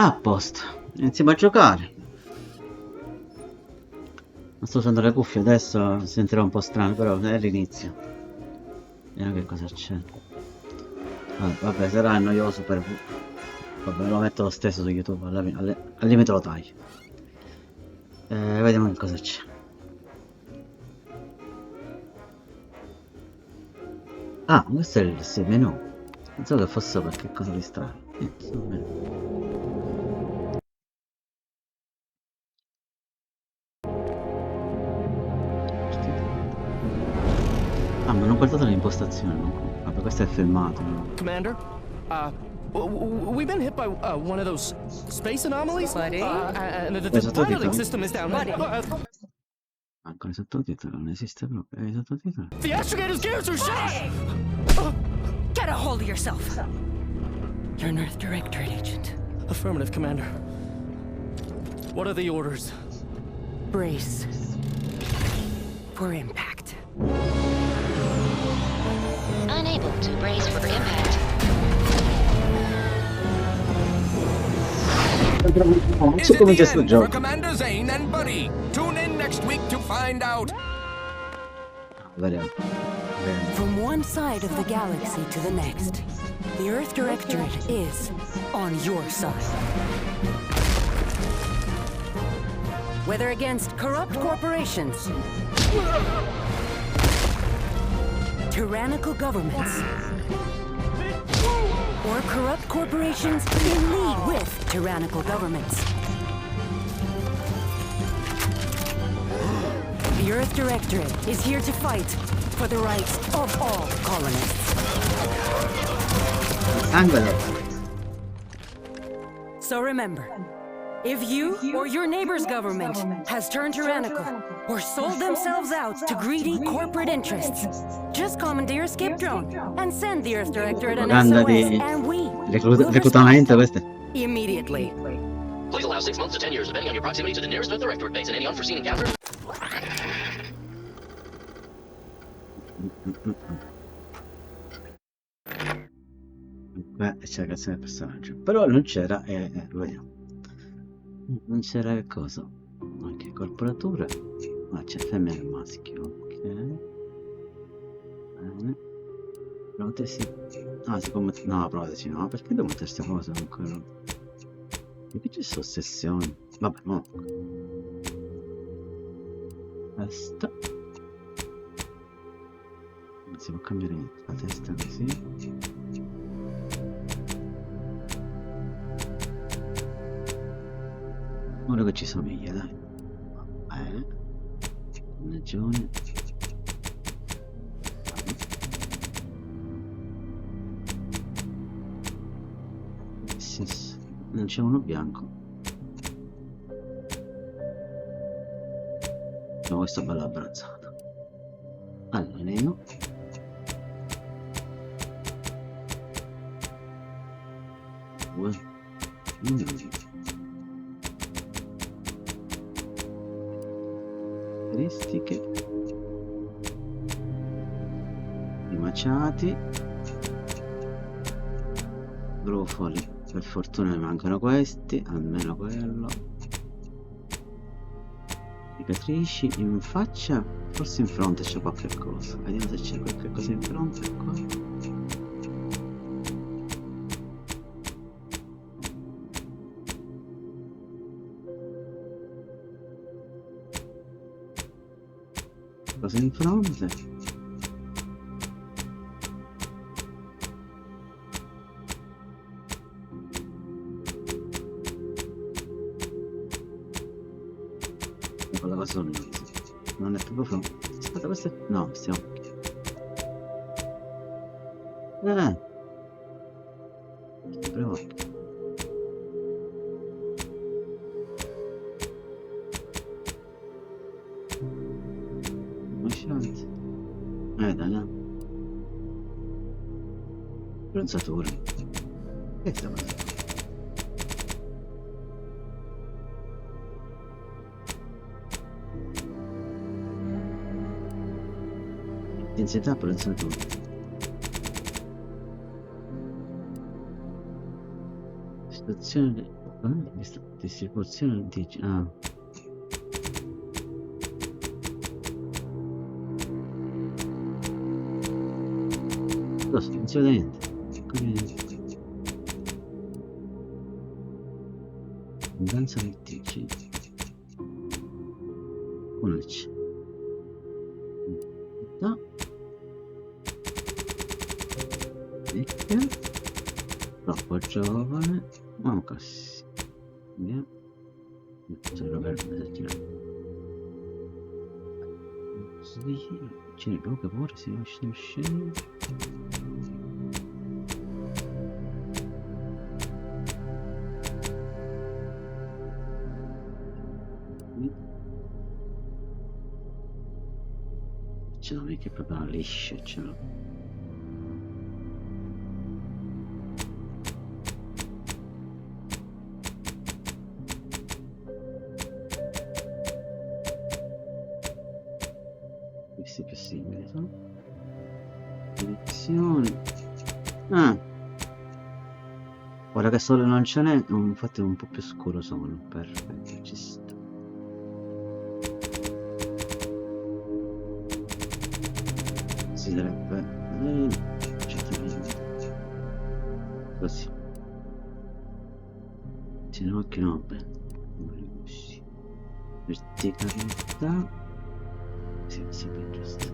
A posto, iniziamo a giocare. Non sto usando le cuffie, adesso sentirò un po' strano, però è l'inizio. Vediamo che cosa c'è. Vabbè, sarà noioso per... Vabbè, lo metto lo stesso su YouTube, al limite lo taglio. Vediamo che cosa c'è. Ah, questo è il menu. Pensavo che fosse qualche cosa di strano. Ah, ma non guardato le impostazioni, no? Vabbè, questo è filmato. No? Commander, we've been hit by one of those space anomalies. Buddy? And the piloting system is down. Buddy. Ancora i sottotitoli, non esiste proprio. I sottotitoli. The astrogator's gears are shot! Get a hold of yourself. You're an Earth Directorate agent. Affirmative, Commander. What are the orders? Brace for impact. Unable to brace for impact. Non so come c'è sto gioco. Commander Zane and Buddy. Tune in next week to find out. Vediamo. From one side of the galaxy to the next, the Earth Directorate is on your side. Whether against corrupt corporations, tyrannical governments, or corrupt corporations in league with tyrannical governments. The Earth Directorate is here to fight for the rights of all colonists. Angolo. So remember, if you or your neighbor's government has turned tyrannical or sold themselves out to greedy corporate interests, just commandeer a skip drone and send the Earth Directorate an Propaganda SOS, di and we will reclutamento, queste. respond immediately. Please allow 6 months to 10 years, depending on your proximity to the nearest Earth Directorate base and any unforeseen encounters. Beh, c'è la canzone del personaggio. Però non c'era, vediamo. Non c'era che cosa? Ok, corporature. Ah, c'è femmina e maschio. Ok. Bene. Protesi. Ah, si può mettere... No, protesi no. Perché devo mettere queste cose ancora? Perché ci sono ossessioni? Vabbè, mo. Testa. Non si può cambiare niente. La testa così. Ora che ci somiglia, dai. Va bene. Ragione. Sì, sì. Non c'è uno bianco. No, questo bello abbronzato. Allora, nero. Caratteristiche, i maciati, brufoli, per fortuna ne mancano questi, almeno quello, cicatrici in faccia, forse in fronte c'è qualche cosa, vediamo se c'è qualche cosa in fronte qua. Cosa in fronte? Quella cosa non è proprio fronte. Aspetta, questo è... No, stiamo... Prima. Dai, no? Bronzatura. Che sta facendo? Intensità bronzatura. distribuzione di... Ah. Cosa? Non si vede niente. Danza del TG. Una c'è. No. Vecchia. Troppo giovane. Ma così. Via. C'è Roberto c'è il blocco pure, si scende. Ce l'ho che è proprio liscia, ce l'ho. Questi più simili sono. Direzione. Ah. Ora che sole non ce n'è, infatti è un po' più scuro sono. Perfetto, ci sta. Si dovrebbe così ce ne che no, beh, verticalità sì, sempre giusto.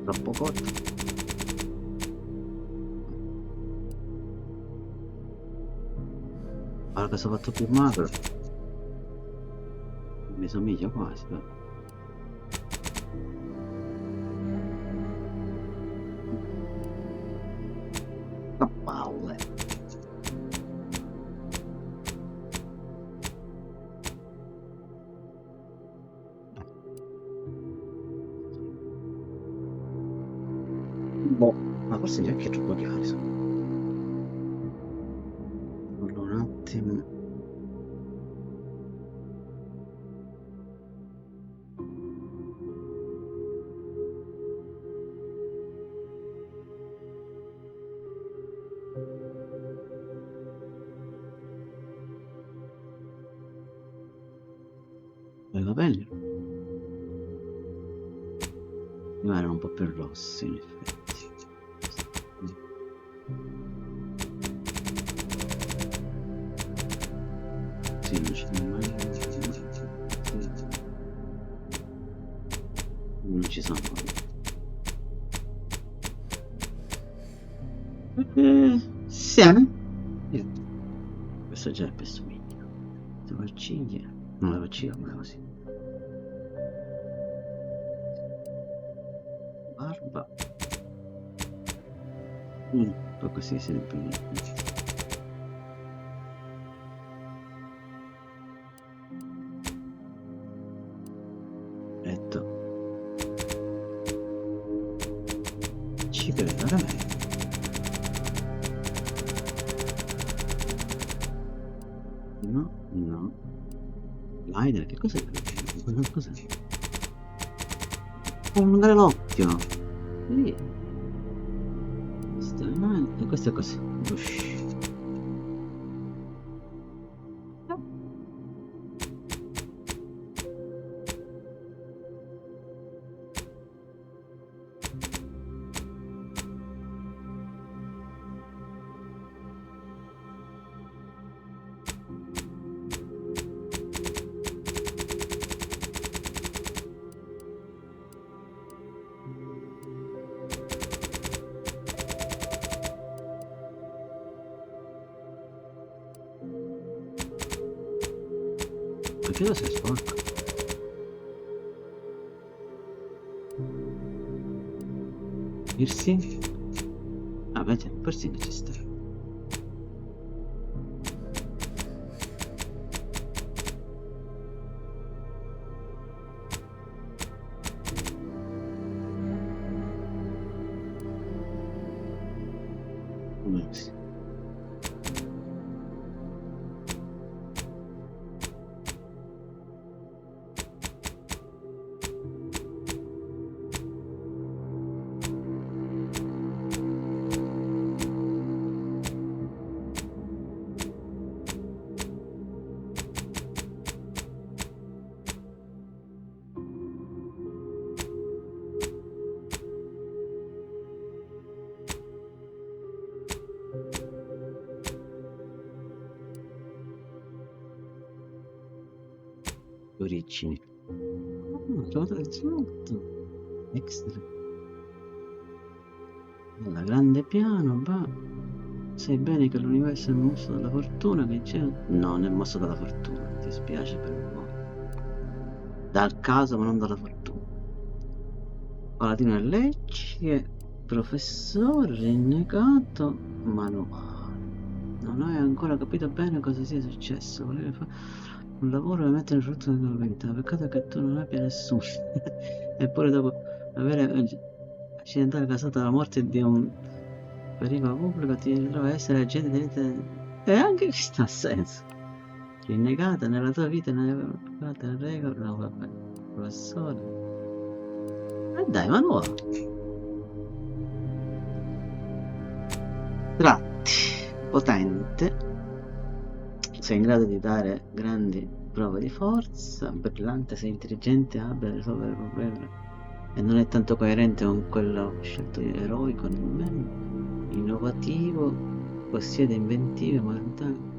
Troppo corto. Ora che sono fatto più magro mi somiglia quasi però. A palle. Boh, ma forse neanche troppo chiari sono. Allora, un attimo. Va bene. Ma erano un po' più rossi in effetti. Sì, non ci sono mai. Non ci sono poi. Sì. Questo già è più somiglia. Le vacciglie. No, le vacciglie come così. Barba. Poi così sempre. Letto. Ci credo veramente. No, no. Lider, che cos'è? Cos'è? Può allungare l'occhio. Sì. E questo è così. Ush. Perché lo sei sporco? Piercing? Ah, vedi, piercing ci sta. Sì. Origini. Trovato il salotto. Extra. Alla grande piano, va. Sai bene che l'universo è mosso dalla fortuna, che c'è? No, non è mosso dalla fortuna, ti spiace per il mondo. Dal caso, ma non dalla fortuna. Paladino e legge, professore, rinnegato, manuale. Non hai ancora capito bene cosa sia successo. Volevi fare un lavoro e mettere in frutto della tua verità. Peccato che tu non abbia nessuno. Eppure dopo aver accidentale causato la morte di un pericolo pubblico ti ritrovi a essere agente dell'ente. E anche questo ha senso. Rinnegata nella tua vita, nelle regole. No, vabbè, professore. Dai, ma nuovo. Tratti, potente, sei in grado di dare grandi prove di forza, brillante, sei intelligente, abile a risolvere problemi e non è tanto coerente con quello scelto di eroico nemmeno, innovativo, possiede inventive, modalità.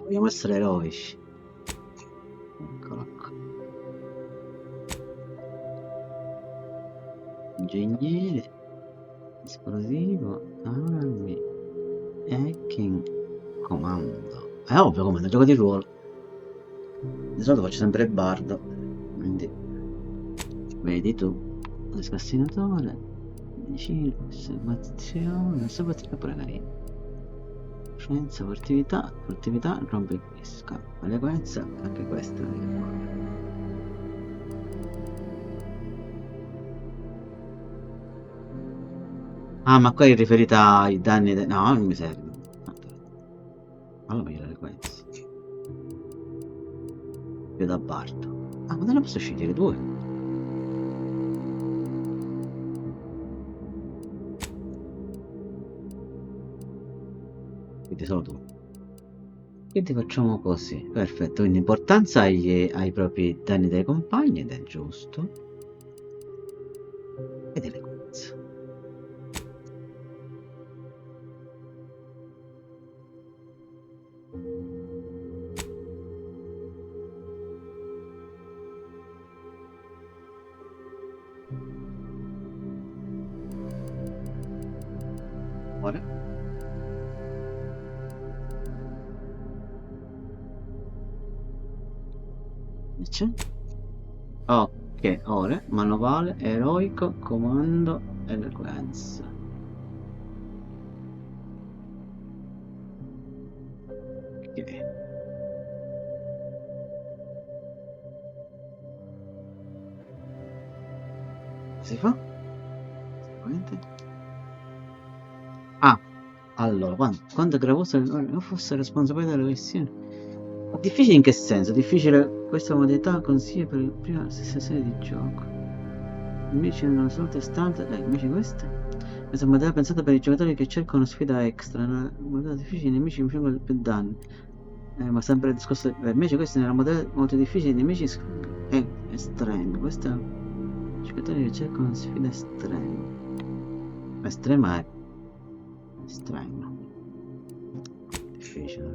Vogliamo essere eroici. Eccolo qua. Ingegnere, esplosivo, armi, hacking, comando. È ovvio comando, gioco di ruolo. Di solito faccio sempre il bardo. Quindi vedi tu. Lo scassinatore, vicino, osservazione, osservazione pure carino. Scienza, furtività, rompisca. Eloquenza, anche questa. Ah, ma qua è riferita ai danni. No, non mi serve. Allora meglio l'eloquenza. Più da bardo. Ah, ma te ne posso scegliere due? Quindi solo tu. Quindi facciamo così, perfetto, quindi importanza ai propri danni dei compagni, ed è giusto, ed eleganza. Ora. C'è? Ok, ora, manovale, eroico, comando, eloquenza. Ok. Si fa? Sicuramente. Ah, allora, quando gravosa non fosse responsabile della missione. Difficile in che senso? Difficile questa modalità consiglia per la prima sessione di gioco. Invece una sorta istante, invece questa. Questa modalità è pensata per i giocatori che cercano sfida extra. Una modalità difficile, i nemici infliggono più danni. Ma sempre il discorso. Invece questa è una modalità molto difficile, i nemici estremi. Questa giocatori che cercano sfida estreme. Estrema è estrema. difficile.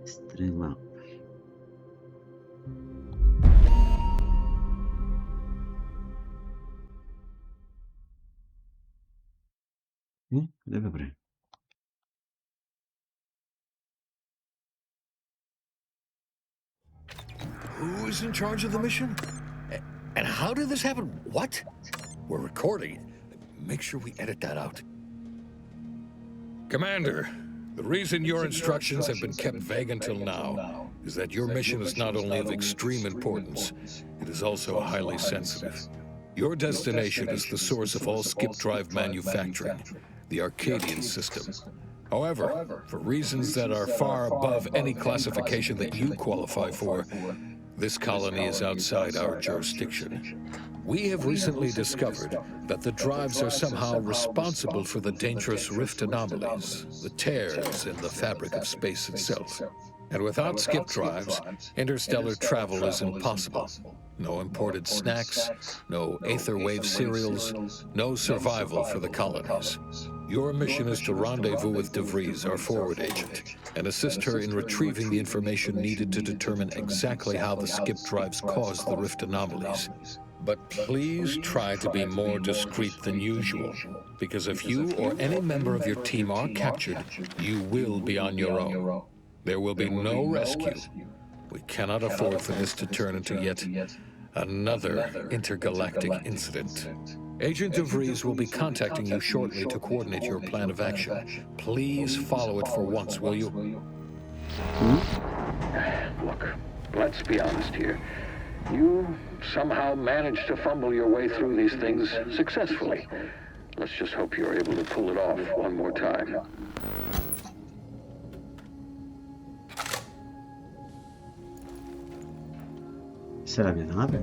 Estrema. Deve prendere. Who is in charge of the mission? And how did this happen? What? We're recording. Make sure we edit that out. Commander, the reason your instructions have been kept vague until now is that your mission is not only of extreme importance, it is also highly sensitive. Your destination is the source of all skip drive manufacturing, the Arcadian system. However, for reasons that are far above any classification that you qualify for, this colony is outside our jurisdiction. We have recently discovered that the drives are somehow responsible for the dangerous rift anomalies, the tears in the fabric of space itself. And without skip drives, interstellar travel is impossible. No imported snacks, no aether wave cereals, no survival for the colonies. Your mission is to rendezvous with DeVries, our forward agent, and assist her in retrieving the information needed to determine exactly how the skip drives caused the rift anomalies. But please try to be more discreet than usual, because if you or any member of your team are captured, you will be on your own. There will be no rescue. We cannot afford for this to turn into yet another intergalactic incident. Agent DeVries will be contacting you shortly to coordinate your plan of action. Please follow it for once, will you? Look, let's be honest here. You somehow managed to fumble your way through these things successfully. Let's just hope you're able to pull it off one more time. Se la mia nave.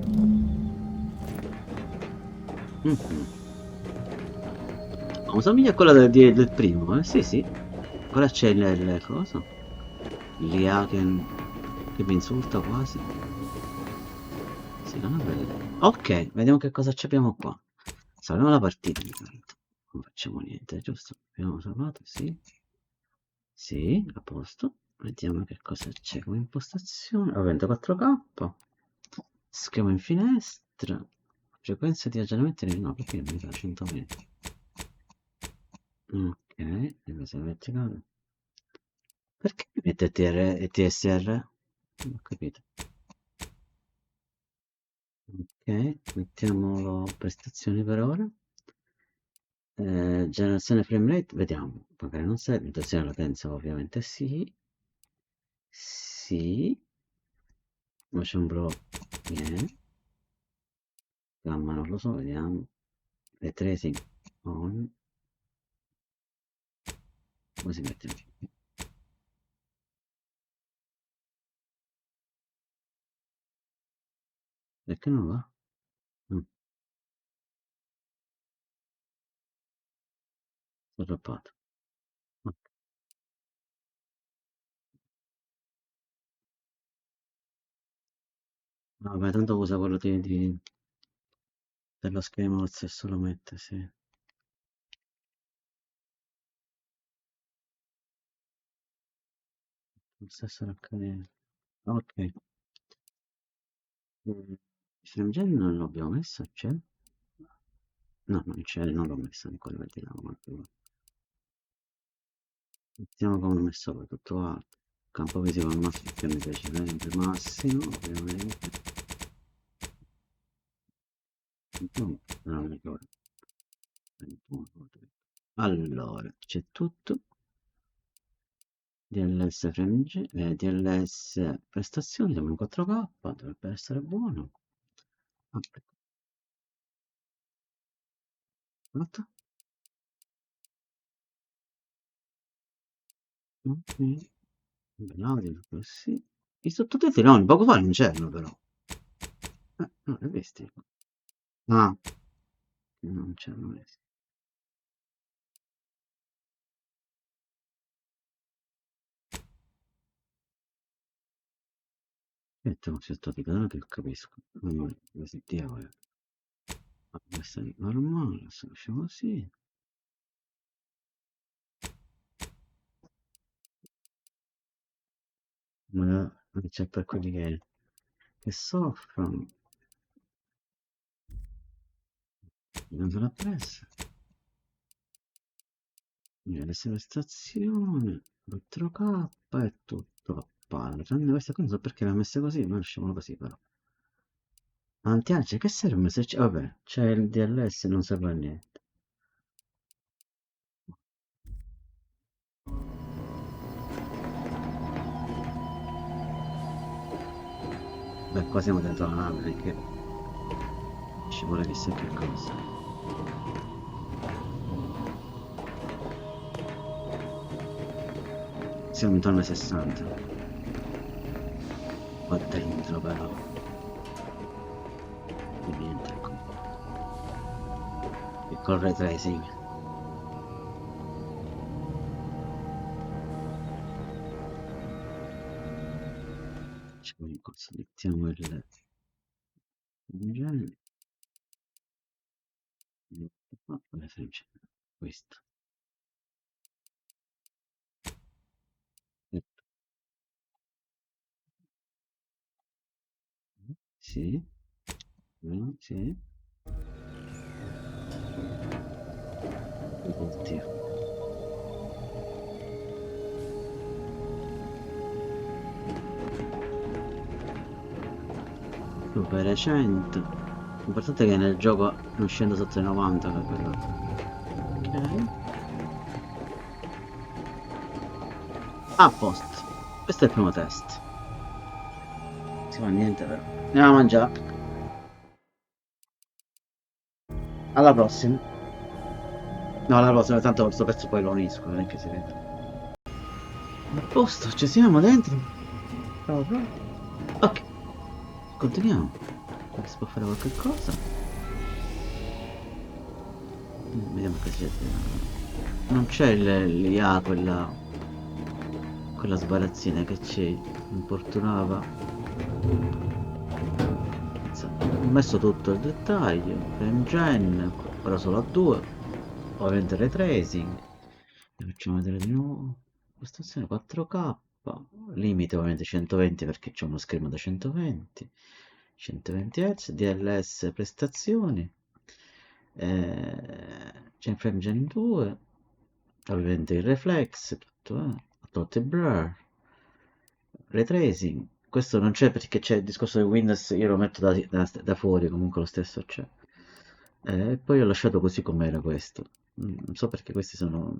Ma somiglia a quella del primo, eh? Sì, sì. Ora c'è il coso. L'IA che mi insulta quasi. Sì, non è bello. Ok, vediamo che cosa abbiamo qua. Salviamo la partita intanto. Non facciamo niente, giusto? Abbiamo salvato, sì. Sì, a posto. Vediamo che cosa c'è come impostazione. Ovviamente 4K. Schermo in finestra. Frequenza di aggiornamento no, perché mi fa 120. Ok, invece verticale. Perché mi mette TSR? Non ho capito. Ok, mettiamolo prestazioni per ora. Generazione frame rate, vediamo. Magari non serve. Riduzione latenza, ovviamente sì. Sì. Motion blur, viene. Gamma non lo so, vediamo. Ray tracing on. Come si mette? Perché non va? Sono troppato. Ok. Vabbè, tanto usa quello dello schema, lo stesso lo mette, sì. Lo stesso accade. Ok. Il frame non l'abbiamo messo, c'è? No, non c'è, non l'ho messo ancora, vediamo. Mettiamo come l'ho messo poi, tutto alto. Campo visivo al massimo, che mi piace sempre massimo, ovviamente. No, non mi ricordo. 21, allora, c'è tutto. DLS Fringe, DLS prestazioni, siamo in 4K, dovrebbe essere buono. Ah, fatto? Ok, bell'audio, così. I sottotitoli no, poco fa non c'erano però. No, li hai visti? Ah, non c'erano messi. Mettiamo un sottotitolo che capisco. Non così diavolo. Questo è normale, adesso lasciamo così. Ma c'è per quelli che soffrono, non se l'ha presa. Le prestazioni, 4K è tutto a palla. Tranne questa cosa, non so perché l'ha messa così, ma lasciamolo così però. Anti-ansia, che serve? Se vabbè, c'è il DLS, non serve a niente. Beh, qua siamo dentro la nave, che ci vuole chissà che cosa. Siamo intorno ai 60. Qua dentro però. E niente, ecco. E col ray tracing. Mettiamo il genere. Questo. Sì, sì. Oddio. Super recente. L'importante è che nel gioco non scenda sotto i 90 per quello. Ok. A posto. Questo è il primo test. Non si fa niente però. Andiamo a mangiare. Alla prossima. No, alla prossima, tanto questo pezzo poi lo unisco, non è che si vede. A posto, ci siamo dentro. Proprio. Ok, continuiamo. Qui si può fare qualche cosa. Vediamo che c'è. Non c'è l'IA, quella sbarazzina che ci importunava. Insomma, ho messo tutto il dettaglio, frame gen, ora solo a 2, ovviamente ray tracing, e facciamo vedere di nuovo, prestazione 4K, limite ovviamente 120 perché c'è uno schermo da 120, 120 Hz, DLS prestazioni, c'è frame gen 2, ovviamente il reflex, tutto, ho tolto il blur, ray tracing, questo non c'è perché c'è il discorso di Windows, io lo metto da fuori, comunque lo stesso c'è. E poi ho lasciato così com'era questo. Non so perché questi sono.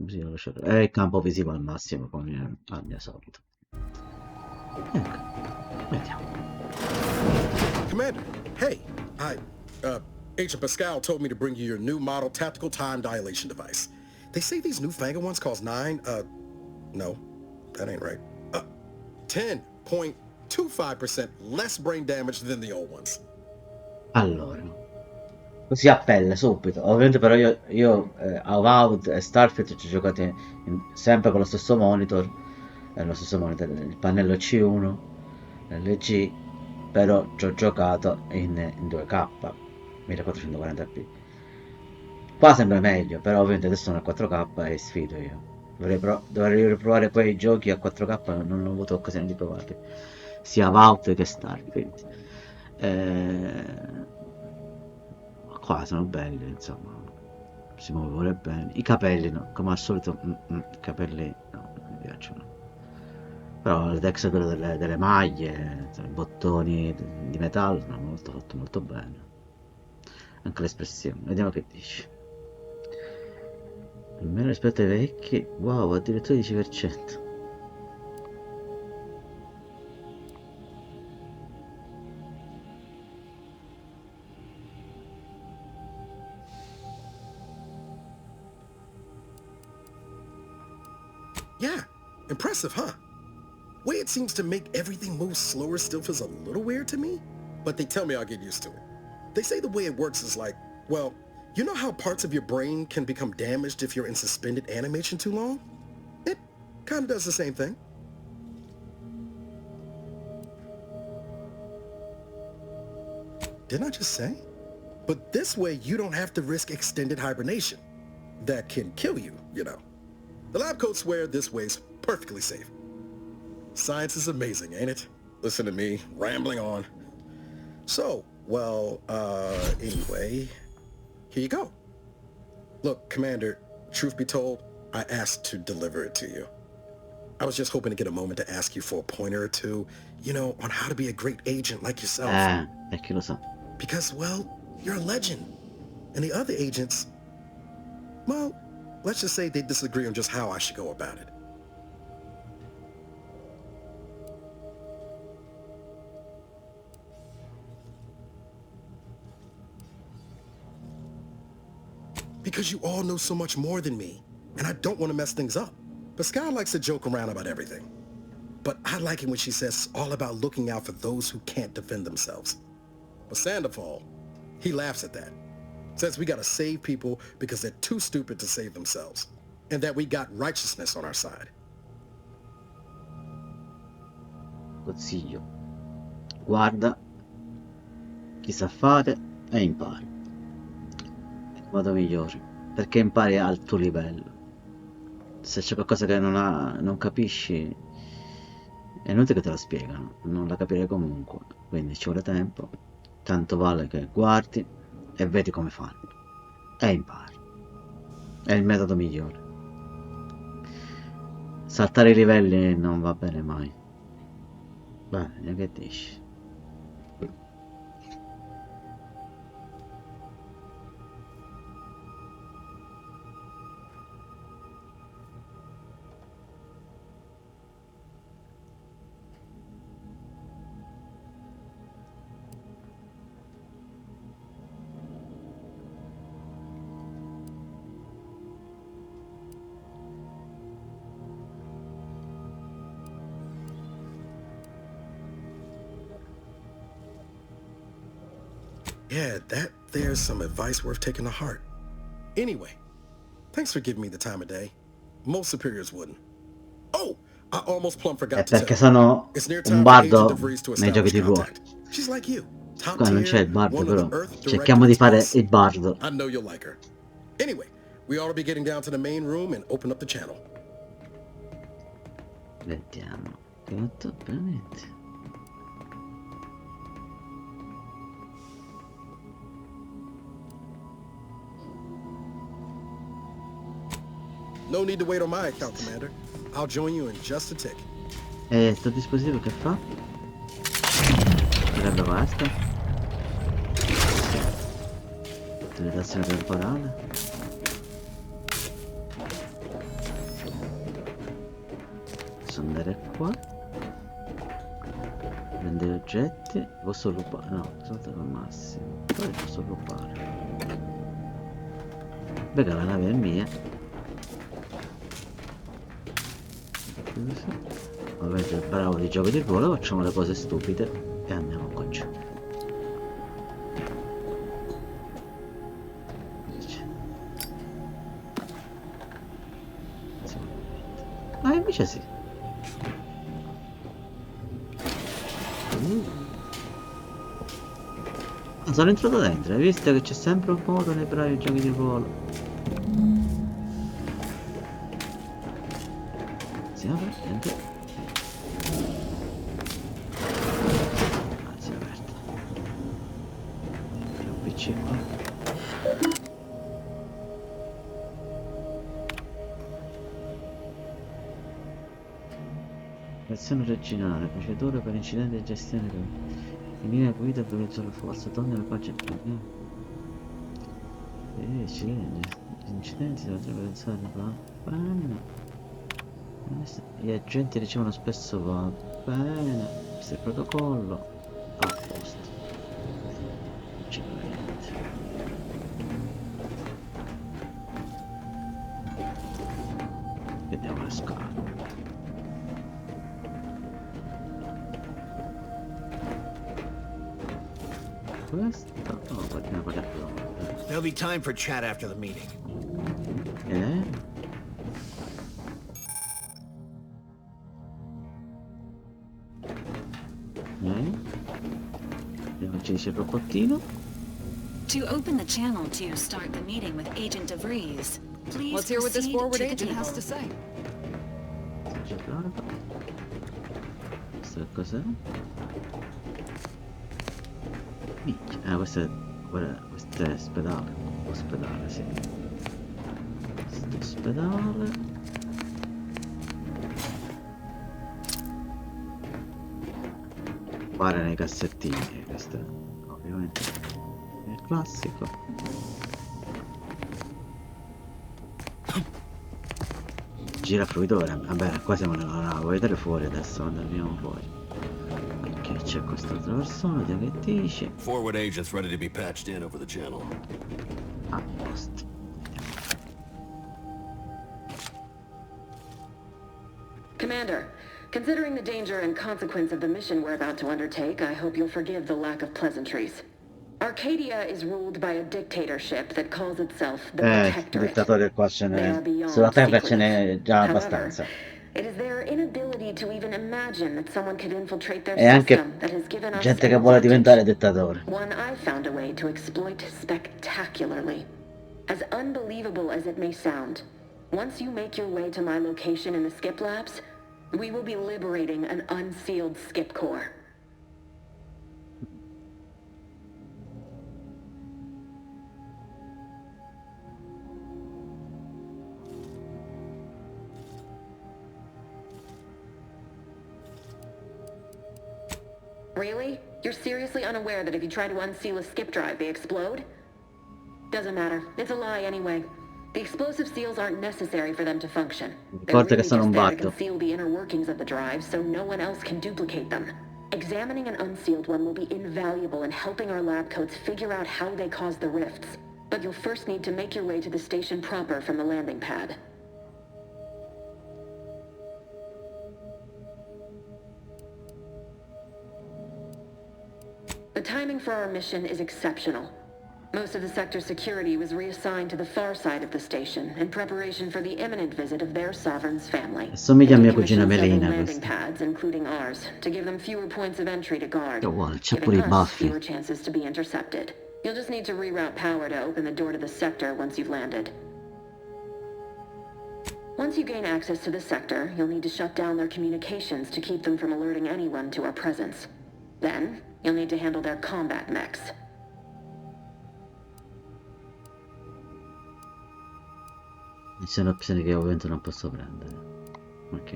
Sì, ho lasciato. È il campo visivo al massimo, come al mio solito. Ecco, vediamo. Commander, hey, Agent Pascal told me to bring you your new model tactical time dilation device. They say these newfangled ones cause no, that ain't right. 10.25% less brain damage than the old ones. Allora, così a pelle subito. Ovviamente però io Avowed e Starfield ci ho giocati sempre con lo stesso monitor, il pannello C1, LG, però ci ho giocato in 2K, 1440p. Qua sembra meglio, però ovviamente adesso sono a 4K e sfido io. Dovrei riprovare poi i giochi a 4K, non ho avuto occasione di provarli, sia Avowed che Starfield. Qua sono belli, insomma, si muove pure bene. I capelli, no, come al solito, i capelli no, non mi piacciono. Però le texture delle maglie, insomma, i bottoni di metallo sono molto fatto molto bene. Anche l'espressione, vediamo che dici. Almeno rispetto ai vecchi, wow, addirittura 10%. Yeah, impressive, huh? Way it seems to make everything move slower still feels a little weird to me, but they tell me I'll get used to it. They say the way it works is like, well, you know how parts of your brain can become damaged if you're in suspended animation too long? It kind of does the same thing. Didn't I just say? But this way you don't have to risk extended hibernation. That can kill you, you know. The lab coats swear this way's perfectly safe. Science is amazing, ain't it? Listen to me, rambling on. So, well, anyway, here you go. Look, Commander, truth be told, I asked to deliver it to you. I was just hoping to get a moment to ask you for a pointer or two, you know, on how to be a great agent like yourself. E chi lo sa. Because, well, you're a legend. And the other agents, well, let's just say they disagree on just how I should go about it. Because you all know so much more than me, and I don't want to mess things up. But Sky likes to joke around about everything. But I like it when she says it's all about looking out for those who can't defend themselves. But Sandoval, he laughs at that. Says we gotta save people because they're too stupid to save themselves. And that we got righteousness on our side. Consiglio. Guarda chi sa fare e impari. È il modo migliore. Perché impari al tuo livello. Se c'è qualcosa che non capisci, è inutile che te lo spiegano, non la capirai comunque. Quindi ci vuole tempo. Tanto vale che guardi e vedi come fanno. E impari. È il metodo migliore. Saltare i livelli non va bene mai. Beh, che dici? Yeah, there's some advice worth taking to heart. Anyway, thanks for giving me the time of day. Most superiors wouldn't. Oh, I almost plumb È forgot to perché tell you. sono It's near un time for Agent bardo DeVries to nei giochi establish di ruolo. contact. She's like you. Top Qua non c'è tier, il bardo, one of però the Earth cerchiamo di fare directorates. il bardo. I know you'll like her. Anyway, we ought to be getting down to the main room and open up the channel. Vediamo. Tutto veramente. No need to wait on my account, Commander. I'll join you in just a tick. E sto dispositivo che fa? Prendo questo. Utilizzazione temporale. Posso andare qua. Prendere oggetti. Posso rubare. No, soltanto al massimo. Poi posso rubare. Perché la nave è mia. Ovviamente il bravo di gioco di ruolo, facciamo le cose stupide e andiamo qua giù. Ah, invece sì. Sono entrato dentro, hai visto che c'è sempre un modo nei bravi giochi di ruolo. Si apre, niente. Si è aperta. C'è un PC qua. Versione originale, procedure per incidenti e gestione in linea guida per la forza, torna alle pagine. Sì, gli incidenti si potrebbero pensare bene. Gli agenti ricevono spesso va bene. Questo è il protocollo. A posto. Non c'è niente. Vediamo le scale. Questo? Oh, perché ne parliamo? There'll be time for chat after the meeting. Vediamo ci dice il robottino. To open the channel to start the meeting with Agent DeVries, please Let's hear what this proceed forward to the agent table. has to say. Questo che cos'è? Minchia. Questo è ospedale. Ospedale, sì. Questo è ospedale. Pare nei cassettini, questo ovviamente è il classico. Gira fruitore, vabbè, qua siamo nella nave, vuoi vedere fuori adesso quando andiamo fuori? Ok, c'è quest'altra persona, Dio che dici? Forward agents ready to be patched in over the channel. Ah, posto. Commander, considering the danger and consequence of the mission we're about to undertake, I hope you'll forgive the lack of pleasantries. Arcadia is ruled by a dictatorship that calls itself the Protectorate. Dittatore qua ce They are n'è. beyond Sulla Terra ce secretive. n'è già However, abbastanza. it is their inability to even imagine that someone could infiltrate their E anche system that has given us gente an che vuole advantage. diventare dittatore. One I found a way to exploit spectacularly. As unbelievable as it may sound, once you make your way to my location in the Skip Labs, we will be liberating an unsealed Skip Core. Really? You're seriously unaware that if you try to unseal a skip drive, they explode? Doesn't matter. It's a lie anyway. The explosive seals aren't necessary for them to function. They're Ricorda che really sono just un there to batto. conceal the inner workings of the drive so no one else can duplicate them. Examining an unsealed one will be invaluable in helping our lab coats figure out how they cause the rifts. But you'll first need to make your way to the station proper from the landing pad. The timing for our mission is exceptional. Most of the sector's security was reassigned to the far side of the station in preparation for the imminent visit of their sovereign's family. Assomiglia a They mia cugina decommissioned several Melina landing questo. pads, including ours, to give them fewer points of entry to guard, È uguale, c'ha giving pure i us baffi. fewer chances to be intercepted. You'll just need to reroute power to open the door to the sector once you've landed. Once you gain access to the sector, you'll need to shut down their communications to keep them from alerting anyone to our presence. Then, you'll need to handle their combat mechs. Ci sono opzioni che ovviamente non posso prendere. Ok,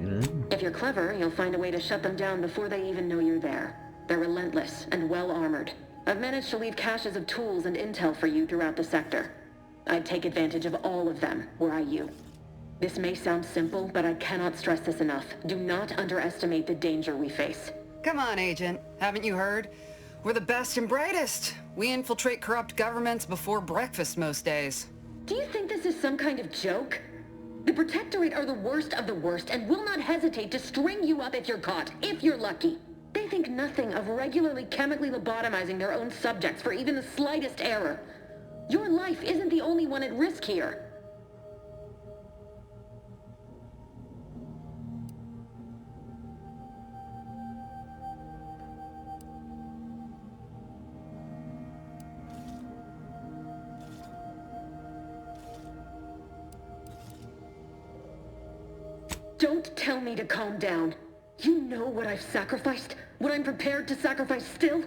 If you're clever, you'll find a way to shut them down before they even know you're there. They're relentless and well-armored. I've managed to leave caches of tools and intel for you throughout the sector. I'd take advantage of all of them, were I you. This may sound simple, but I cannot stress this enough. Do not underestimate the danger we face. Come on, Agent. Haven't you heard? We're the best and brightest. We infiltrate corrupt governments before breakfast most days. Do you think this is some kind of joke? The Protectorate are the worst of the worst and will not hesitate to string you up if you're caught, if you're lucky. They think nothing of regularly chemically lobotomizing their own subjects for even the slightest error. Your life isn't the only one at risk here. Don't tell me to calm down. You know what I've sacrificed? What I'm prepared to sacrifice still?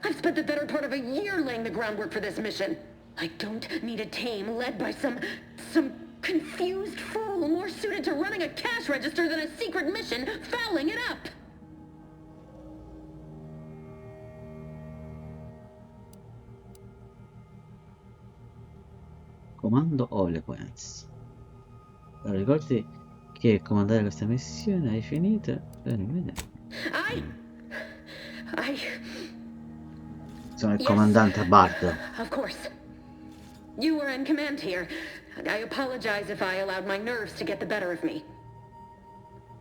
I've spent the better part of a year laying the groundwork for this mission. I don't need a team led by some confused fool more suited to running a cash register than a secret mission fouling it up. Comando Eloquence. Allora, ricordi che comandare questa missione hai finito? Bene. Sono il comandante Bard. Of course. You were in command here. I apologize if I allowed my nerves to get the better of me.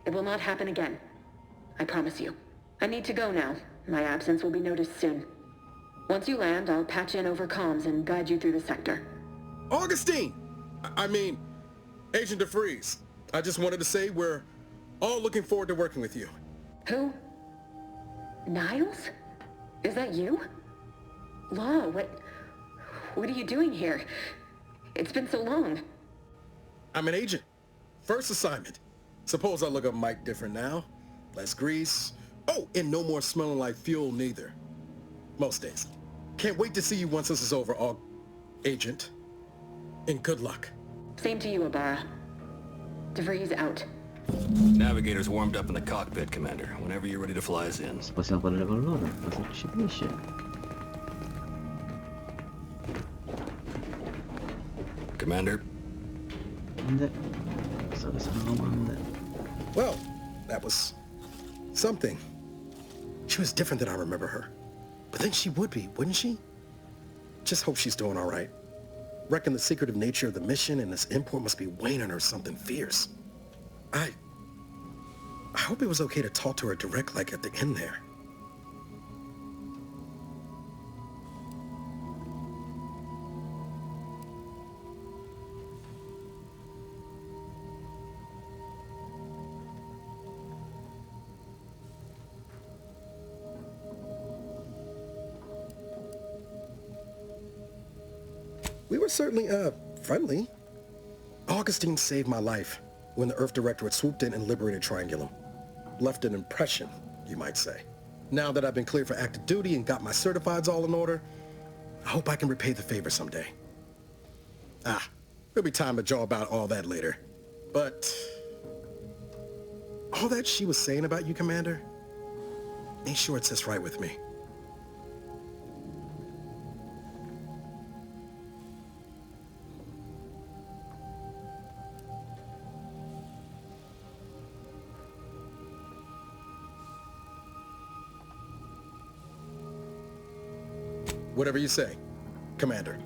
It will not happen again. I promise you. I need to go now. My absence will be noticed soon. Once you land, I'll patch in over comms and guide you through the sector. Augustine! I mean, Agent DeFreeze. I just wanted to say we're all looking forward to working with you. Who? Niles? Is that you? Law, what are you doing here? It's been so long. I'm an agent. First assignment. Suppose I look up Mike different now. Less grease, Oh, and no more smelling like fuel neither. Most days. Can't wait to see you once this is over, Agent. And good luck. Same to you, Ibarra. DeVries out. Navigator's warmed up in the cockpit, Commander. Whenever you're ready to fly us in. Possiamo parlare con loro, cosa ci dice? Commander? Well, that was something. She was different than I remember her. But then she would be, wouldn't she? Just hope she's doing all right. Reckon the secretive nature of the mission and this import must be weighing on her something fierce. I hope it was okay to talk to her direct like at the end there. We were certainly, friendly. Augustine saved my life when the Earth Directorate swooped in and liberated Triangulum. Left an impression, you might say. Now that I've been cleared for active duty and got my certifieds all in order, I hope I can repay the favor someday. There'll be time to jaw about all that later. But all that she was saying about you, Commander, ain't sure it sits right with me. Whatever you say, Commander.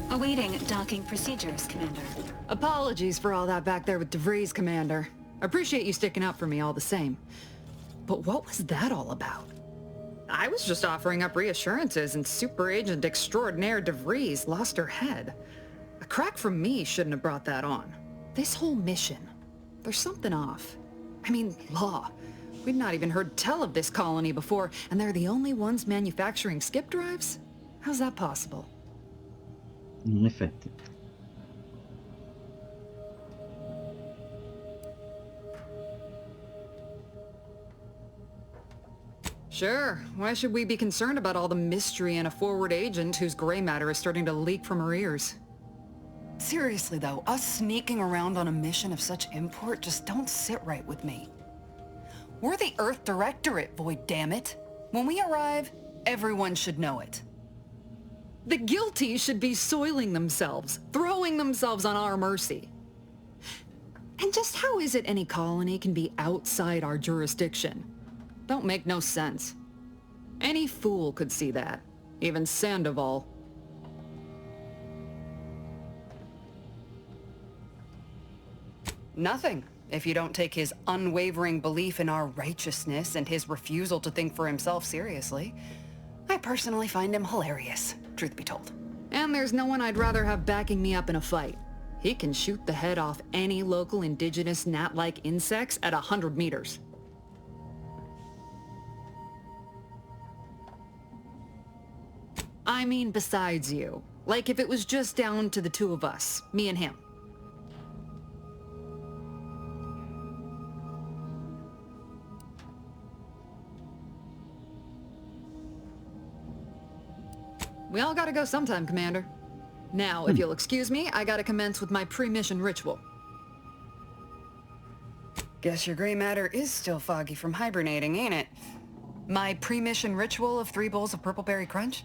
Awaiting docking procedures, Commander. Apologies for all that back there with DeVries, Commander. Appreciate you sticking up for me all the same. But what was that all about? I was just offering up reassurances and Super Agent Extraordinaire DeVries lost her head. A crack from me shouldn't have brought that on. This whole mission, there's something off. I mean, law. We'd not even heard tell of this colony before, and they're the only ones manufacturing skip drives? How's that possible? In effetti. Sure. Why should we be concerned about all the mystery in a forward agent whose gray matter is starting to leak from her ears? Seriously though, us sneaking around on a mission of such import just don't sit right with me. We're the Earth Directorate, Void, damn it. When we arrive, everyone should know it. The guilty should be soiling themselves, throwing themselves on our mercy. And just how is it any colony can be outside our jurisdiction? Don't make no sense. Any fool could see that, even Sandoval. Nothing, if you don't take his unwavering belief in our righteousness and his refusal to think for himself seriously. I personally find him hilarious, truth be told. And there's no one I'd rather have backing me up in a fight. He can shoot the head off any local indigenous gnat-like insects at 100 meters. I mean besides you. Like if it was just down to the two of us, me and him. We all gotta go sometime, Commander. Now, if you'll excuse me, I gotta commence with my pre-mission ritual. Guess your gray matter is still foggy from hibernating, ain't it? My pre-mission ritual of 3 bowls of purple berry crunch?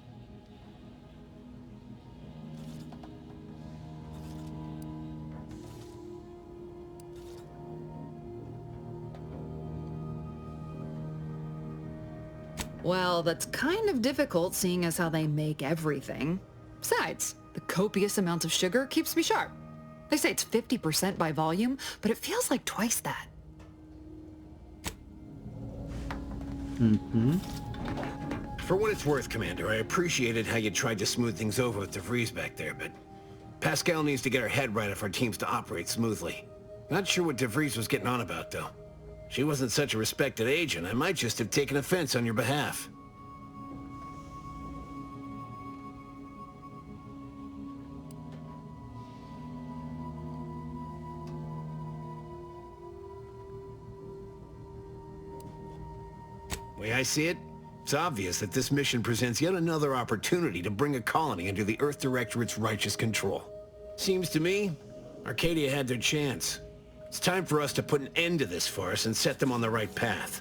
Well, that's kind of difficult seeing as how they make everything. Besides, the copious amounts of sugar keeps me sharp. They say it's 50% by volume, but it feels like twice that. For what it's worth, Commander, I appreciated how you tried to smooth things over with DeVries back there, but Pascal needs to get her head right if our team's to operate smoothly. Not sure what DeVries was getting on about, though. She wasn't such a respected agent. I might just have taken offense on your behalf. way I see it, it's obvious that this mission presents yet another opportunity to bring a colony under the Earth Directorate's righteous control. Seems to me, Arcadia had their chance. It's time for us to put an end to this farce and set them on the right path.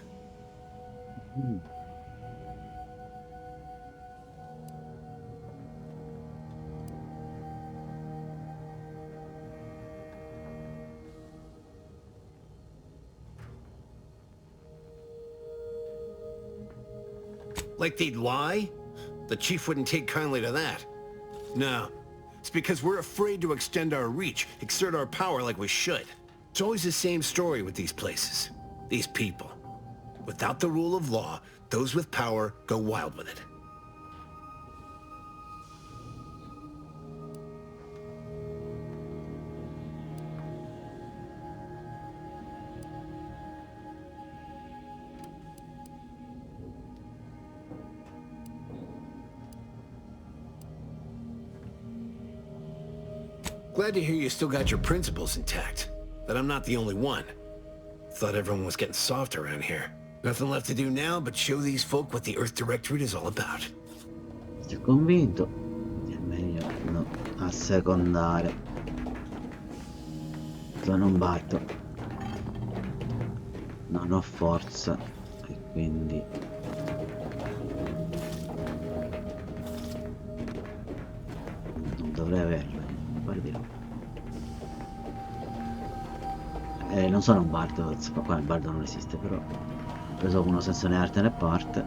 Like they'd lie? The chief wouldn't take kindly to that. No. It's because we're afraid to extend our reach, exert our power like we should. It's always the same story with these places. These people. Without the rule of law, those with power go wild with it. Glad to hear you still got your principles intact. That I'm not the only one. Thought everyone was getting soft around here. Nothing left to do now but show these folk what the Earth Directorate is all about. Sei convinto? È meglio no, assecondare. Non batto. Non ho forza. E quindi... non dovrei averlo. Guardi. Non sono un bardo, qua il bardo non esiste, però ho preso uno senza né arte né parte.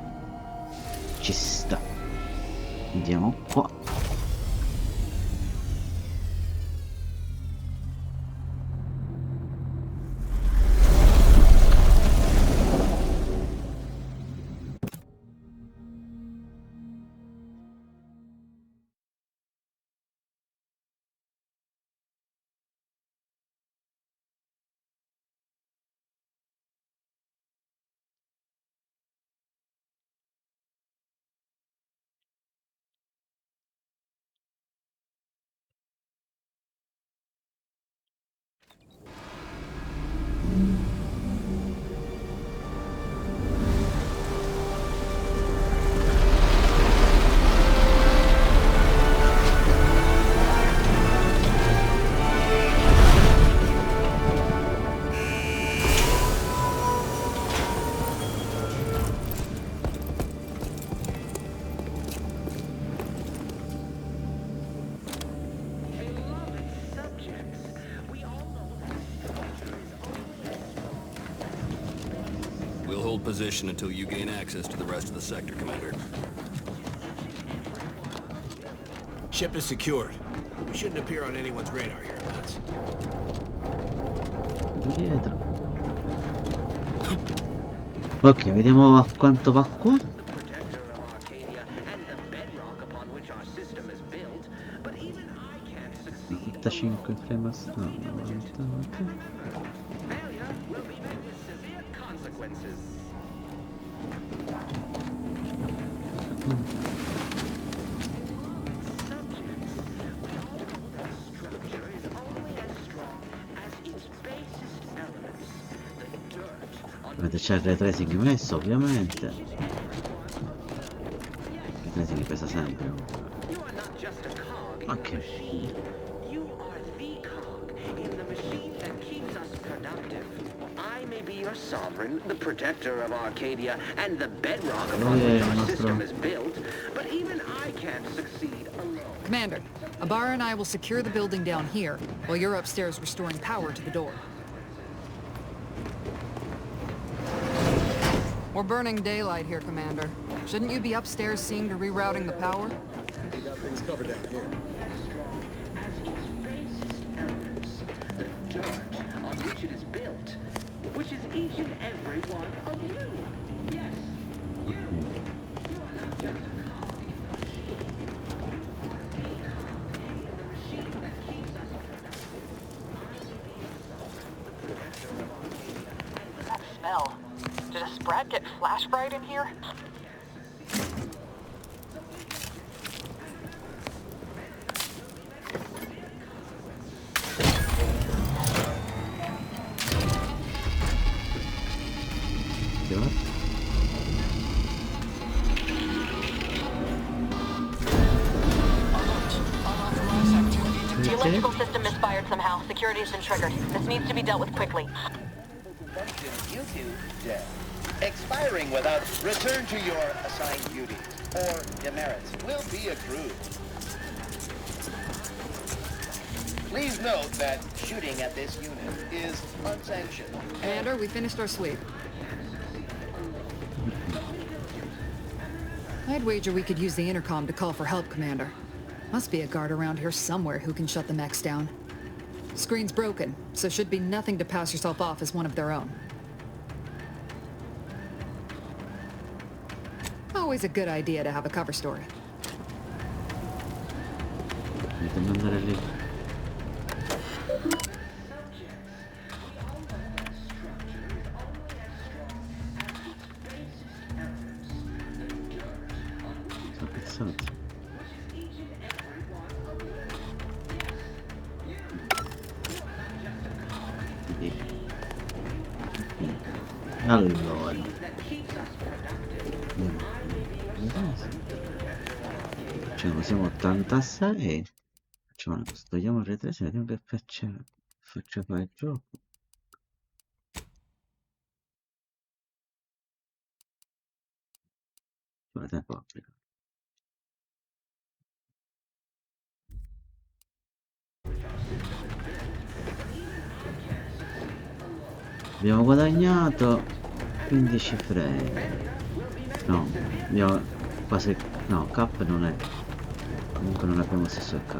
Ci sta. Andiamo qua. Position until you gain access to the rest of the sector, Commander. Ship is secured. We shouldn't appear on anyone's radar hereabouts. Dietro. Ok, vediamo a quanto va qua. 95 frames. No, 90. C'è il ray tracing messo, ovviamente. Il ray tracing pesa sempre. Ok. Your sovereign, the protector of Arcadia, and the bedrock upon which our system is built, but even I can't succeed alone. Commander, Abara and I will secure the building down here, while you're upstairs restoring power to the door. We're burning daylight here, Commander. Shouldn't you be upstairs seeing to rerouting the power? We got things covered down here. The dirt on which it is built, which is each and every one of you. Yes, you. You are not just a copy of the machine that keeps us productive. That smell. Did a Sprat get flash fried in here? security has been triggered. This needs to be dealt with quickly. You two dead. Expiring without return to your assigned duties or demerits will be accrued. Please note that shooting at this unit is unsanctioned. Commander, we finished our sweep. I'd wager we could use the intercom to call for help, Commander. Must be a guard around here somewhere who can shut the mechs down. Screen's broken, so should be nothing to pass yourself off as one of their own. Always a good idea to have a cover story. Devo andare lì. Sono pezzotti. Allora. Cioè, siamo 86. Facciamo una cosa, togliamo il riprese, vediamo che faccia poi il gioco. Ora tempo applica. Abbiamo guadagnato 15 frame. No, abbiamo quasi... No, K non è... Comunque non abbiamo lo stesso K.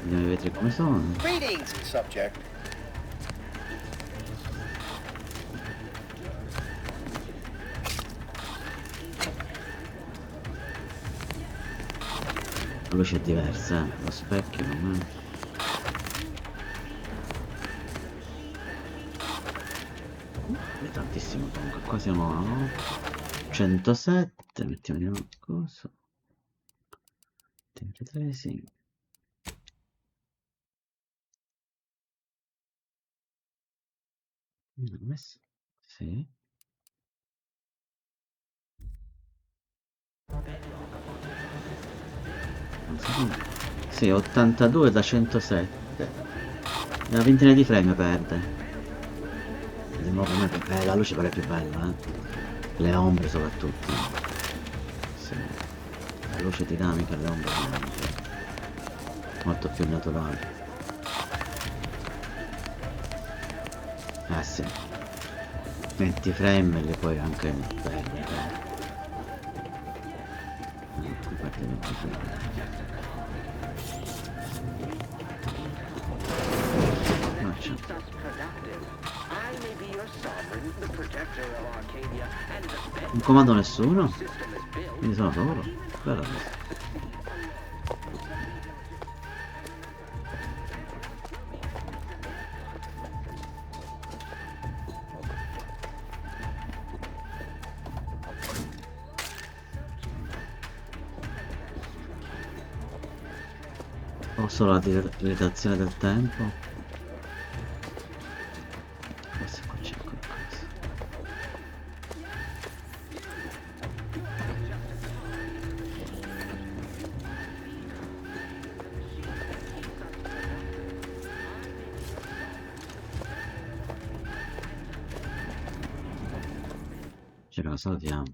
Vediamo i vetri come sono. Greetings, subject. La luce è diversa, lo specchio non è... È tantissimo comunque, qua siamo a 107, mettiamo di nuovo cosa. Tracing. Non ho messo? Sì. Non so come. Sì, 82 da 107. Una ventina di frame perde. Di nuovo la luce pare più bella, le ombre soprattutto. Sì. La luce dinamica e le ombre molto più naturali. Sì. 20 frame li puoi anche belli. Parte 20 frame. Non comando nessuno? Quindi sono solo? Bella cosa. Ho solo la dilatazione del tempo. Forse qua c'è qualcosa. Ce la salviamo.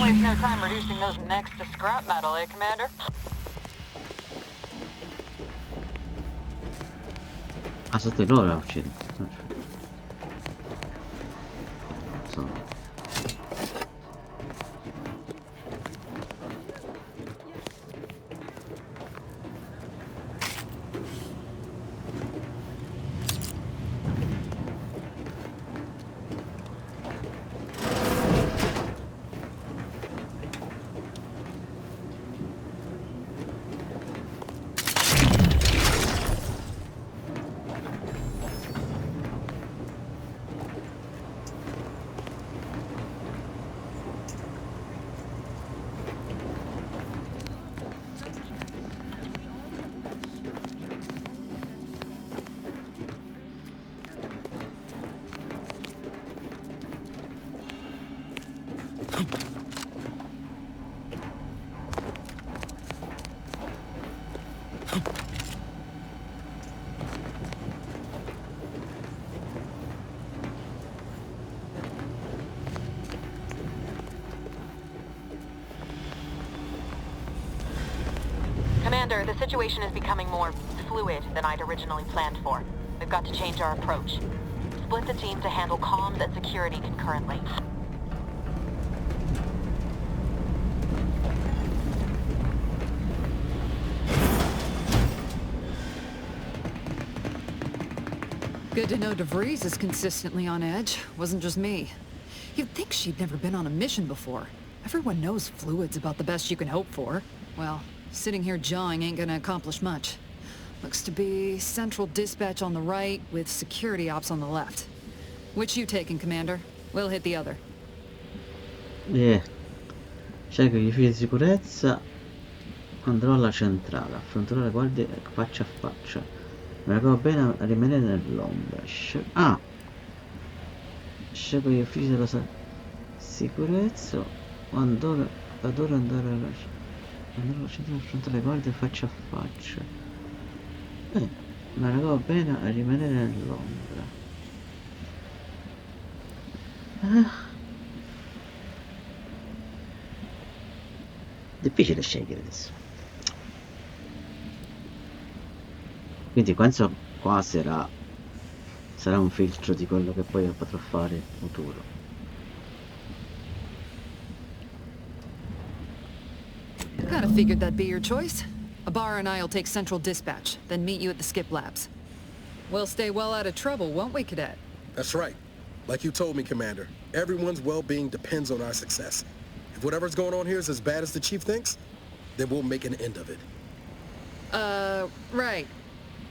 Waste no time reducing those necks to scrap metal, eh, Commander? Ah, sotto di loro la uccidi. Commander, the situation is becoming more fluid than I'd originally planned for. We've got to change our approach. Split the team to handle comms and security concurrently. Good to know DeVries is consistently on edge. Wasn't just me. You'd think she'd never been on a mission before. Everyone knows fluid's about the best you can hope for. Well, sitting here jawing ain't gonna accomplish much. Looks to be central dispatch on the right with security ops on the left. Which you taking, Commander? We'll hit the other. Yeah. Scegli gli fili di sicurezza. Andrò alla centrale, affronterò le guardie faccia a faccia. Mi raccomando bene a rimanere nell'ombra. Scelgo gli uffici della sicurezza. Adoro andare alla centrale, affrontare le guardie faccia a faccia. Mi raccomando bene a rimanere nell'ombra. Difficile scegliere adesso. Quindi qua sarà un filtro di quello che poi potrò fare in futuro. Kinda figured that'd be your choice. Abar and I'll take central dispatch, then meet you at the skip labs. We'll stay well out of trouble, won't we, Cadet? That's right. Like you told me, Commander, everyone's well-being depends on our success. If whatever's going on here is as bad as the Chief thinks, then we'll make an end of it. Right.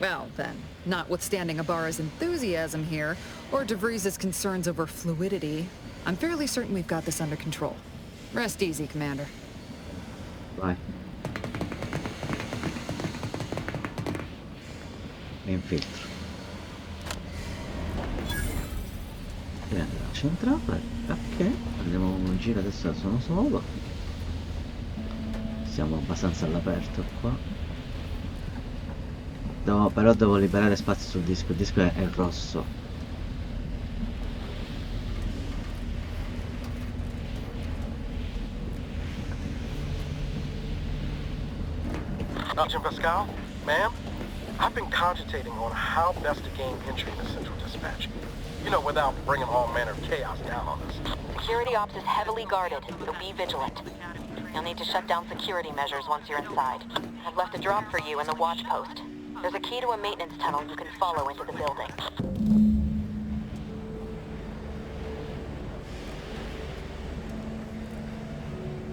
Well, then, notwithstanding Ibarra's enthusiasm here, or DeVries' concerns over fluidity, I'm fairly certain we've got this under control. Rest easy, Commander. Vai. Infiltro. Prende la centrale. Ok. Andiamo un giro adesso sono solo. Siamo abbastanza all'aperto qua. Però devo liberare spazio sul disco. Il disco è rosso. Agent Pascal, ma'am, I've been cogitating on how best to gain entry into Central Dispatch. You know, without bringing all manner of chaos down on us. Security ops is heavily guarded, so be vigilant. You'll need to shut down security measures once you're inside. I've left a drop for you in the watch post. There's a key to a maintenance tunnel you can follow into the building.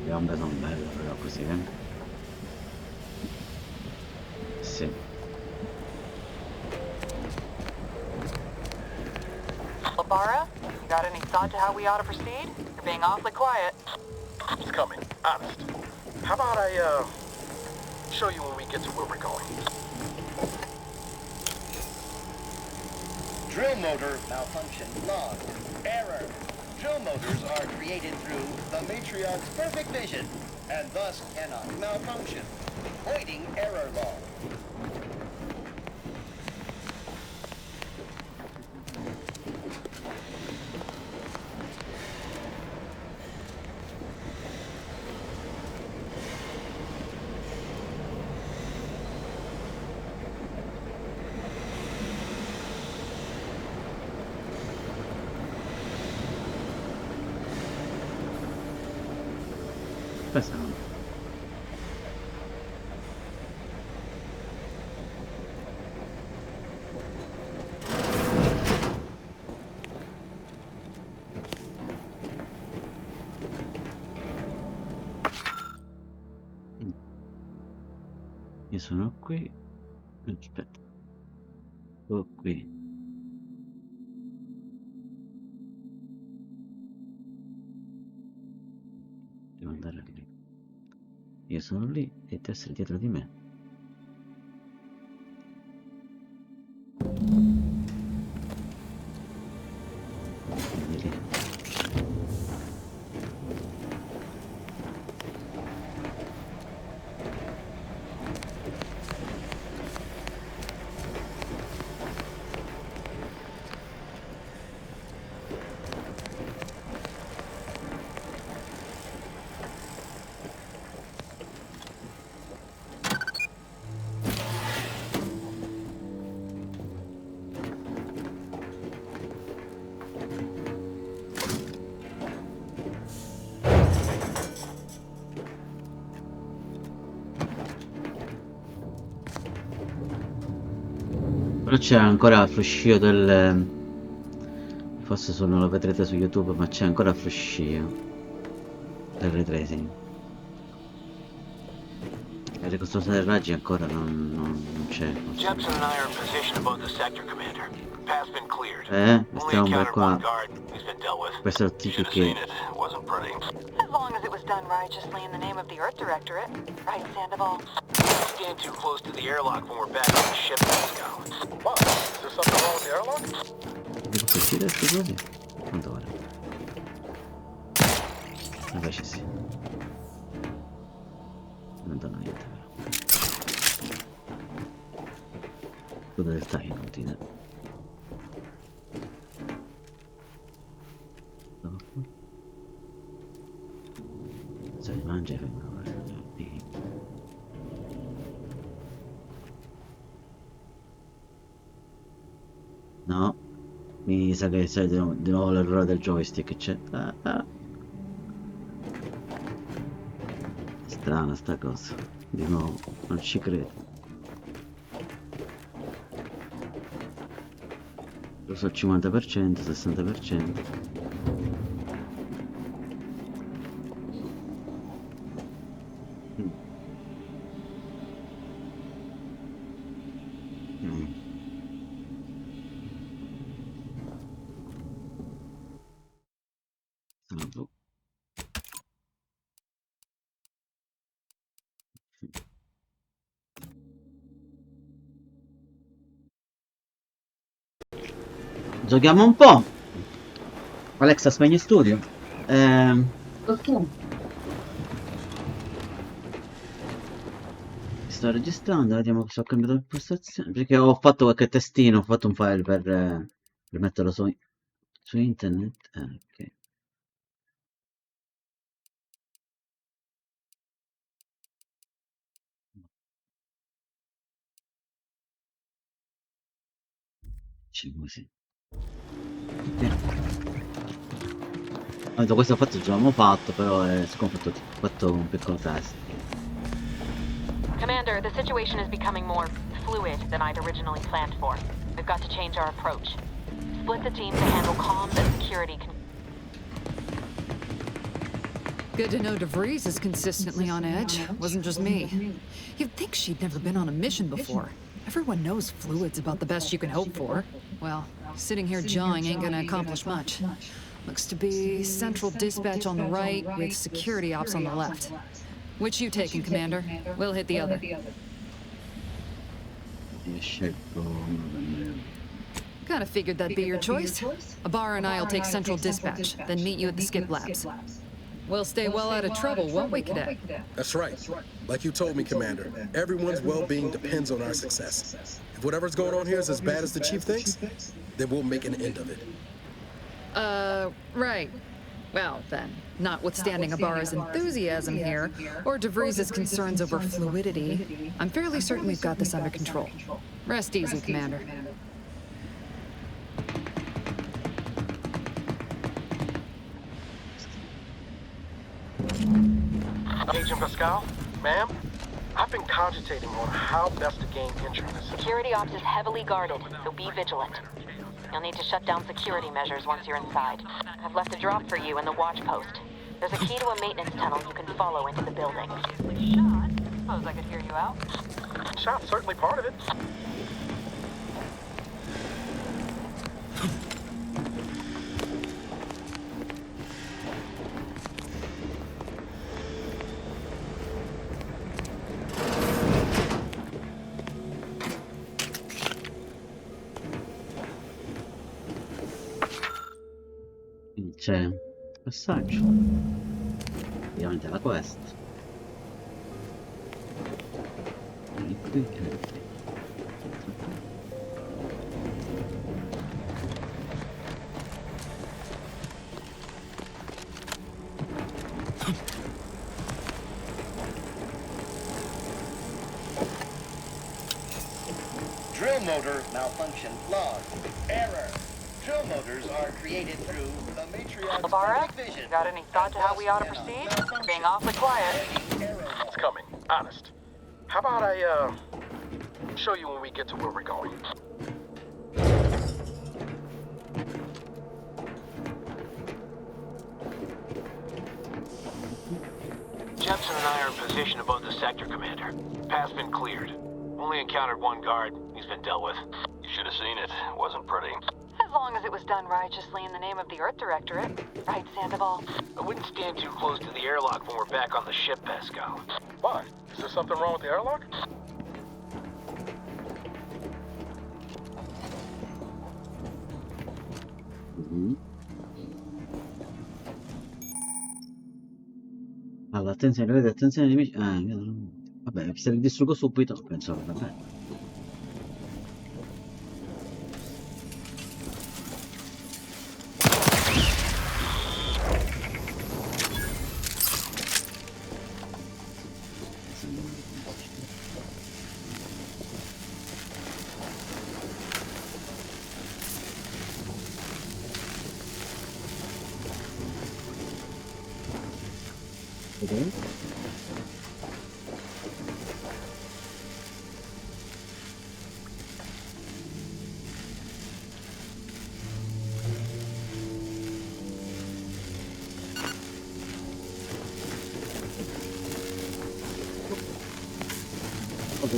Le ombre sono belle però così, Sì. Labara, you got any thought to how we ought to proceed? You're being awfully quiet. It's coming, honest. How about I, show you when we get to where we're going? Drill motor malfunction logged. Error. Drill motors are created through the Matriarch's perfect vision, and thus cannot malfunction. Voiding error log. Questa no. Io sono qui. Aspetta. Qui. Devo andare lì. Io sono lì e te sei dietro di me. Quindi lì. Però c'è ancora il fruscio del... Forse non lo vedrete su YouTube, ma c'è ancora il fruscio del ray tracing. La ricostruzione dei raggi ancora non c'è. Jepson and I are in position above the sector, Commander. Path's been cleared. Stiamo un bel qua. He's been dealt with. Questo è il tipo che... Wasn't pretty. As long as it was done righteously in the name of the Earth Directorate. Right, Sandoval? Don't stand too close to the airlock when we're back on the ship, Pascal. What? Is there something wrong with the airlock? Devo uscire queste cose? Quanto ora? Invece sì. Non danno niente però. Scusa del taglio continua. Se li mangia e vengono. No, mi sa che sei di nuovo l'errore del joystick. C'è. Strana sta cosa. Di nuovo, non ci credo. Lo so, 50%, 60%. Giochiamo un po'. Alexa, spegni studio. Ok. Sto registrando, vediamo se ho cambiato l'impostazione. Perché ho fatto qualche testino, ho fatto un file per metterlo su internet. Ok. C'è così. Questo ho fatto già l'abbiamo fatto, però siccome ho fatto un piccolo test. Commander, the situation is becoming more fluid than I'd originally planned for. We've got to change our approach. Split the team to handle comms and security. Good to know DeVries is consistently on edge. Wasn't just me. You'd think she'd never been on a mission before. Everyone knows fluid's about the best you can hope for. Well, sitting here jawing ain't gonna accomplish much. Looks to be central dispatch on the right with security ops on the left. Which you taking, Commander? We'll hit the other. Kinda figured that'd be your choice. Abar and I'll take central dispatch, then meet you at the skip labs. We'll stay well out of trouble, won't we, Cadet? That's right. Like you told me, Commander, everyone's well-being depends on our success. If whatever's going on here is as bad as the Chief thinks, then we'll make an end of it. Right. Well, then, notwithstanding Abar's enthusiasm here, or DeVries' concerns over fluidity, I'm fairly certain we've got this under control. Rest easy, Commander. Agent Pascal, ma'am, I've been cogitating on how best to gain entry in this. Security ops is heavily guarded, so be vigilant. You'll need to shut down security measures once you're inside. I've left a drop for you in the watch post. There's a key to a maintenance tunnel you can follow into the building. Shot? Suppose I could hear you out. Shot's certainly part of it. C'è passaggio. Ovviamente la quest. E qui Drill motor malfunction logged. Error. Drill motors are created through the Matriarch's perfect vision. Got any thought to how we ought to proceed? Being awfully quiet. It's coming, honest. How about I, show you when we get to where we're going? Watson and I are in position above the sector, Commander. Path's been cleared. Only encountered one guard. He's been dealt with. You should have seen it. Wasn't pretty. As long as it was done righteously in the name of the Earth Directorate. Right, Sandoval? I wouldn't stand too close to the airlock when we're back on the ship, Pascal. Why? Is there something wrong with the airlock? Allora, attenzione, vedete, attenzione ai nemici. Vabbè, se li distruggo subito, penso che va bene.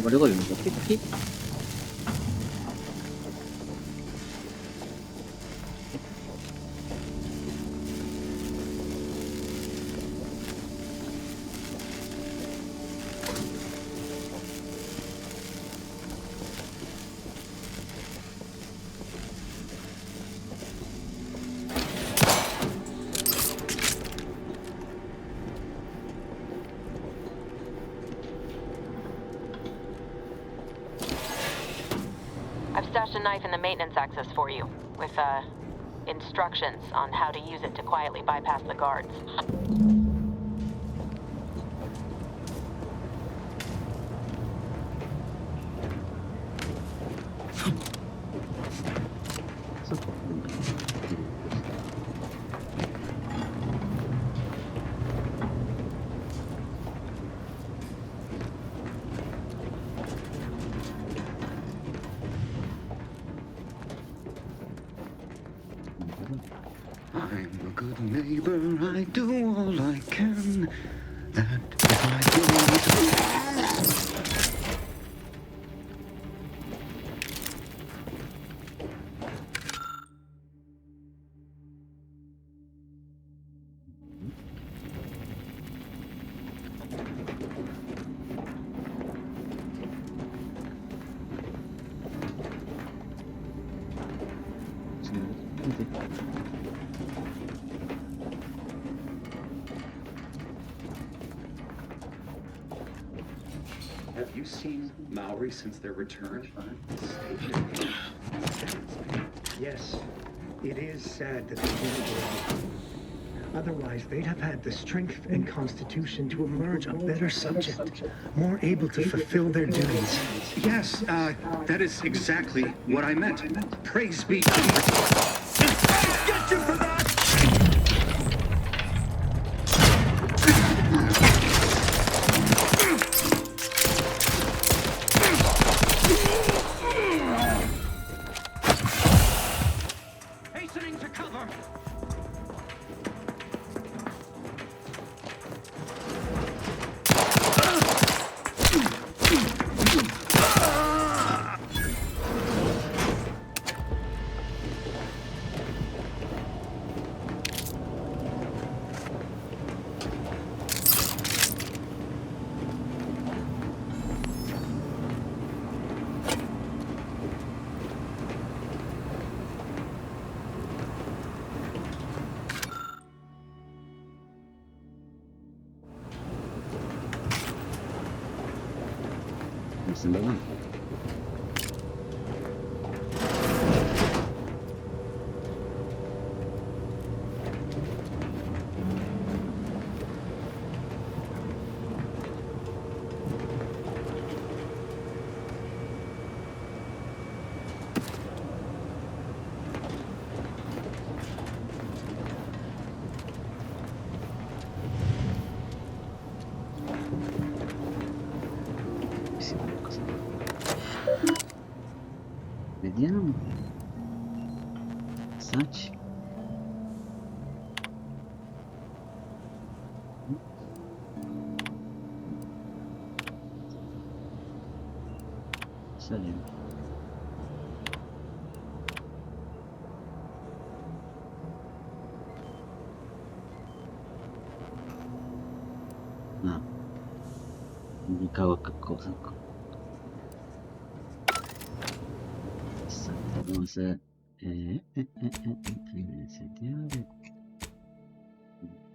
오래 걸리는 거 픽픽. I've stashed a knife in the maintenance access for you, with, instructions on how to use it to quietly bypass the guards. I'm a good neighbor, I do all I can, and if I don't... Have you seen Maori since their return? Yes, it is sad that they didn't grow. Otherwise, they'd have had the strength and constitution to emerge a better subject, more able to fulfill their duties. Yes, that is exactly what I meant. Praise be to Get you for that! Hastening to cover! Mi sembra no. Vediamo. Sacci. Saliamo. No, mi cago qualche cosa qua. 60 cose. Sediare.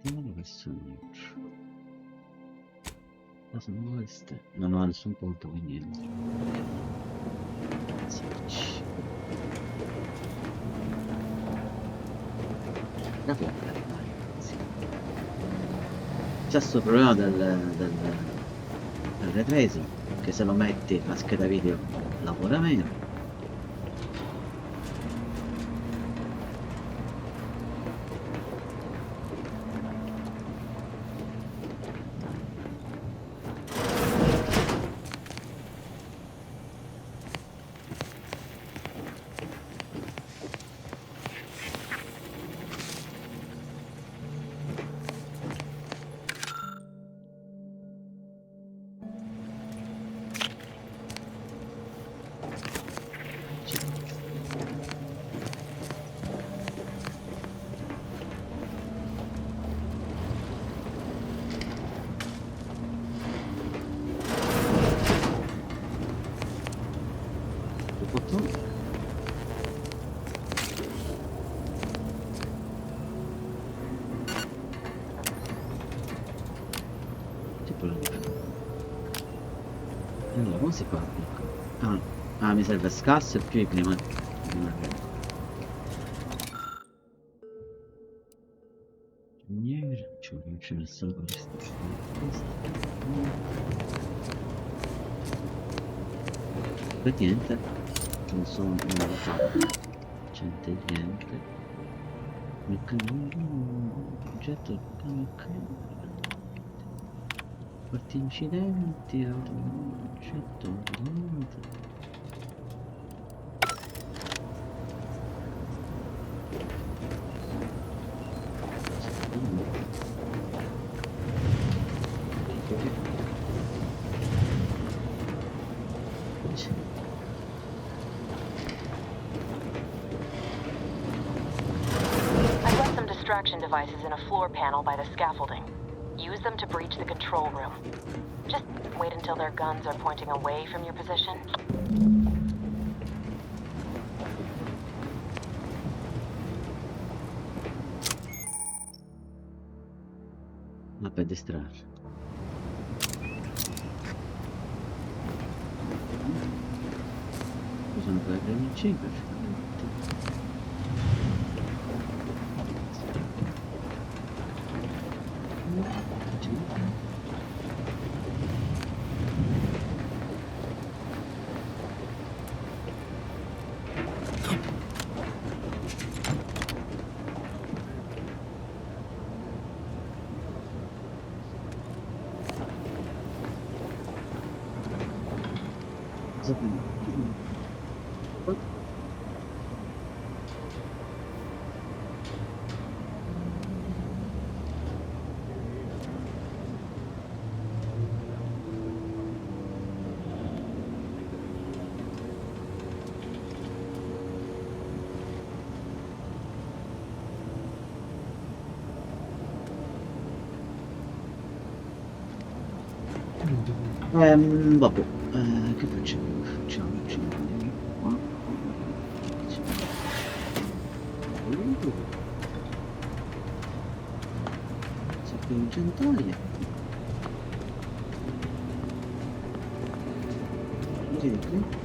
Sediare personaggio. Cosa sono queste? Non ho nessun punto, quindi niente. 16. Da fiamme, ragazzi. C'è sto problema del ray tracing, che se lo metti la scheda video lavora meno. Allora, come si fa? Ah, mi serve scarso e più i clima. Non c'è nessuno questo. Per niente. Non sono una c'è niente. Meccanismo. Oggetto meccanico. Porti incidenti, oggetto volante. I've left some distraction devices in a floor panel by the scaffolding. Use them to breach the control room. Just wait until their guns are pointing away from your position. Ma per distrarre. Usano per il 5. Vabbè, che facciamo? Facciamo qua. Sempre un centinaio. Vedi qui?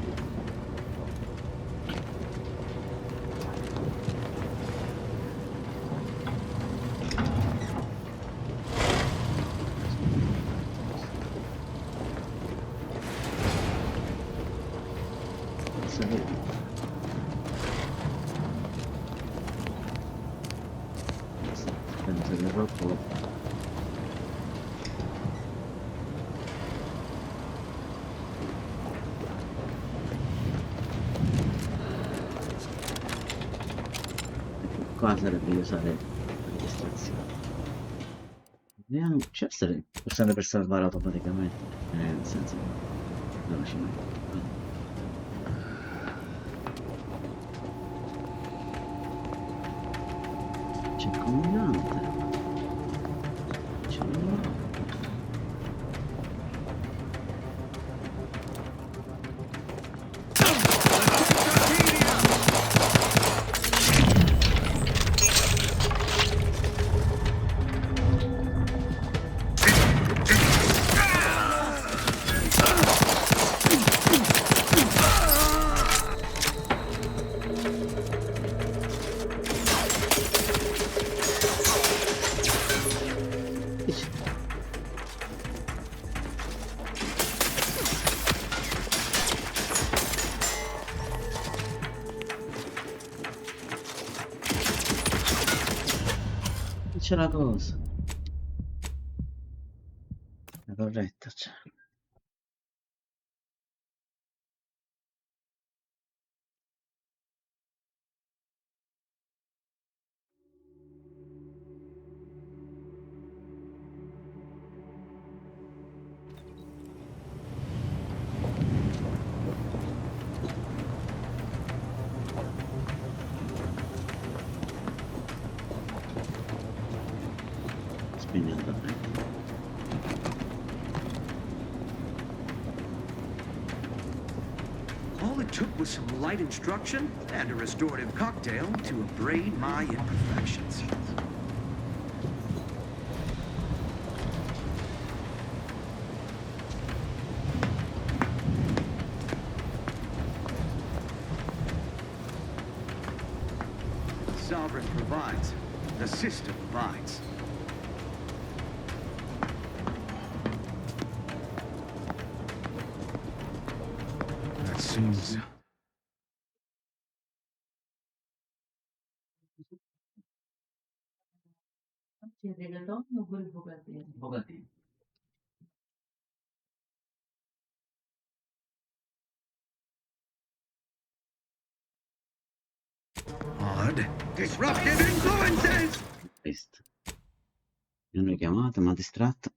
Qua sarebbe di usare la distrazione. Vediamo, serve per salvare automaticamente, nel senso velocemente. C'è il comandante. C'è loro. C'è la cosa. La corretta c'è. Spegnendo bene. All it took was some light instruction and a restorative cocktail to abrade my imperfections. Sovereign provides. The system abides. That seems... odd. Disruptive influences! Visto. Mi hanno chiamato, mi ha distratto.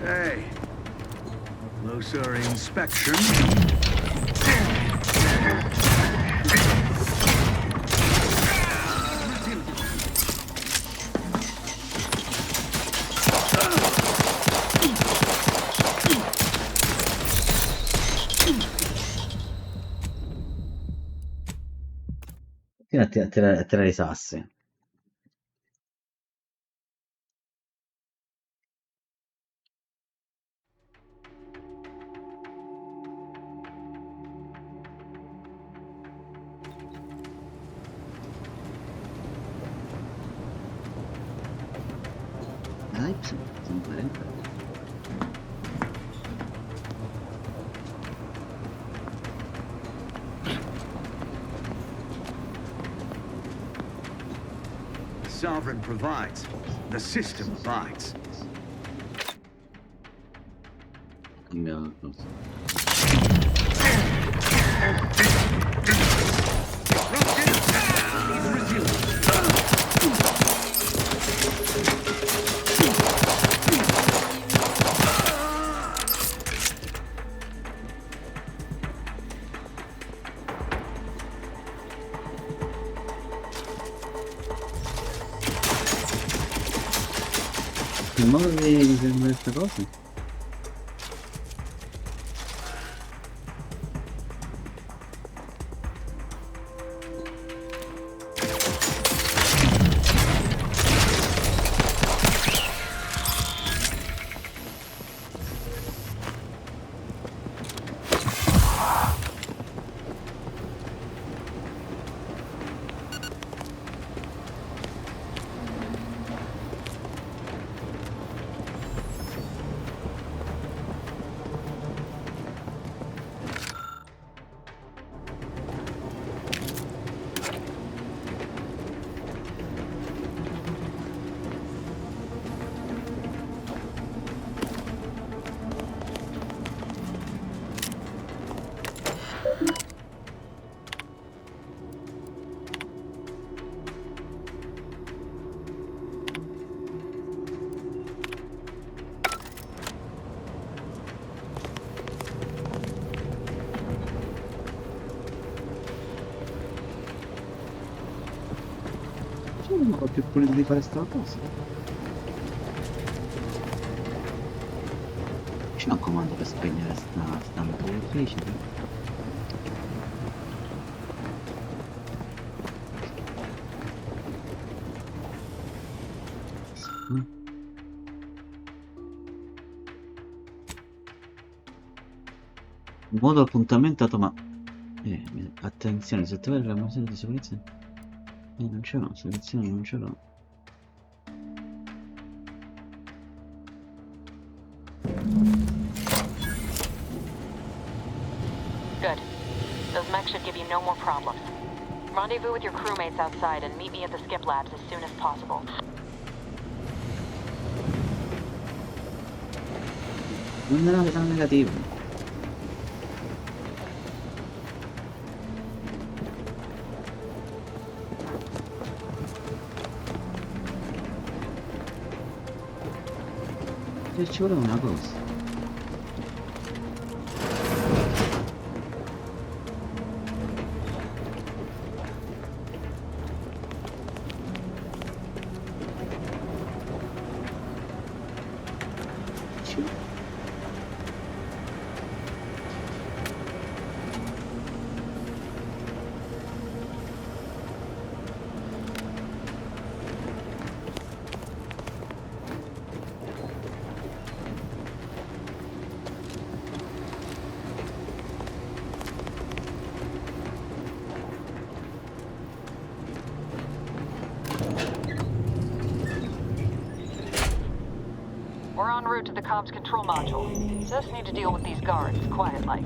Say, closer inspection. A tirare i sassi. Dai, sono 40. Sovereign provides. The system abides. Cambiamo cosa. c'è modo di fermare questa cosa? Non ho più pulito di fare sta cosa. C'è un comando per spegnere sta metallifici. Modo appuntamentato ma attenzione, se attivare la musica di sicurezza non ce l'ho, selezione non ce l'ho. Good. Those mechs should give you no more problems. Rendezvous with your crewmates outside and meet me at the skip labs as soon as possible. Non era tan negativo. Ci vuole una cosa. We're en route to the comms control module. Just need to deal with these guards, quiet-like.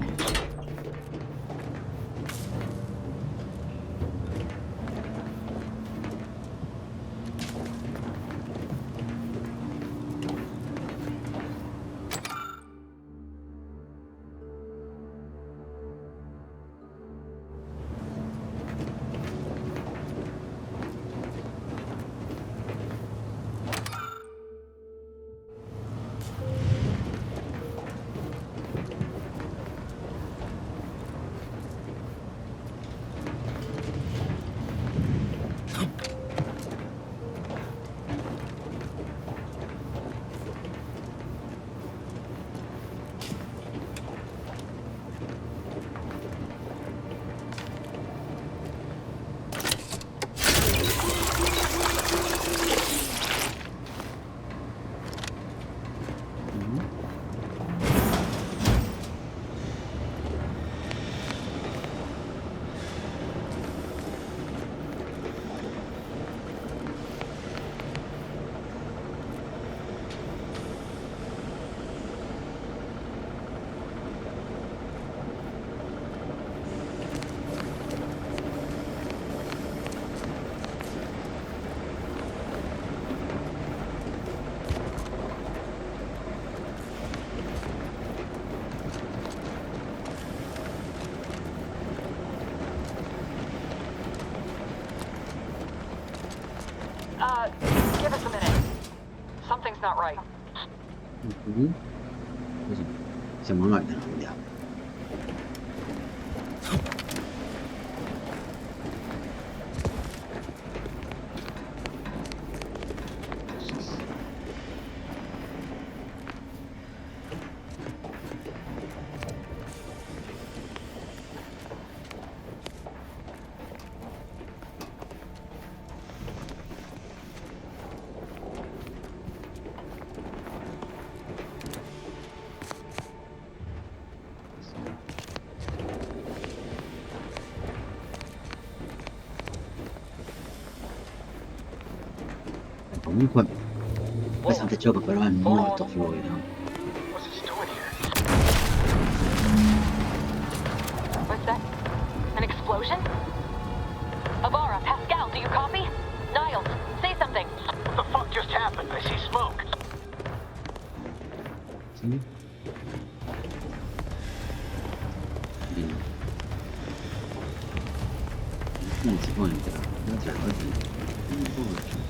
Give us a minute. Something's not right. Così. Siamo noi che non andiamo. Comunque pesante gioco però è molto fluido. What's that? An explosion? Avara, Pascal, do you copy? Niles, say something. What the fuck just happened? I see smoke. Sì. Non si può entrare, non si può entrare. Non può entrare.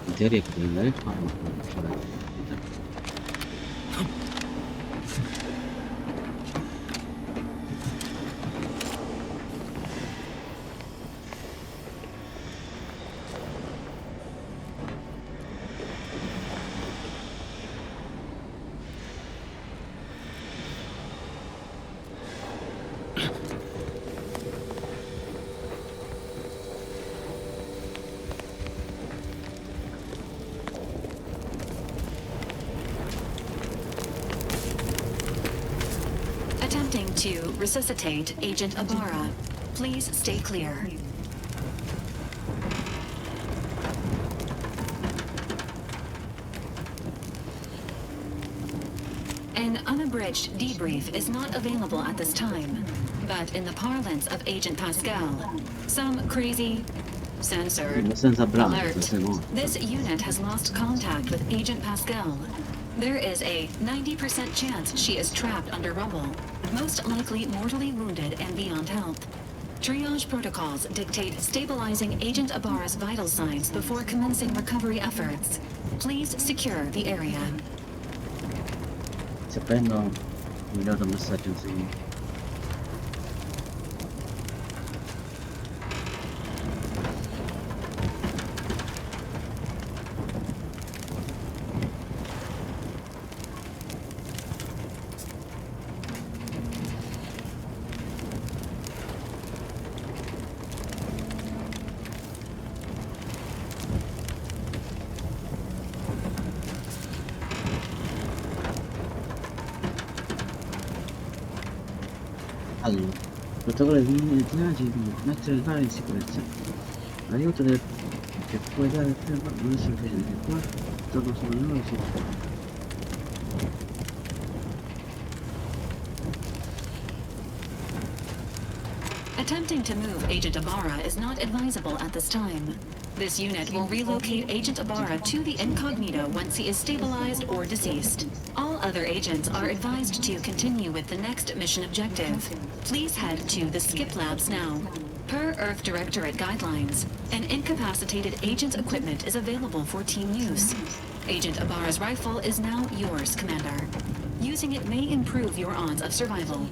In teoria che devi andare qua, ma non ce l'hai. Attempting to resuscitate Agent Ibarra. Please stay clear. An unabridged debrief is not available at this time, but in the parlance of Agent Pascal, some crazy, censored alert. This unit has lost contact with Agent Pascal. There is a 90% chance she is trapped under rubble, most likely mortally wounded and beyond help. Triage protocols dictate stabilizing Agent Ibarra's vital signs before commencing recovery efforts. Please secure the area. Se prendo mi dato un messaggio in seguito. Allora, protocollo di immagini, mettere il bar in sicurezza. L'aiuto che puoi dare al primo non è sufficiente. Qua torno sulla nuova sicurezza. Attempting to move Agent Ibarra is not advisable at this time. This unit will relocate Agent Ibarra to the incognito once he is stabilized or deceased. All other agents are advised to continue with the next mission objective. Please head to the Skip Labs now. Per Earth Directorate guidelines, an incapacitated agent's equipment is available for team use. Agent Ibarra's rifle is now yours, Commander. Using it may improve your odds of survival.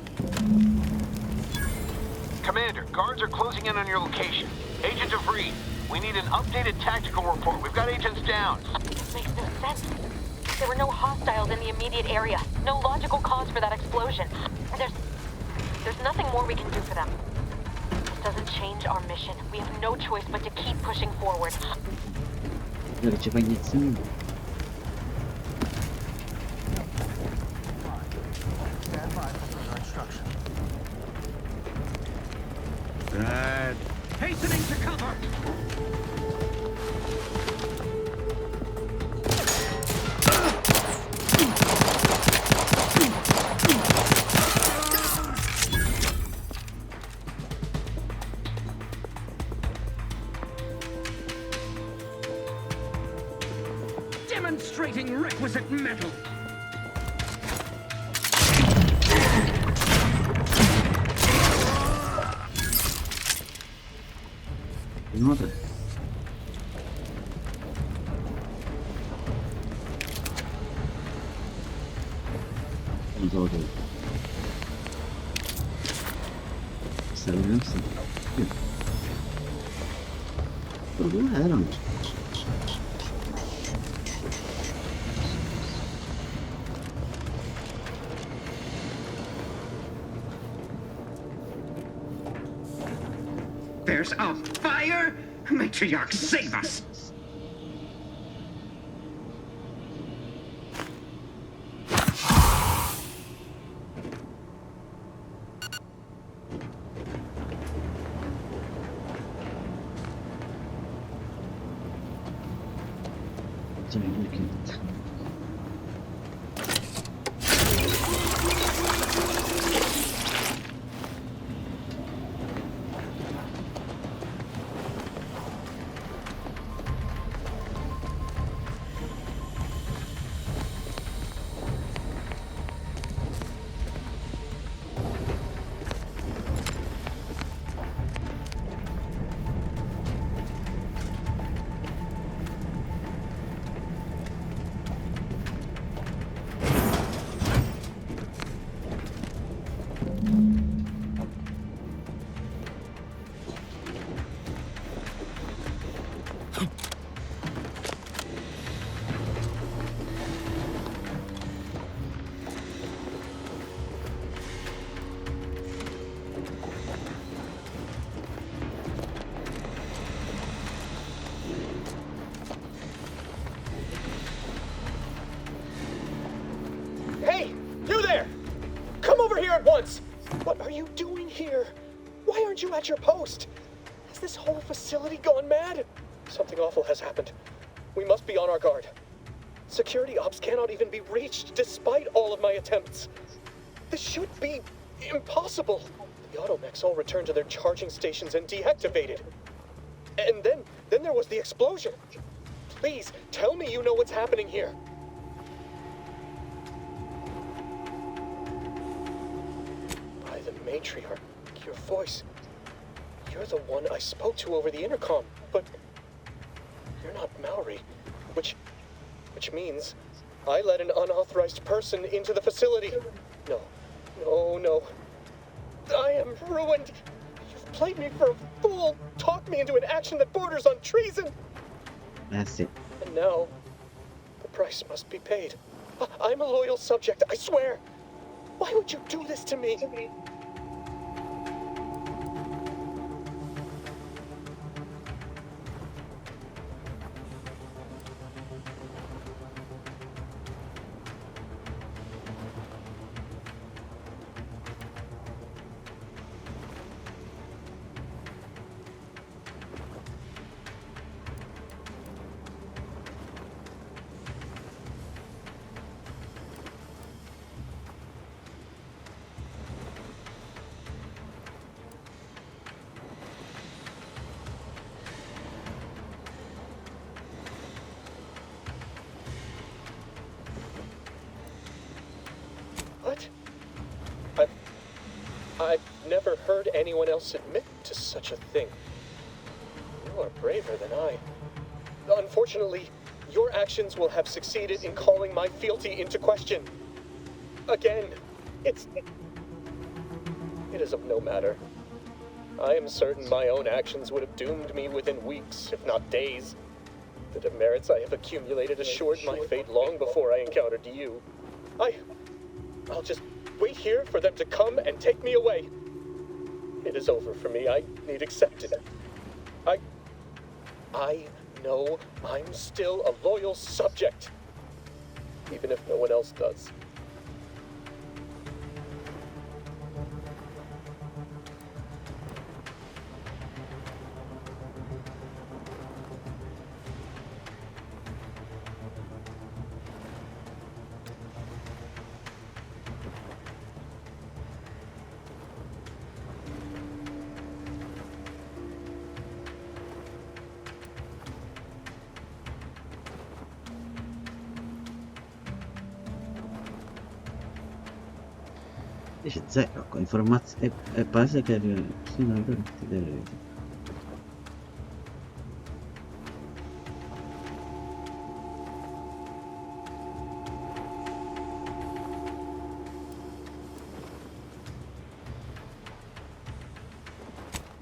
Commander, guards are closing in on your location. Agent DeVries, we need an updated tactical report. We've got agents down. This makes no sense. There were no hostiles in the immediate area. No logical cause for that explosion. There's nothing more we can do for them. This doesn't change our mission. We have no choice but to keep pushing forward. Dove ci fai iniziare? Stand by for further instruction. Hastening to cover! Demonstrating requisite metal. Nuoto. Non so che. Questa è la nostra. Dove erano? There's a fire! Matriarch, save us! at once! What are you doing here? Why aren't you at your post? Has this whole facility gone mad? Something awful has happened. We must be on our guard. Security ops cannot even be reached despite all of my attempts. This should be impossible. The automechs all returned to their charging stations and deactivated. And then there was the explosion. Please, tell me you know what's happening here. By the matriarch, your voice. You're the one I spoke to over the intercom, but you're not Maori, which means I let an unauthorized person into the facility. No. I am ruined. You've played me for a fool, talked me into an action that borders on treason. That's it. And now, the price must be paid. I'm a loyal subject, I swear. Why would you do this to me? What? I've never heard anyone else admit to such a thing. You are braver than I. Unfortunately, your actions will have succeeded in calling my fealty into question. Again, it is of no matter. I am certain my own actions would have doomed me within weeks, if not days. The demerits I have accumulated assured my fate long before I encountered you. I'll just wait here for them to come and take me away. It is over for me. I need accept it. I know I'm still a loyal subject, even if no one else does. Dice zero, con informazioni e base che sì, no, ti deve.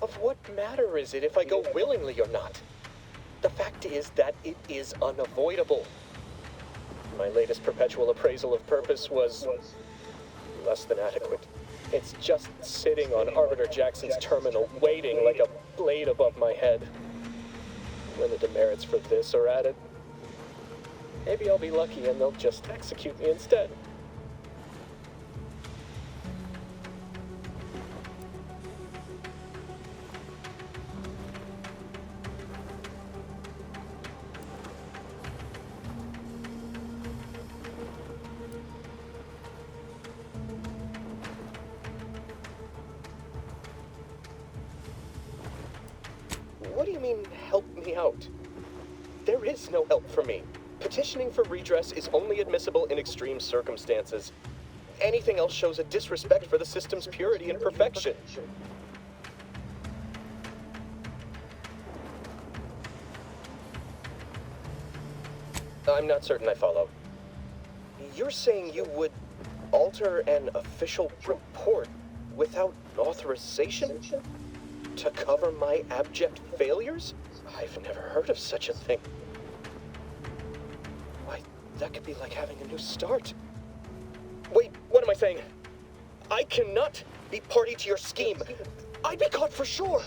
Of what matter is it if I go willingly or not? The fact is that it is unavoidable. My latest perpetual appraisal of purpose was less than adequate. It's just sitting on Arbiter Jackson's terminal, waiting like a blade above my head. When the demerits for this are added, maybe I'll be lucky and they'll just execute me instead. What do you mean, help me out? There is no help for me. Petitioning for redress is only admissible in extreme circumstances. Anything else shows a disrespect for the system's purity and perfection. I'm not certain I follow. You're saying you would alter an official report without authorization? To cover my abject failures? I've never heard of such a thing. Why, that could be like having a new start. Wait, what am I saying? I cannot be party to your scheme. I'd be caught for sure.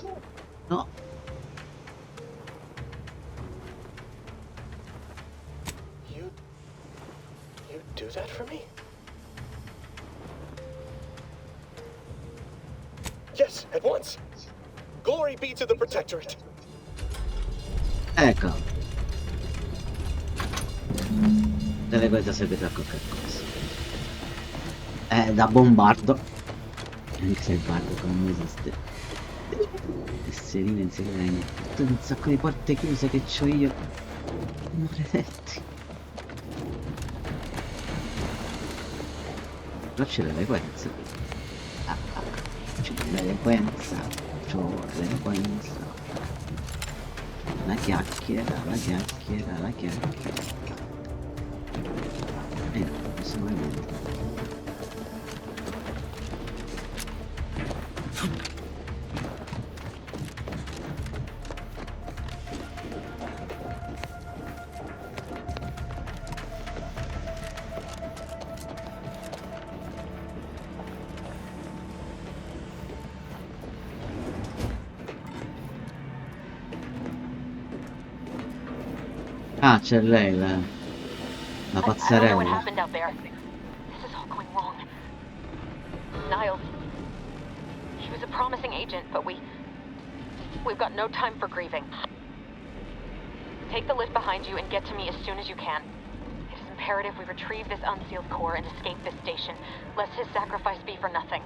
No. You do that for me? Yes, at once. Glory be to the Protectorate. Ecco. Delle cose seguite a qualche cosa. Da bombardo. Anche se il bardo non esiste. Inserire tutto un sacco di porte chiuse che c'ho io. Maledetti. Però c'è l'eloquenza. C'è l'eloquenza. La chiacchiera. No, questo non è niente. Ah, c'è lei, la I don't know what pazzarella. happened out there. This is all going wrong. Niles. He was a promising agent, but we've got no time for grieving. Take the lift behind you and get to me as soon as you can. It is imperative we retrieve this unsealed core and escape this station, lest his sacrifice be for nothing.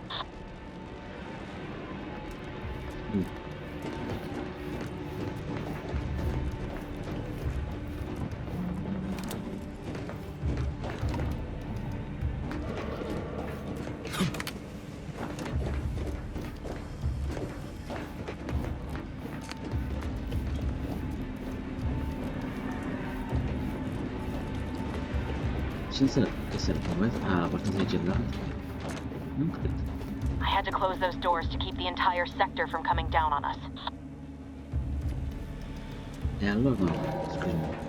Che serve? Ah, la porta intelligente. Non credo. I had to close those doors to keep the entire sector from coming down on us. E allora no, scusa.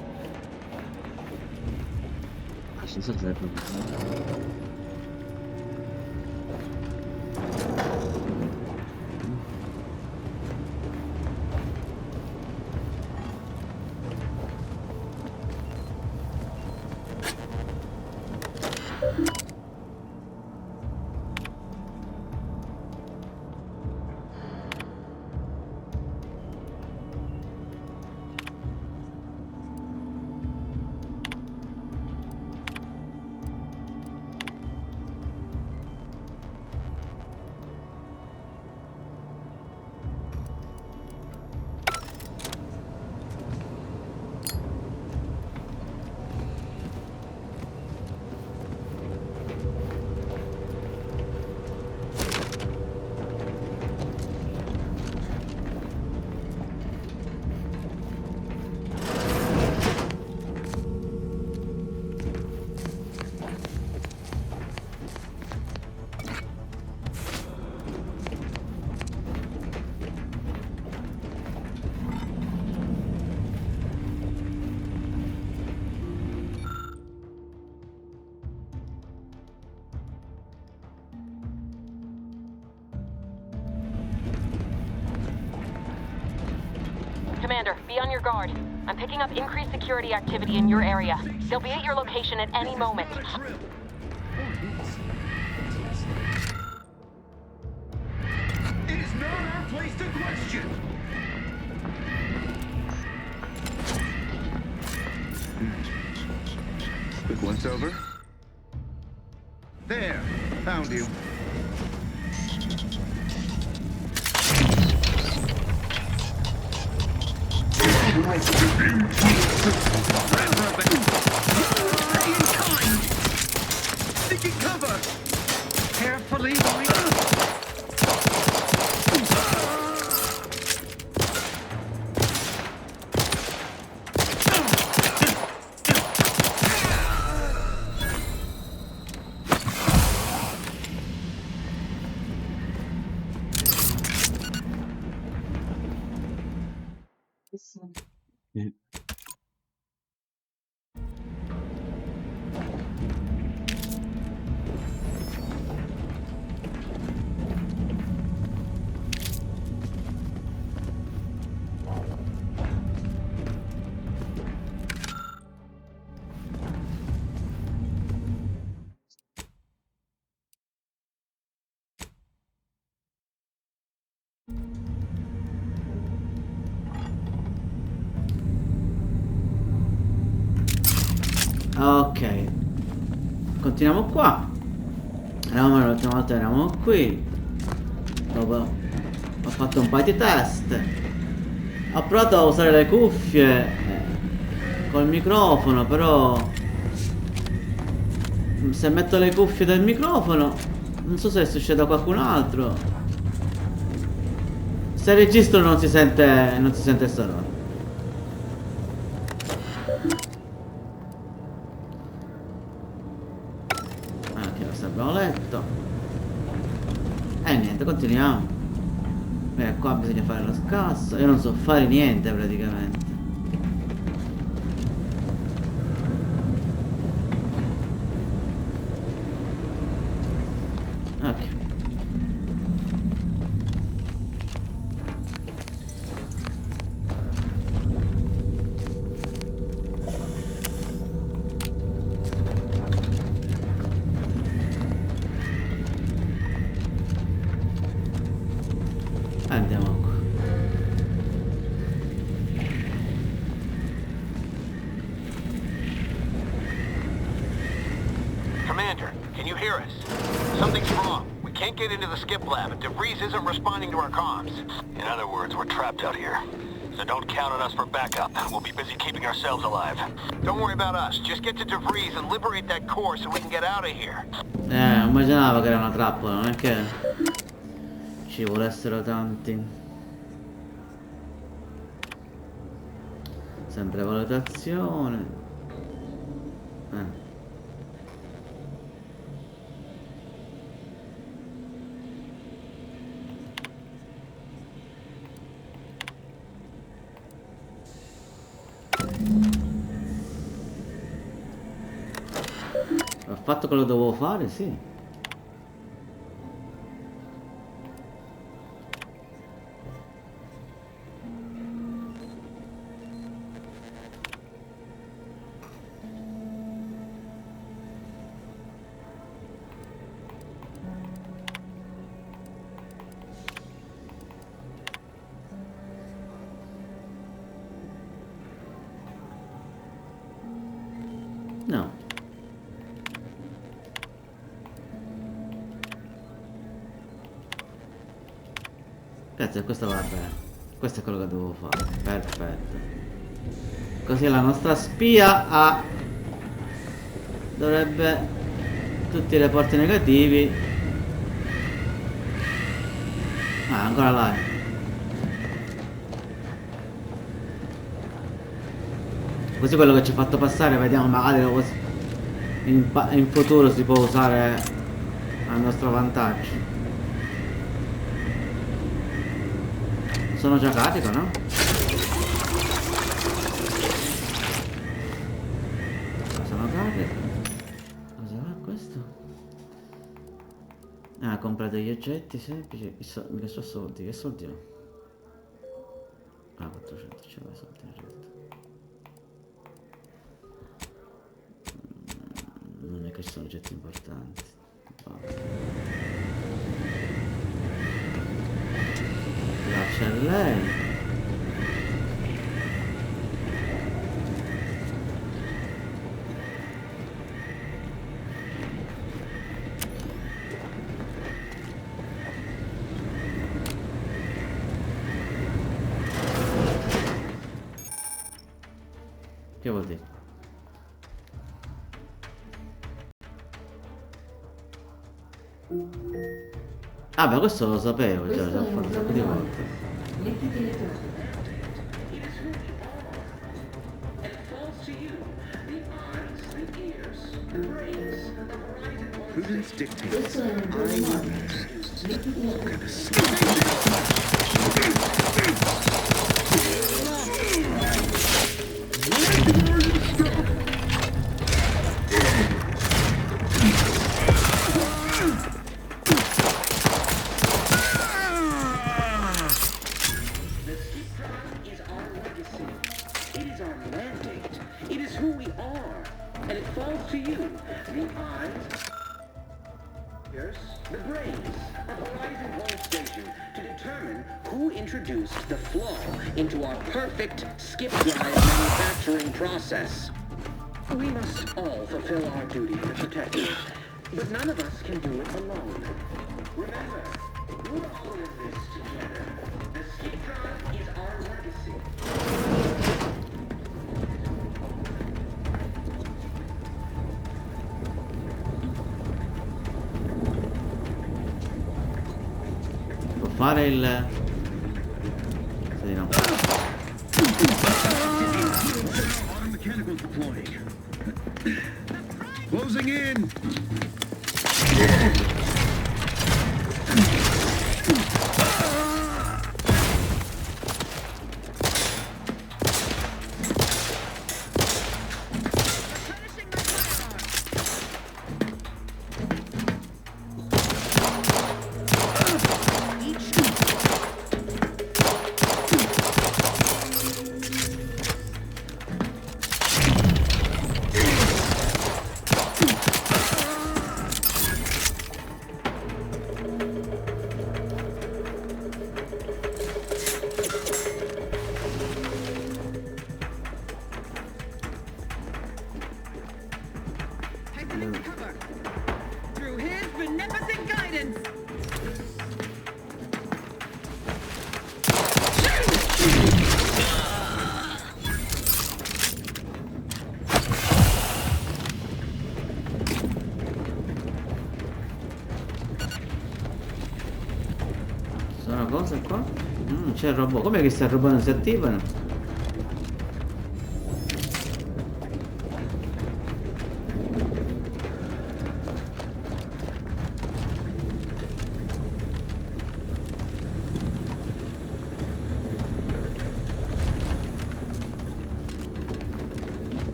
L'ascensore sarebbe un... Commander, be on your guard. I'm picking up increased security activity in your area. They'll be at your location at any moment. It is not our place to question. Quick once over. There, found you. Taking cover. Carefully. Ok, continuiamo qua. L'ultima volta eravamo qui. Dopo ho fatto un paio di test. Ho provato a usare le cuffie col microfono, però se metto le cuffie del microfono non so se succede a qualcun altro. Se registro non si sente sonoro. Abbiamo letto e niente, continuiamo. Qua bisogna fare lo scasso. Io non so fare niente praticamente. Ok. Andiamo qua. Commander, can you hear us? Something's wrong. We can't get into the skip lab, and DeVries isn't responding to our comms. In other words, we're trapped out here. So don't count on us for backup. We'll be busy keeping ourselves alive. Don't worry about us. Just get to DeVries and liberate that core so we can get out of here. Immaginavo che era una trappola, non è che ci volessero tanti. Sempre valutazione. fatto che lo dovevo fare, sì. No. Cazzo, questo va bene. Questo è quello che dovevo fare. Perfetto. Così la nostra spia dovrebbe tutti i reporti negativi. Ah, ancora là. Così quello che ci ha fatto passare, vediamo, magari in futuro si può usare a nostro vantaggio. Sono già carico, no? Sono carico. Cosa va questo? Ah, compra degli oggetti semplici. Mica so soldi, che soldi ho? Ah, 400, c'è i soldi in realtà. Non è che ci sono oggetti importanti. Grazie a lei. Che vuol dire? Ah beh, questo lo sapevo già, l'ho fatto un sacco di volte. Prudence dictates I walk in a the brains of Horizon Point Station to determine who introduced the flaw into our perfect skip drive manufacturing process. We must all fulfill our duty to protect it, but none of us can do it alone. Remember, we're all in this together. The skip drive is our legacy. Fare il... Sì, no. Mechanicals deploying. Closing in. Sono cose qua? C'è il robot. Com'è che sta il robot non si attivano?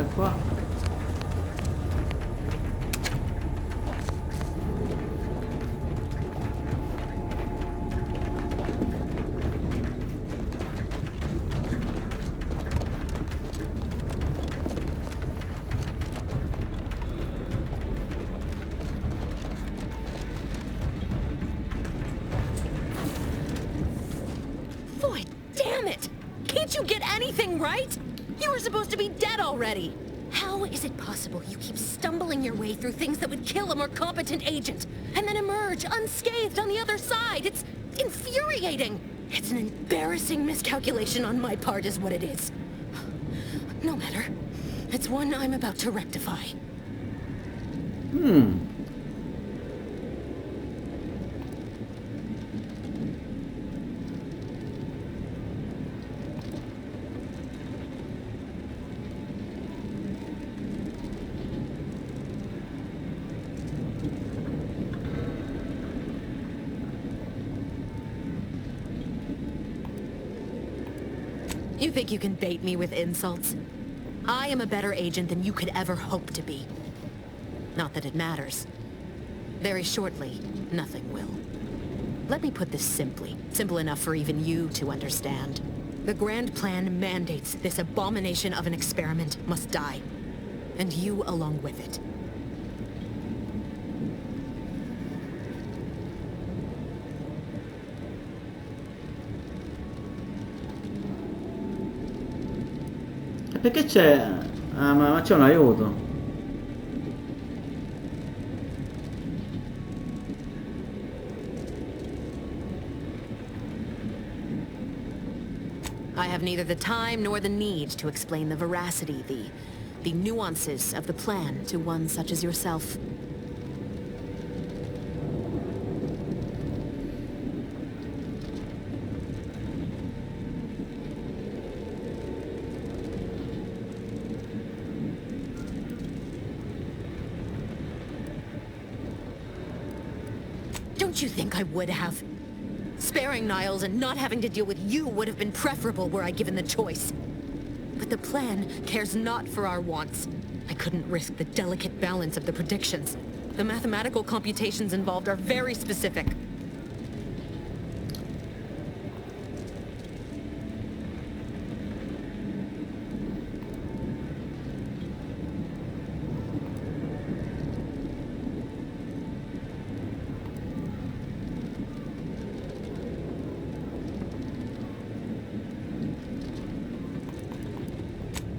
cose qua. Boy, damn it! Can't you get anything right? You were supposed to be dead already. How is it possible you keep stumbling your way through things that would kill a more competent agent, and then emerge unscathed on the other side? It's infuriating. It's an embarrassing miscalculation on my part is what it is. No matter. It's one I'm about to rectify. You think you can bait me with insults? I am a better agent than you could ever hope to be. Not that it matters. Very shortly, nothing will. Let me put this simply. Simple enough for even you to understand. The grand plan mandates this abomination of an experiment must die. And you along with it. Perché c'è... Ah, ma c'è un aiuto. I have neither the time nor the need to explain the veracity, the nuances of the plan to one such as yourself. Don't you think I would have? Sparing Niles and not having to deal with you would have been preferable were I given the choice. But the plan cares not for our wants. I couldn't risk the delicate balance of the predictions. The mathematical computations involved are very specific.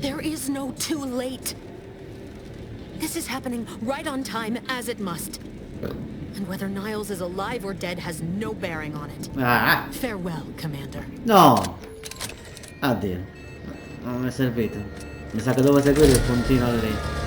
There is no too late. This is happening right on time, as it must. And whether Niles is alive or dead has no bearing on it. Ah. Farewell, Commander. No! Addio. Non mi è servito. Mi sa che devo seguire il puntino lì.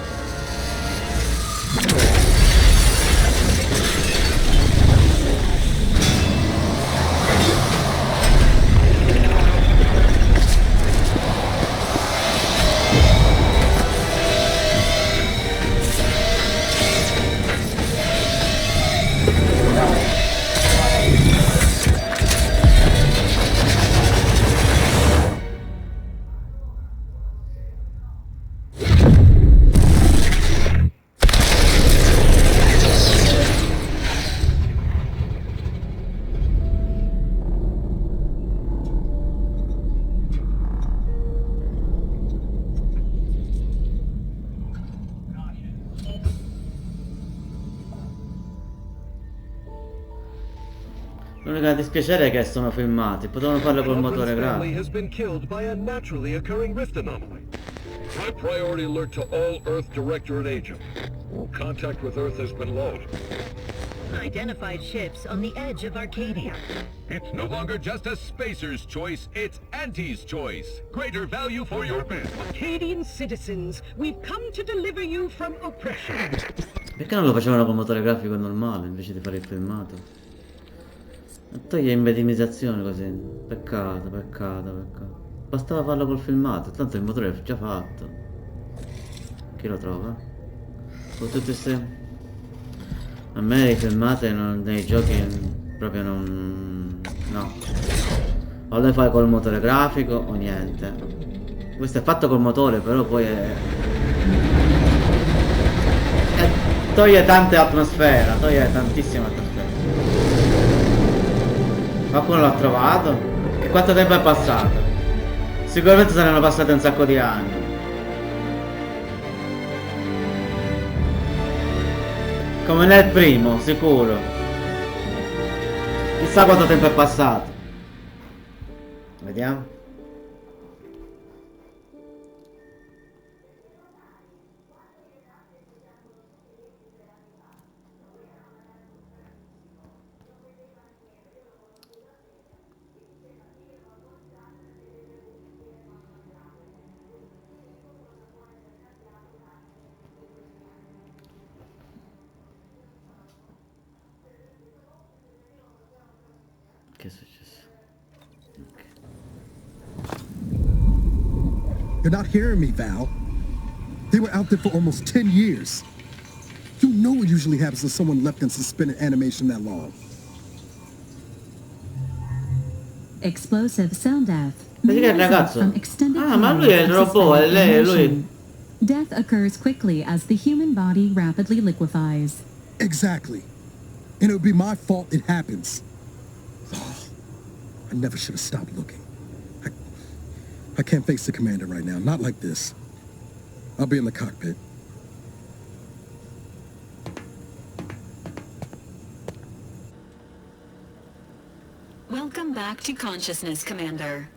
L'unica dispiacere è che sono filmati, potevano farlo col motore grafico. Has been killed by a naturally occurring rift anomaly. High priority alert to all Earth Directorate agents. Contact with Earth has been low. Identified ships on the edge of Arcadia. It's no longer just a spacer's choice, it's Auntie's choice. Greater value for your men. Arcadian citizens, we've come to deliver you from oppression. Perché non lo facevano col motore grafico normale invece di fare il filmato? Toglie imbedimizzazione così. Peccato, peccato, peccato. Bastava farlo col filmato, tanto il motore è già fatto. Chi lo trova? Con tutte queste... A me le filmate nei giochi proprio non... no. O le fai col motore grafico o niente. Questo è fatto col motore, però poi è... Toglie tante atmosfera, toglie tantissima atmosfera. Qualcuno l'ha trovato? E quanto tempo è passato? Sicuramente saranno passati un sacco di anni. Come nel primo, sicuro. Chissà quanto tempo è passato. Vediamo. Che è successo? You're not hearing me, Val. They were out there for almost 10 years. You know what usually happens when someone left in suspended animation that long. Explosive cell death. Vedi che il ragazzo... From extended Ah, ma lui è il periods of robot, è suspended lei, animation. lui... Death occurs quickly as the human body rapidly liquefies. Exactly. And it would be my fault it happens. Oh, I never should have stopped looking. I can't face the commander right now, not like this. I'll be in the cockpit. Welcome back to consciousness, Commander.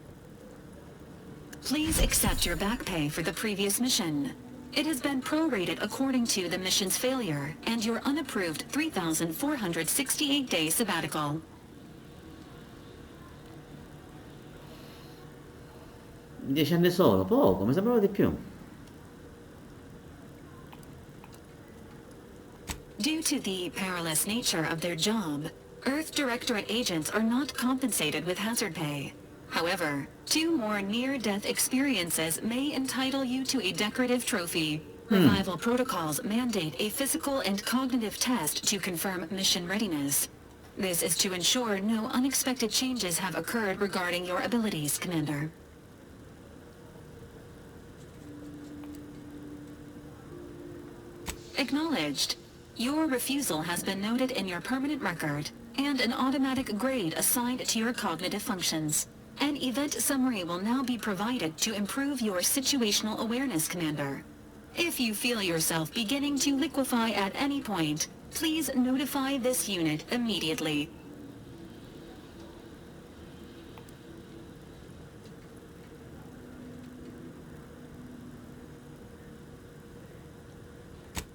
Please accept your back pay for the previous mission. It has been prorated according to the mission's failure and your unapproved 3,468-day sabbatical. 10 anni solo, poco, mi sembrava di più. Due to the perilous nature of their job, Earth Directorate agents are not compensated with hazard pay. However, 2 more near-death experiences may entitle you to a decorative trophy. Revival protocols mandate a physical and cognitive test to confirm mission readiness. This is to ensure no unexpected changes have occurred regarding your abilities, Commander. Acknowledged. Your refusal has been noted in your permanent record, and an automatic grade assigned to your cognitive functions. An event summary will now be provided to improve your situational awareness, Commander. If you feel yourself beginning to liquefy at any point, please notify this unit immediately.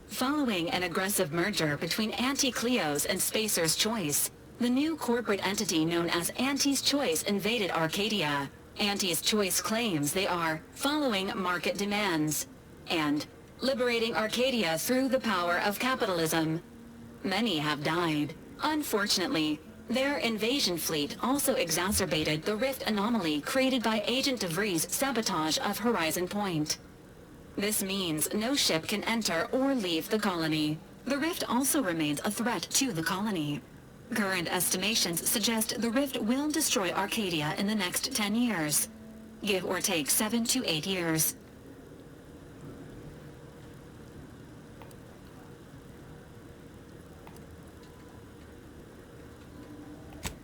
Following an aggressive merger between Anti-Cleo's and Spacer's Choice, the new corporate entity known as Anti's Choice invaded Arcadia. Anti's Choice claims they are following market demands and liberating Arcadia through the power of capitalism. Many have died. Unfortunately, their invasion fleet also exacerbated the rift anomaly created by Agent DeVries' sabotage of Horizon Point. This means no ship can enter or leave the colony. The rift also remains a threat to the colony. Current estimations suggest the rift will destroy Arcadia in the next 10 years. Give or take 7 to 8 years.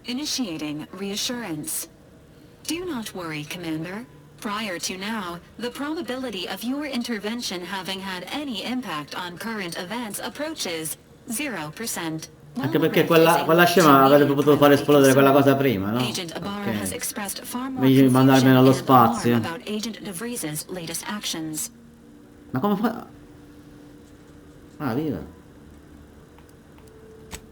Initiating reassurance. Do not worry, Commander. Prior to now, the probability of your intervention having had any impact on current events approaches 0%. Anche perché quella scema avrebbe potuto far esplodere quella cosa prima, no? Agent Ibarra has expressed far more Meglio mandarmi nello confusion and spazio. alarm about Agent DeVries' latest actions. Ma come fa? Ah, viva.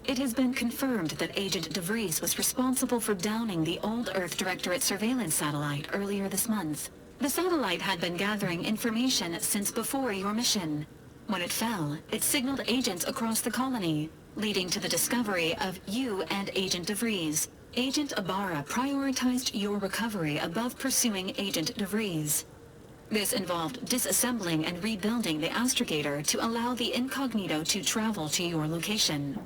It has been confirmed that Agent DeVries was responsible for downing the old Earth Directorate surveillance satellite earlier this month. The satellite had been gathering information since before your mission. When it fell, it signaled agents across the colony, leading to the discovery of you and Agent DeVries. Agent Ibarra prioritized your recovery above pursuing Agent DeVries. This involved disassembling and rebuilding the astrogator to allow the incognito to travel to your location.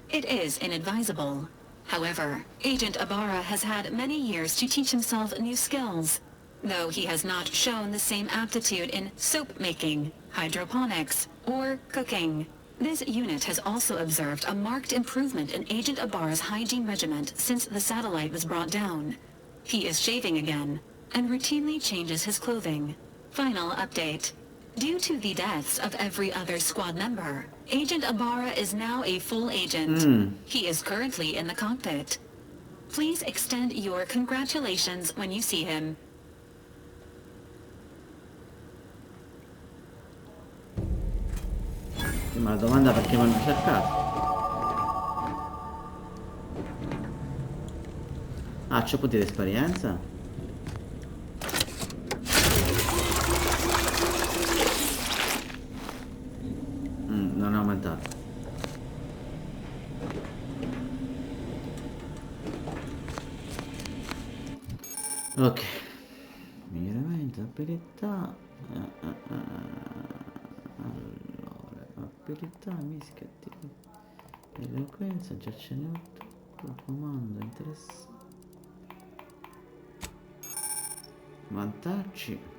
It is inadvisable. However, Agent Ibarra has had many years to teach himself new skills. though he has not shown the same aptitude in soap making, hydroponics, or cooking. This unit has also observed a marked improvement in Agent Ibarra's hygiene regimen since the satellite was brought down. He is shaving again, and routinely changes his clothing. Final update. Due to the deaths of every other squad member, Agent Ibarra is now a full agent. He is currently in the cockpit. Please extend your congratulations when you see him. Ma la domanda è perché mi hanno cercato? Ah, c'ho punti di esperienza? Non è aumentato. Ok. Miglioramento, abilità. Allora, abilità, mischia, eloquenza, già ce ne ho tutto. Comando, interesse. Vantaggi.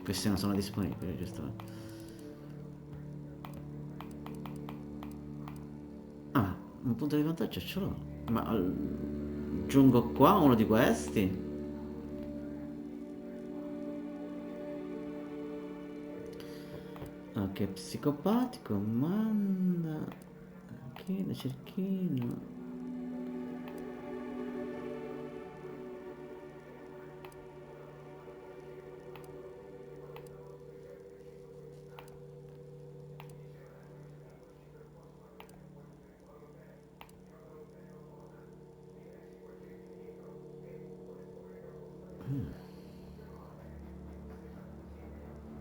Questi non sono disponibili, giustamente. Ah, un punto di vantaggio ce l'ho. Ma aggiungo qua uno di questi? Ok, psicopatico, manda. Cerchino, cerchino.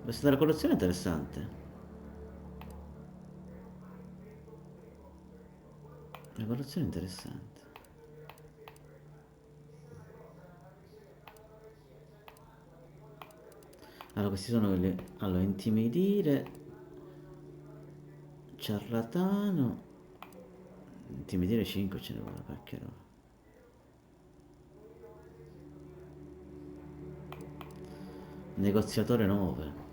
Questa della collezione è interessante. La collezione è interessante. Allora, questi sono quelli. Allora, intimidire. Ciarlatano. Intimidire 5 ce ne vuole, perché no? Negoziatore 9.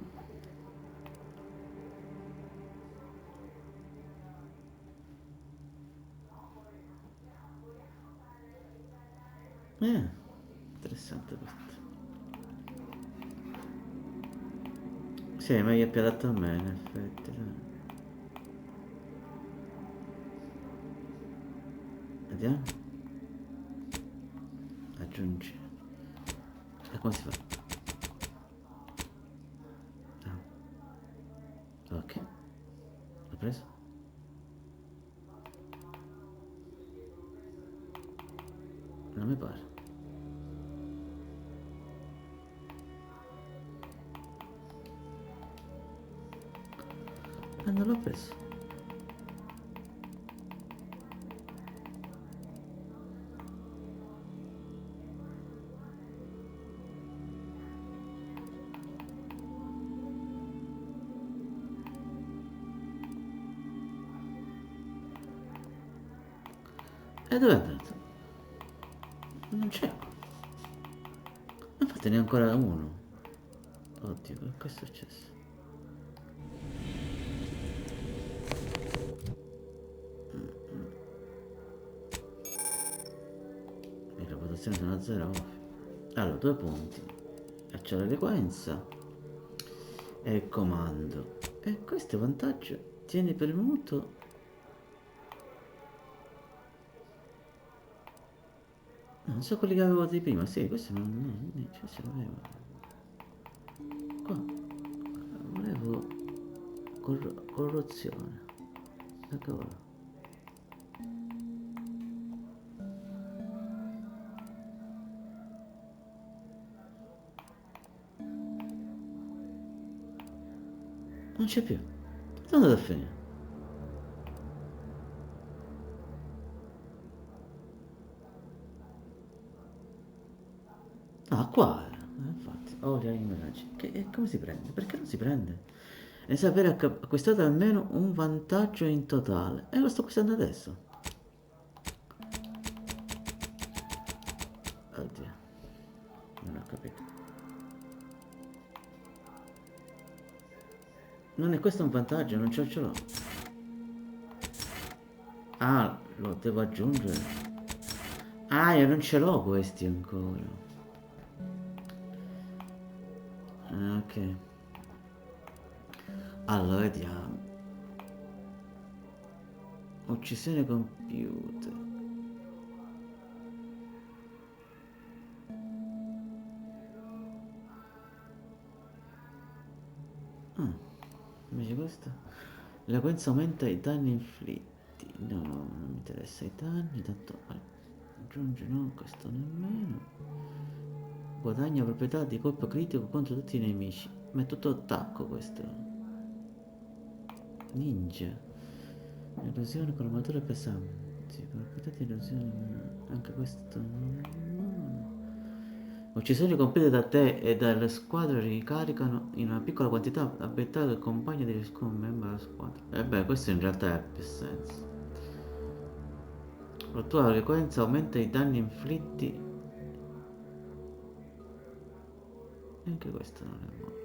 Interessante questo. Sì, è meglio più adatto a me, in effetti. Vediamo. Aggiungi. E come si fa? Ah. Ok. L'ho preso? Non mi pare. Non l'ho preso. E dove è andato? Non c'è. Infatti ne è ancora uno. Oddio, che è successo? Le reputazioni sono a 0. Allora, 2 punti. E c'è l'eloquenza. E il comando. E questo è vantaggio. Tieni premuto. Non so quelli che avevo di prima. Sì, questo non cioè, se l'avevo. Qua. Volevo corruzione. Che cavolo. Non c'è più. Dove è andato a finire? Ah, qua, infatti, olio ai miraggi. Come si prende? Perché non si prende? E sapere acquistato almeno un vantaggio in totale. E lo sto acquistando adesso. Oddio, non ho capito. Non è questo un vantaggio, non ce l'ho. Ah, lo devo aggiungere. Ah, io non ce l'ho questi ancora. Ah, ok. Allora, vediamo. Uccisione compiuta. Ah, invece questo. L'eloquenza aumenta i danni inflitti. No, non mi interessa i danni, tanto aggiunge no, questo nemmeno. Guadagna proprietà di colpo critico contro tutti i nemici. Ma è tutto attacco questo. Ninja. Erosione con armature pesanti. Proprietà di erosione. Anche questo. Uccisioni compiute da te e dalle squadre ricaricano in una piccola quantità abilità del compagno di ciascun membro della squadra. E beh, questo in realtà ha più senso. La tua frequenza aumenta i danni inflitti. E anche questo non è male.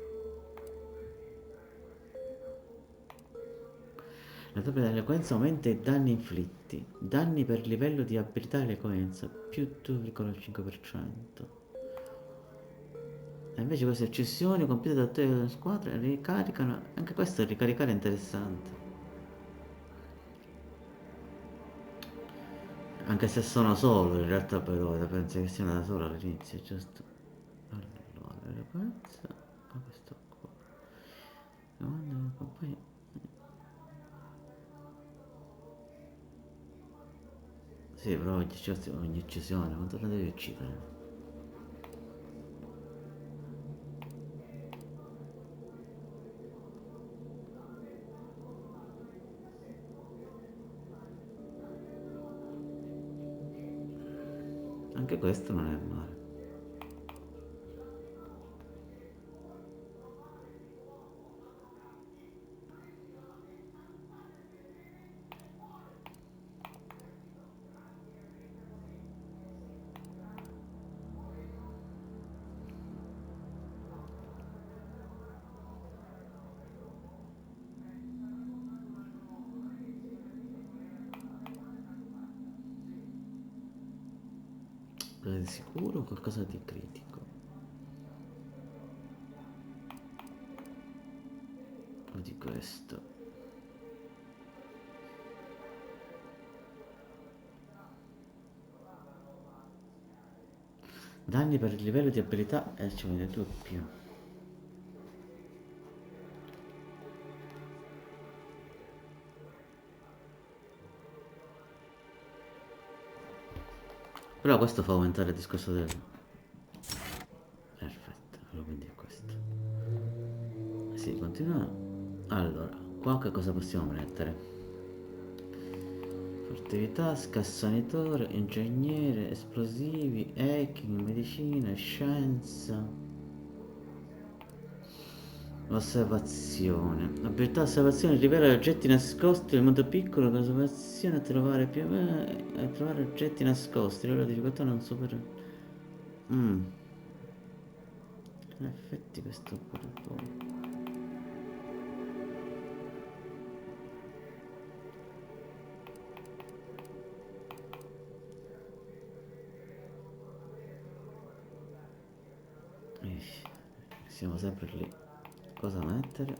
La tua eloquenza aumenta i danni inflitti. Danni per livello di abilità e eloquenza più 2,5%. E invece queste uccisioni compiute da te e dalla squadra ricaricano. Anche questo ricaricare è interessante. Anche se sono solo, in realtà però penso che siano da solo all'inizio, giusto? Allora, l'eloquenza. Questo qua. Poi. Sì, però ogni uccisione, quanto la devi uccidere? Anche questo non è male. Di sicuro qualcosa di critico. O di questo. Danni per il livello di abilità e ci vuole 2 più. Però questo fa aumentare il discorso del. Perfetto, allora quindi è questo. Sì, continua. Allora, qua che cosa possiamo mettere? Furtività, scassonitore, ingegnere, esplosivi, hacking, medicina, scienza. Osservazione. Abilità osservazione rivela oggetti nascosti nel mondo piccolo, con osservazione a trovare a trovare oggetti nascosti, livello di difficoltà non supera. In effetti questo pure poi. Siamo sempre lì. Cosa mettere?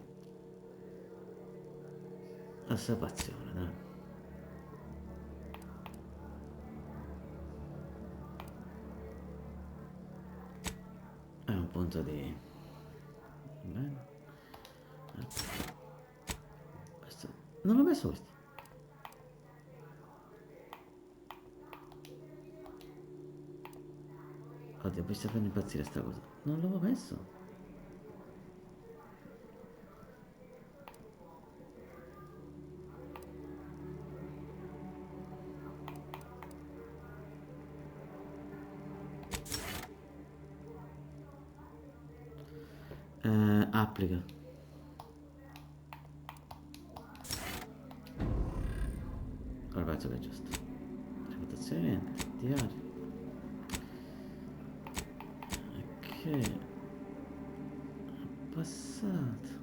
Osservazione, dai. È un punto di. Bene. Questo. Non l'ho messo questo. Oddio, poi sta facendo impazzire sta cosa. Non l'avevo messo. applica. Ora penso che è giusto. Reputazione niente, diario. Ok. Passato.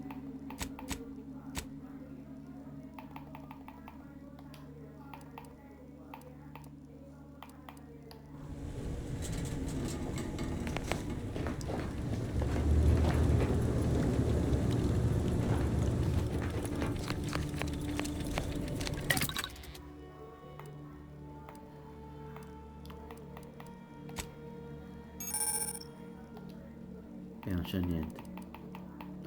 E non c'è niente.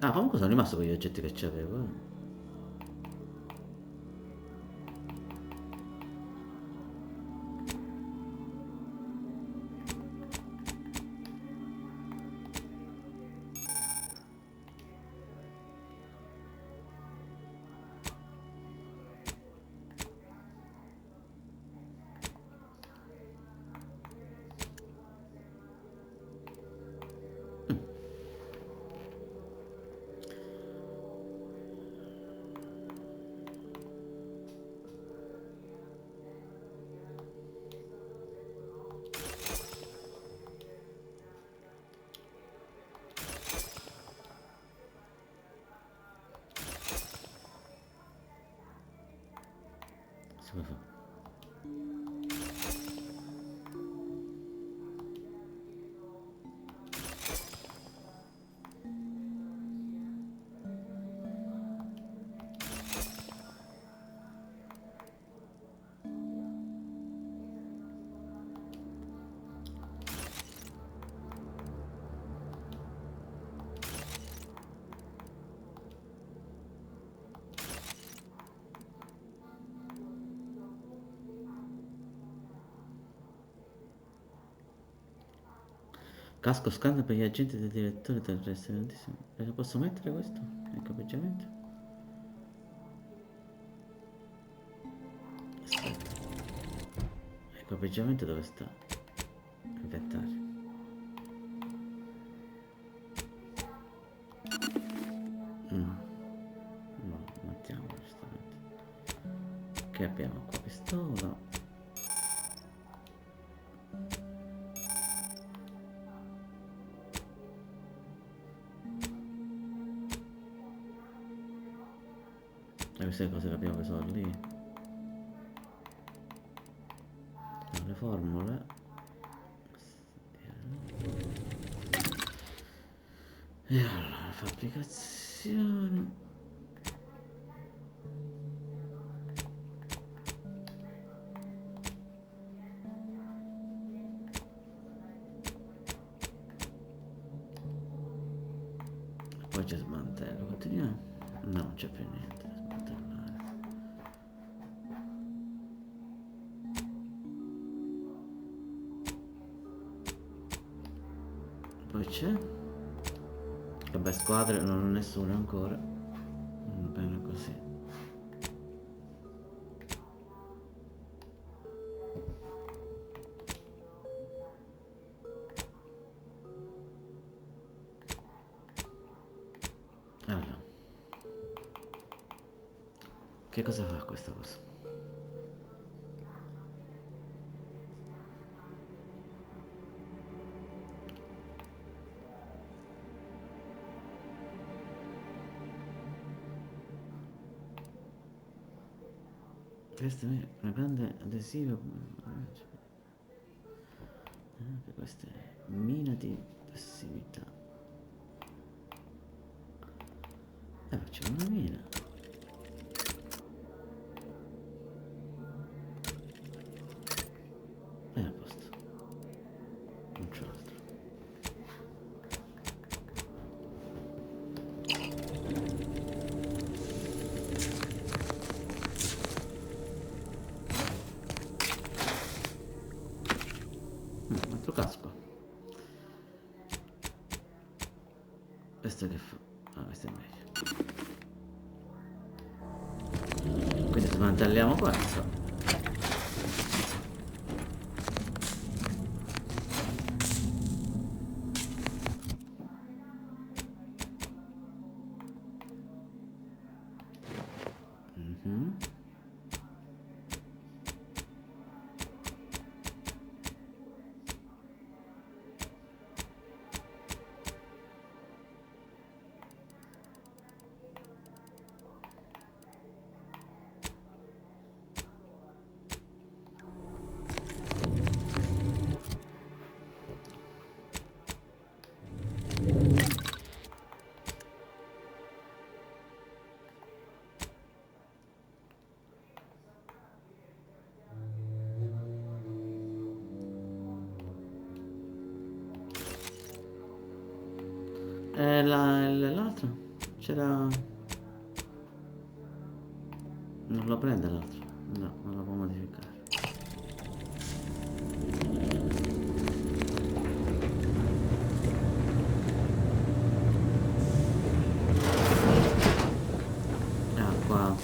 Ah, comunque sono rimasto con gli oggetti che c'avevo. Si può fare. Casco scanner per gli agenti del direttore terrestre. Posso mettere questo? Equipaggiamento? Aspetta. Equipaggiamento dove sta? Inventario. No, mettiamolo giustamente. Che abbiamo qua? Pistola. Queste cose che abbiamo preso lì. Le formule. E allora, fabbricazione. Poi c'è smantello, continuiamo. No, non c'è più niente. Poi c'è. Vabbè, squadre non ho nessuno ancora. Bene così. Allora. Che cosa fa questa cosa? Questa è una grande adesiva. Questa è mina di prossimità. Facciamo una mina. E a posto. Non c'è altro. Un altro casco. Questo che fa? Ah, questo è meglio. Quindi smantelliamo questo. Mhm. E l'altro? C'era... Non lo prende l'altro. No, non lo può modificare. Ah, qua.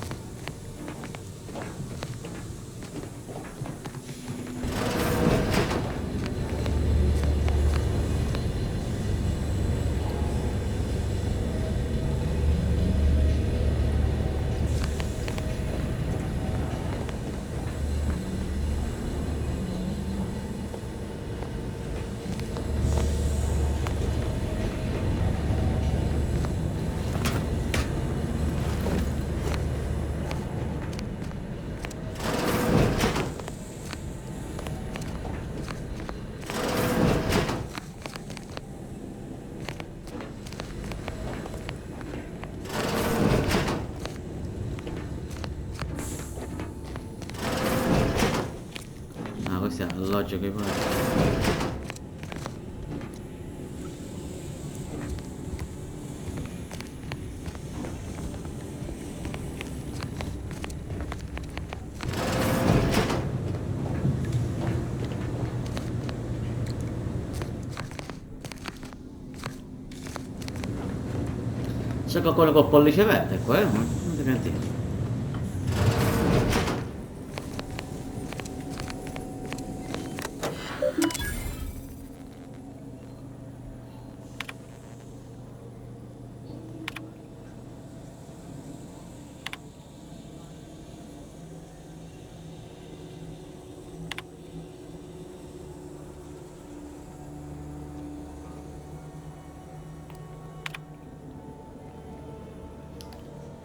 Ah, questo è l'alloggio che poi... C'è quello col pollice verde qua, non dimentichi.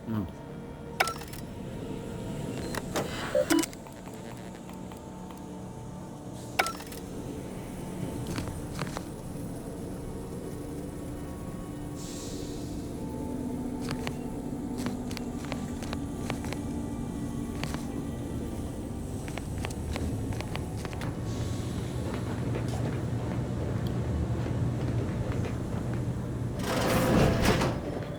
No.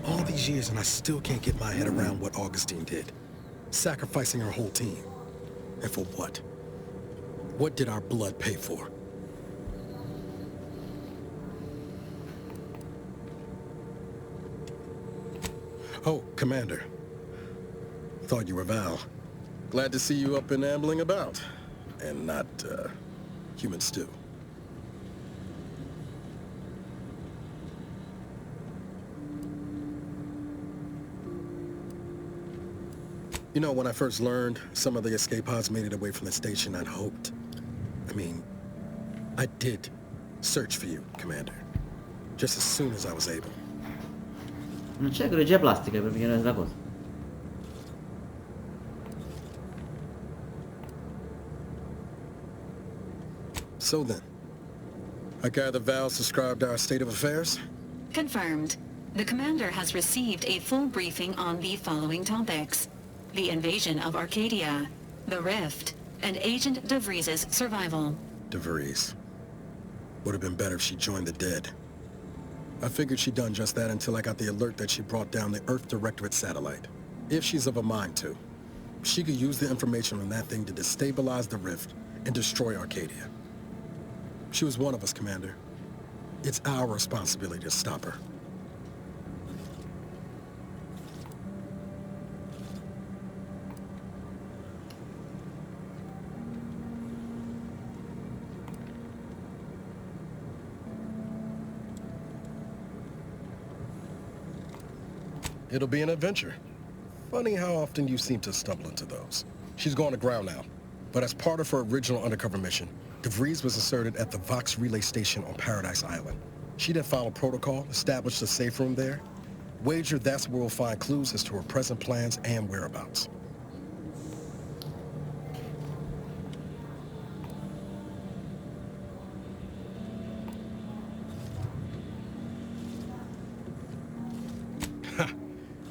All these years and I still can't get my head around what Augustine did. Sacrificing her whole team. And for what? What did our blood pay for? Oh, Commander. Thought you were Val. Glad to see you up and ambling about. And not, human stew. You know, when I first learned some of the escape pods made it away from the station, I'd hoped. I mean, I did search for you, Commander. Just as soon as I was able. Non c'è grigia plastica per migliorare la cosa. So then, I gather Val's described our state of affairs? Confirmed. The commander has received a full briefing on the following topics: the invasion of Arcadia, the Rift, and Agent DeVries's survival. DeVries. Would have been better if she joined the dead. I figured she'd done just that until I got the alert that she brought down the Earth Directorate satellite. If she's of a mind to, she could use the information on that thing to destabilize the Rift and destroy Arcadia. She was one of us, Commander. It's our responsibility to stop her. It'll be an adventure. Funny how often you seem to stumble into those. She's gone to ground now, but as part of her original undercover mission, DeVries was inserted at the Vox relay station on Paradise Island. She then followed protocol, established a safe room there. Wager that's where we'll find clues as to her present plans and whereabouts.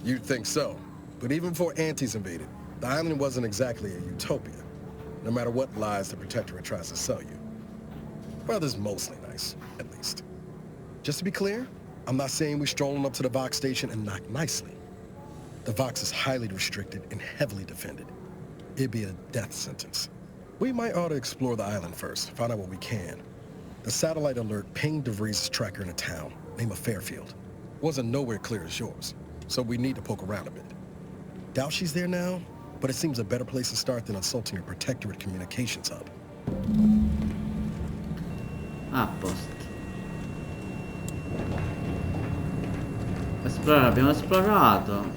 You'd think so, but even before Antes invaded, the island wasn't exactly a utopia, no matter what lies the Protectorate tries to sell you. Brother's mostly nice, at least. Just to be clear, I'm not saying we're strolling up to the Vox station and knock nicely. The Vox is highly restricted and heavily defended. It'd be a death sentence. We might ought to explore the island first, find out what we can. The satellite alert pinged DeVries' tracker in a town, named Fairfield. Wasn't nowhere clear as yours, so we need to poke around a bit. Doubt she's there now, but it seems a better place to start than assaulting your Protectorate communications hub. A posto. Esplorare, abbiamo esplorato.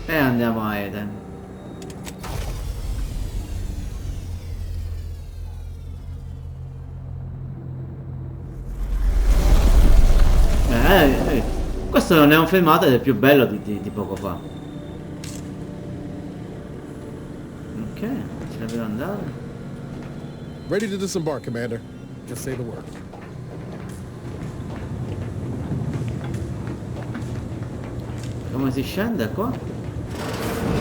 E andiamo a Eden. Questo non è un filmato ed è più bello di poco fa. Ok, ci devo andare. Ready to disembark, Commander. Just say the word. Come si scende qua?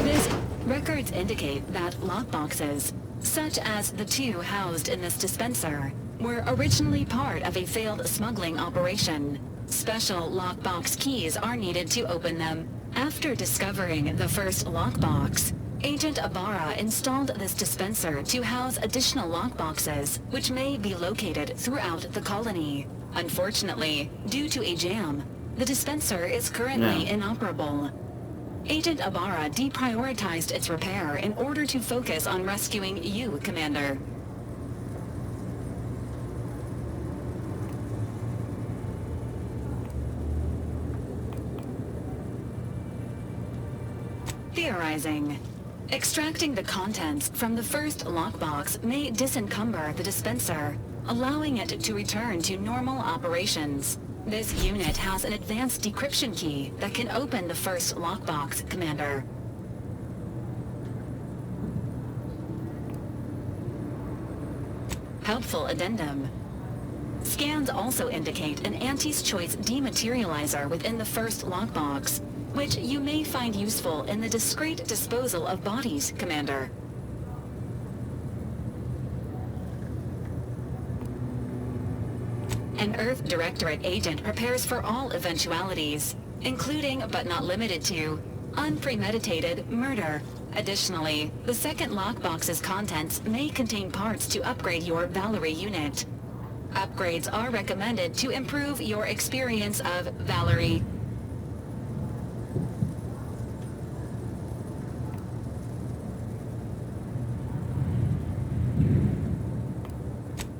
This records indicate that lockboxes, such as the two housed in this dispenser, were originally part of a failed smuggling operation. Special lockbox keys are needed to open them. After discovering the first lockbox, Agent Ibarra installed this dispenser to house additional lockboxes, which may be located throughout the colony. Unfortunately, due to a jam, the dispenser is currently inoperable. Agent Ibarra deprioritized its repair in order to focus on rescuing you, Commander. Theorizing. Extracting the contents from the first lockbox may disencumber the dispenser, allowing it to return to normal operations. This unit has an advanced decryption key that can open the first lockbox, Commander. Helpful addendum. Scans also indicate an Antes Choice dematerializer within the first lockbox, which you may find useful in the discreet disposal of bodies, Commander. An Earth Directorate agent prepares for all eventualities, including but not limited to unpremeditated murder. Additionally, the second lockbox's contents may contain parts to upgrade your Valerie unit. Upgrades are recommended to improve your experience of Valerie.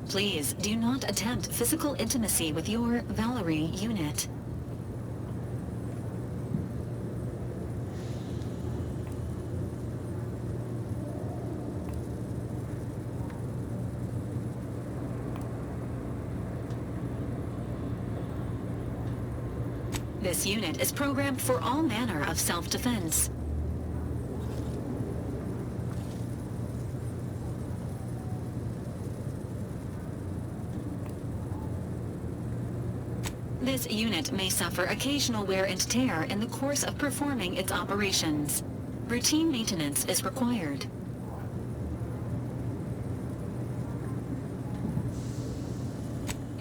Please do not attempt physical intimacy with your Valerie unit. This unit is programmed for all manner of self-defense. This unit may suffer occasional wear and tear in the course of performing its operations. Routine maintenance is required.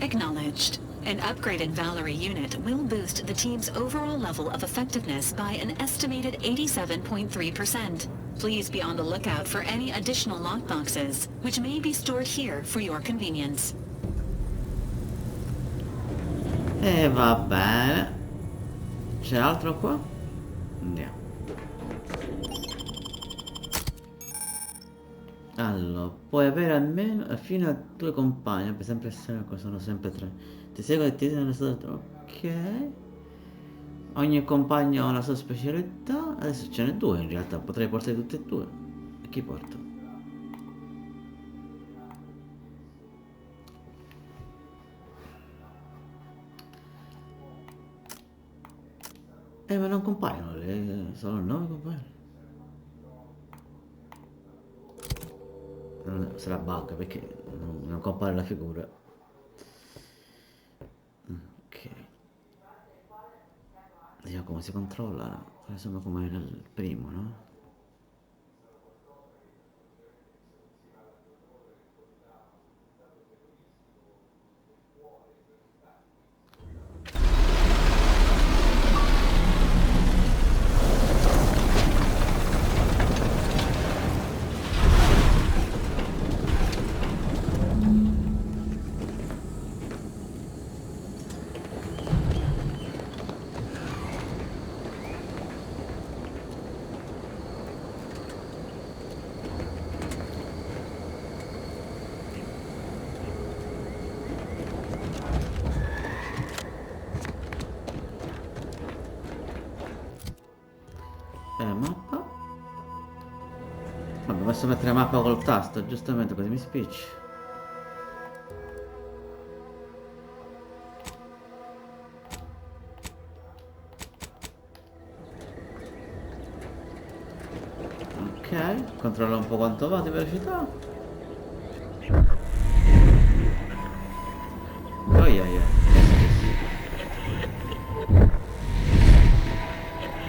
Acknowledged. An upgraded Valerie unit will boost the team's overall level of effectiveness by an estimated 87.3%. Please be on the lookout for any additional lockboxes, which may be stored here for your convenience. E va bene. C'è altro qua? Andiamo. Allora, puoi avere almeno fino a 2 compagni, per sempre essere, sono sempre 3. Ti seguo e ti ok. Ogni compagno ha una sua specialità. Adesso ce n'è due in realtà, potrei portare tutte e due. E chi porto? Ma non compaiono, sono 9 compaiono. Sarà bug perché non compare la figura. Ok. Vediamo come si controlla. Insomma come nel primo, no? Mappa. Vabbè, posso mettere la mappa col tasto, giustamente così mi spicci. Ok, controllo un po' quanto va di velocità. Oh yeah.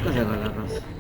Cos'è quella cosa?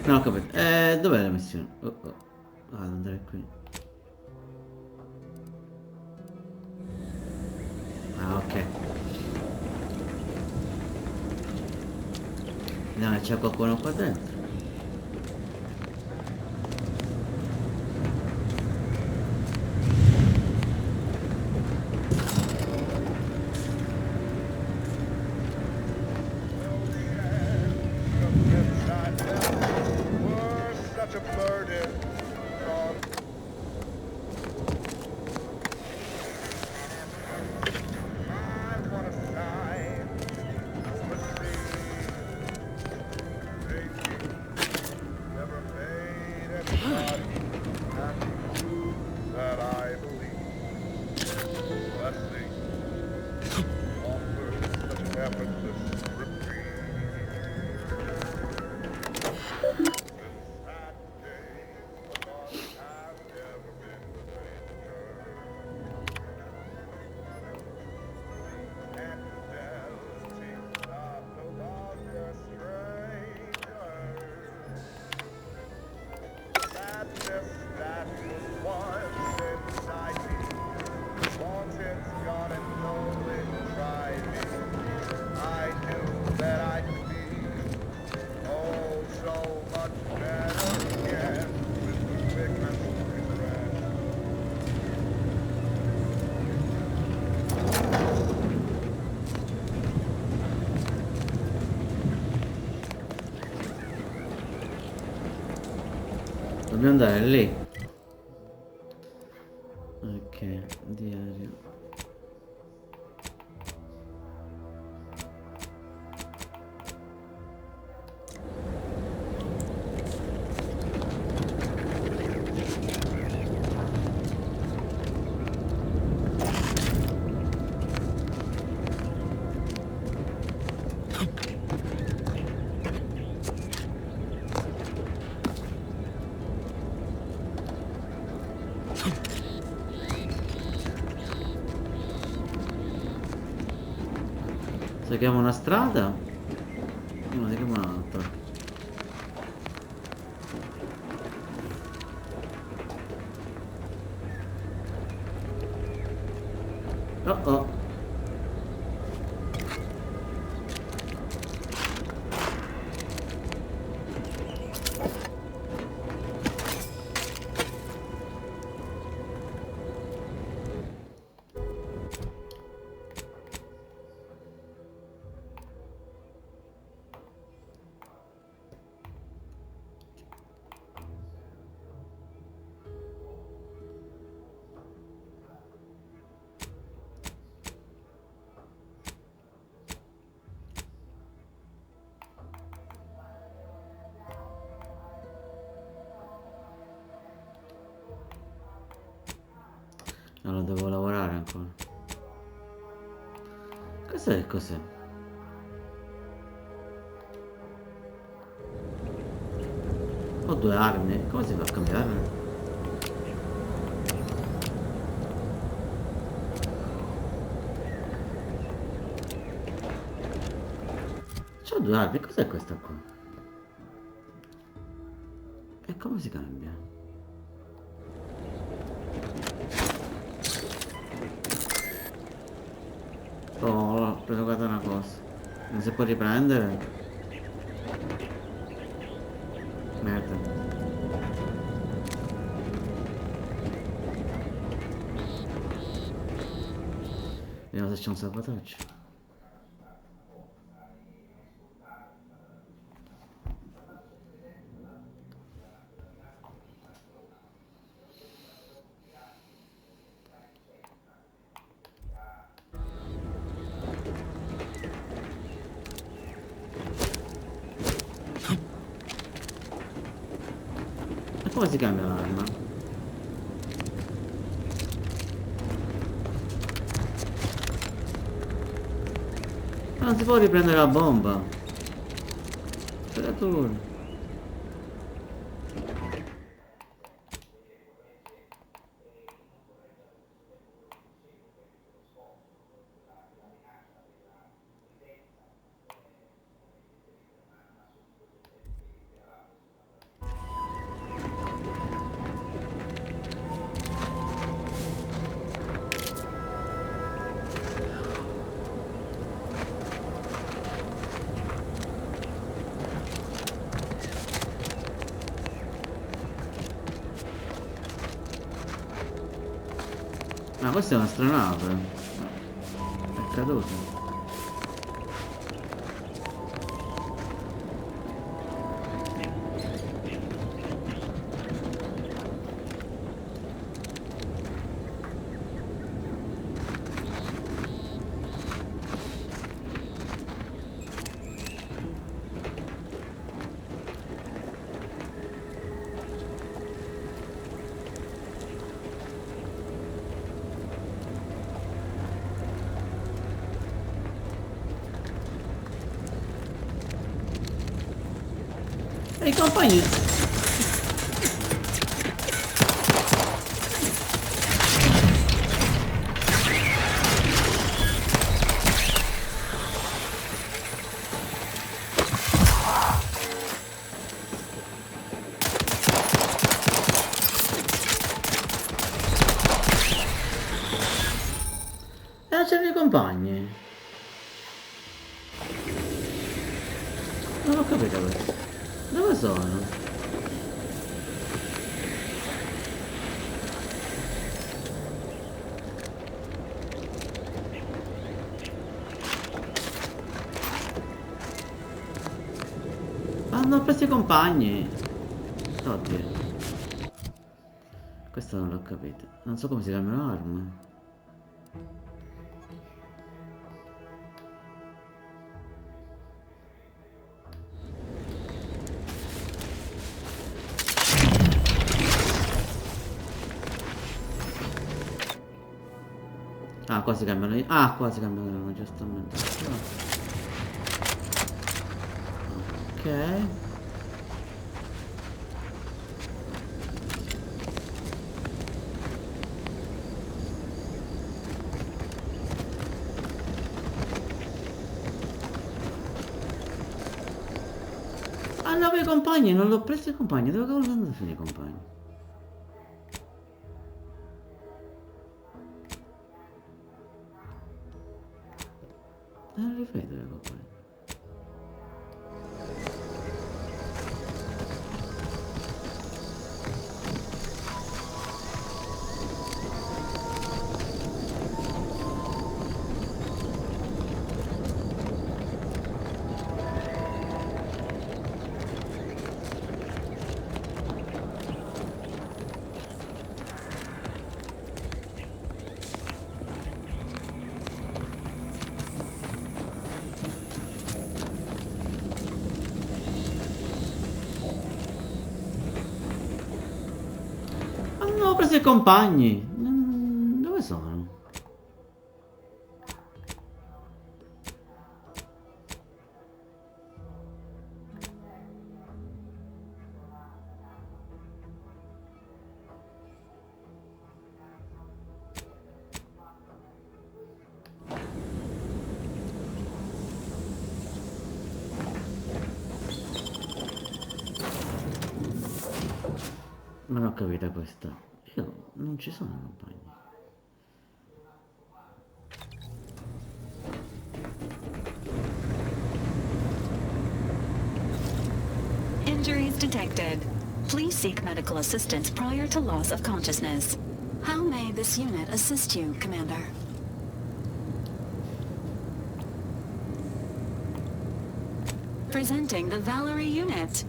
Non ho capito. Dov'è la missione? Oh. Vado ad andare qui. Ah, ok. Vediamo se c'è qualcuno qua dentro. Dobbiamo andare lì. Ok, diario. Seguiamo una strada? No, seguiamo un'altra. Oh oh. Allora devo lavorare ancora. Cos'è cos'è? Ho due armi, come si fa a cambiare? C'ho due armi, cos'è questa qua? E come si cambia? Oh, ho preso qua una cosa. Non si può riprendere? Merda. Vediamo se c'è un salvataggio. Come si cambia l'arma? Ma non si può riprendere la bomba. Creatura. Ma questa è un'astronave. È caduta. E i compagni. C'erano i compagni. Non ho capito questo. Dove sono? Hanno preso i compagni. Oddio. Questo non l'ho capito. Non so come si cambiano armi. Ah, qua si cambiano. Ah, qua si cambiano giustamente. Ok. Ah, no, i compagni, non l'ho preso i compagni. Dove cavolo sono andati a finire i compagni? Non li vedo i compagni. Ah, non ho preso i compagni. Dove sono? Non ho capito questa. Io non ci sono compagni. Injuries detected. Please seek medical assistance prior to loss of consciousness. How may this unit assist you, Commander? Presenting the Valerie unit.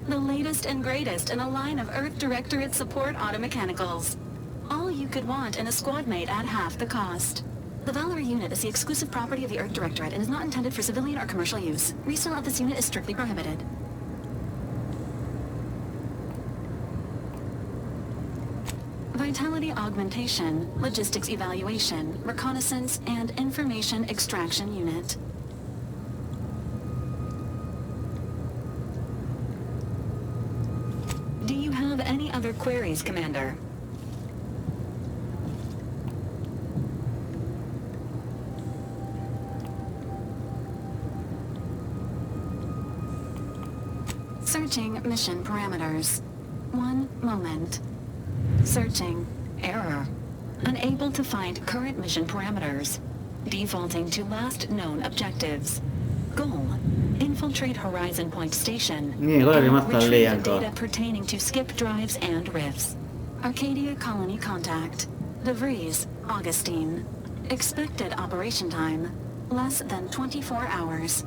The latest and greatest in a line of Earth Directorate support automechanicals. All you could want in a squad mate at half the cost. The Valerie unit is the exclusive property of the Earth Directorate and is not intended for civilian or commercial use. Resale of this unit is strictly prohibited. Vitality augmentation, logistics evaluation, reconnaissance, and information extraction unit. Do you have any other queries, Commander? Searching mission parameters. One moment. Searching. Error. Unable to find current mission parameters. Defaulting to last known objectives. Goal. Infiltrate Horizon Point Station. Quello è rimasto lì Retrieve ancora. data pertaining to skip drives and rifts. Arcadia Colony contact. De Vries, Augustine. Expected operation time. Less than 24 hours.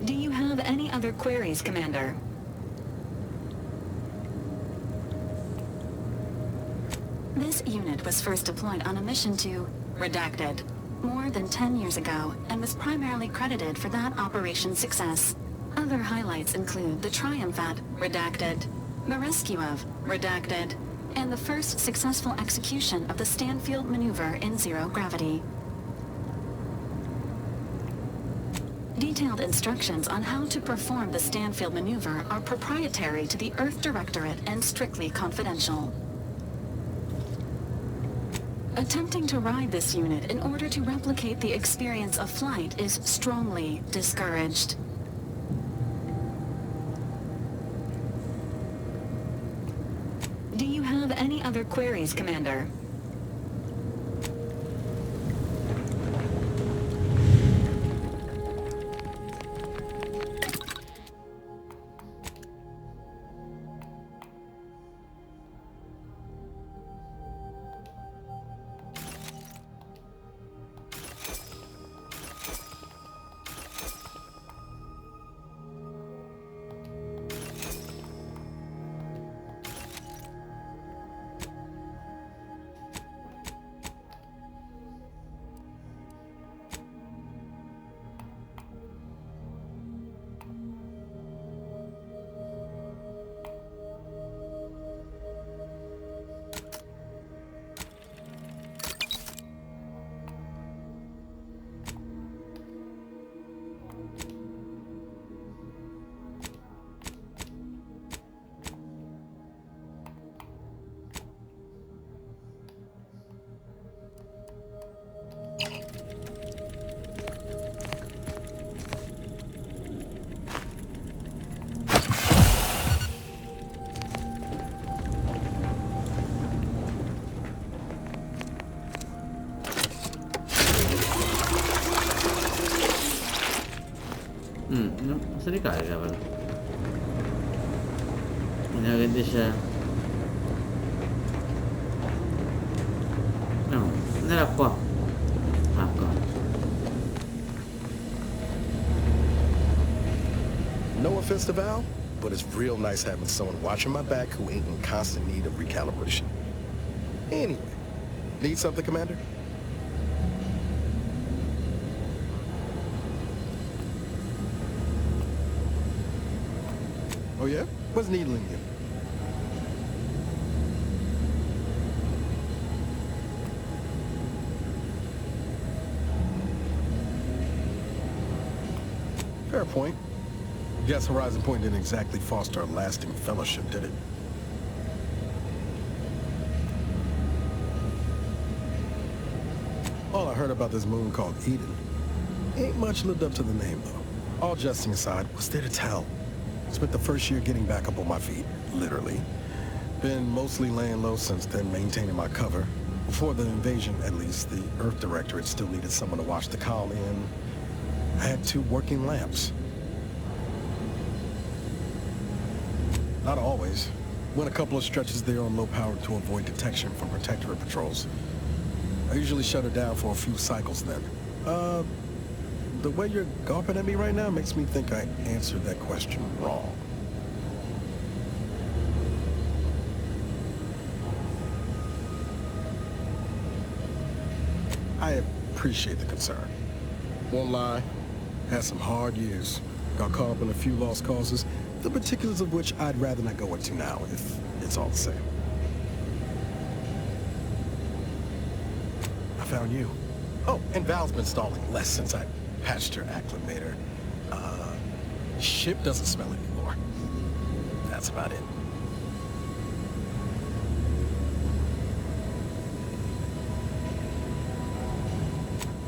Do you have any other queries, Commander? This unit was first deployed on a mission to Redacted more than 10 years ago and was primarily credited for that operation's success. Other highlights include the triumph at Redacted, the rescue of Redacted, and the first successful execution of the Stanfield maneuver in zero gravity. Detailed instructions on how to perform the Stanfield maneuver are proprietary to the Earth Directorate and strictly confidential. Attempting to ride this unit in order to replicate the experience of flight is strongly discouraged. Do you have any other queries, Commander? si ricarica però. Vediamo che dice. No, non era qua. Ah, qua. No offense to Val, but it's real nice having someone watching my back who ain't in constant need of recalibration. Anyway, need something, Commander? Oh yeah? What's needling you? Fair point. Guess Horizon Point didn't exactly foster a lasting fellowship, did it? All I heard about this moon called Eden ain't much lived up to the name, though. All jesting aside, what's there to tell? Spent the first year getting back up on my feet, literally. Been mostly laying low since then, maintaining my cover. Before the invasion, at least, the Earth Directorate still needed someone to watch the colony, and I had 2 working lamps. Not always. Went a couple of stretches there on low power to avoid detection from Protectorate patrols. I usually shut it down for a few cycles then. The way you're gawping at me right now makes me think I answered that question wrong. I appreciate the concern. Won't lie, had some hard years. Got caught up in a few lost causes, the particulars of which I'd rather not go into now, if it's all the same. I found you. Oh, and Val's been stalling less since I patched her acclimator. Ship doesn't smell anymore. That's about it.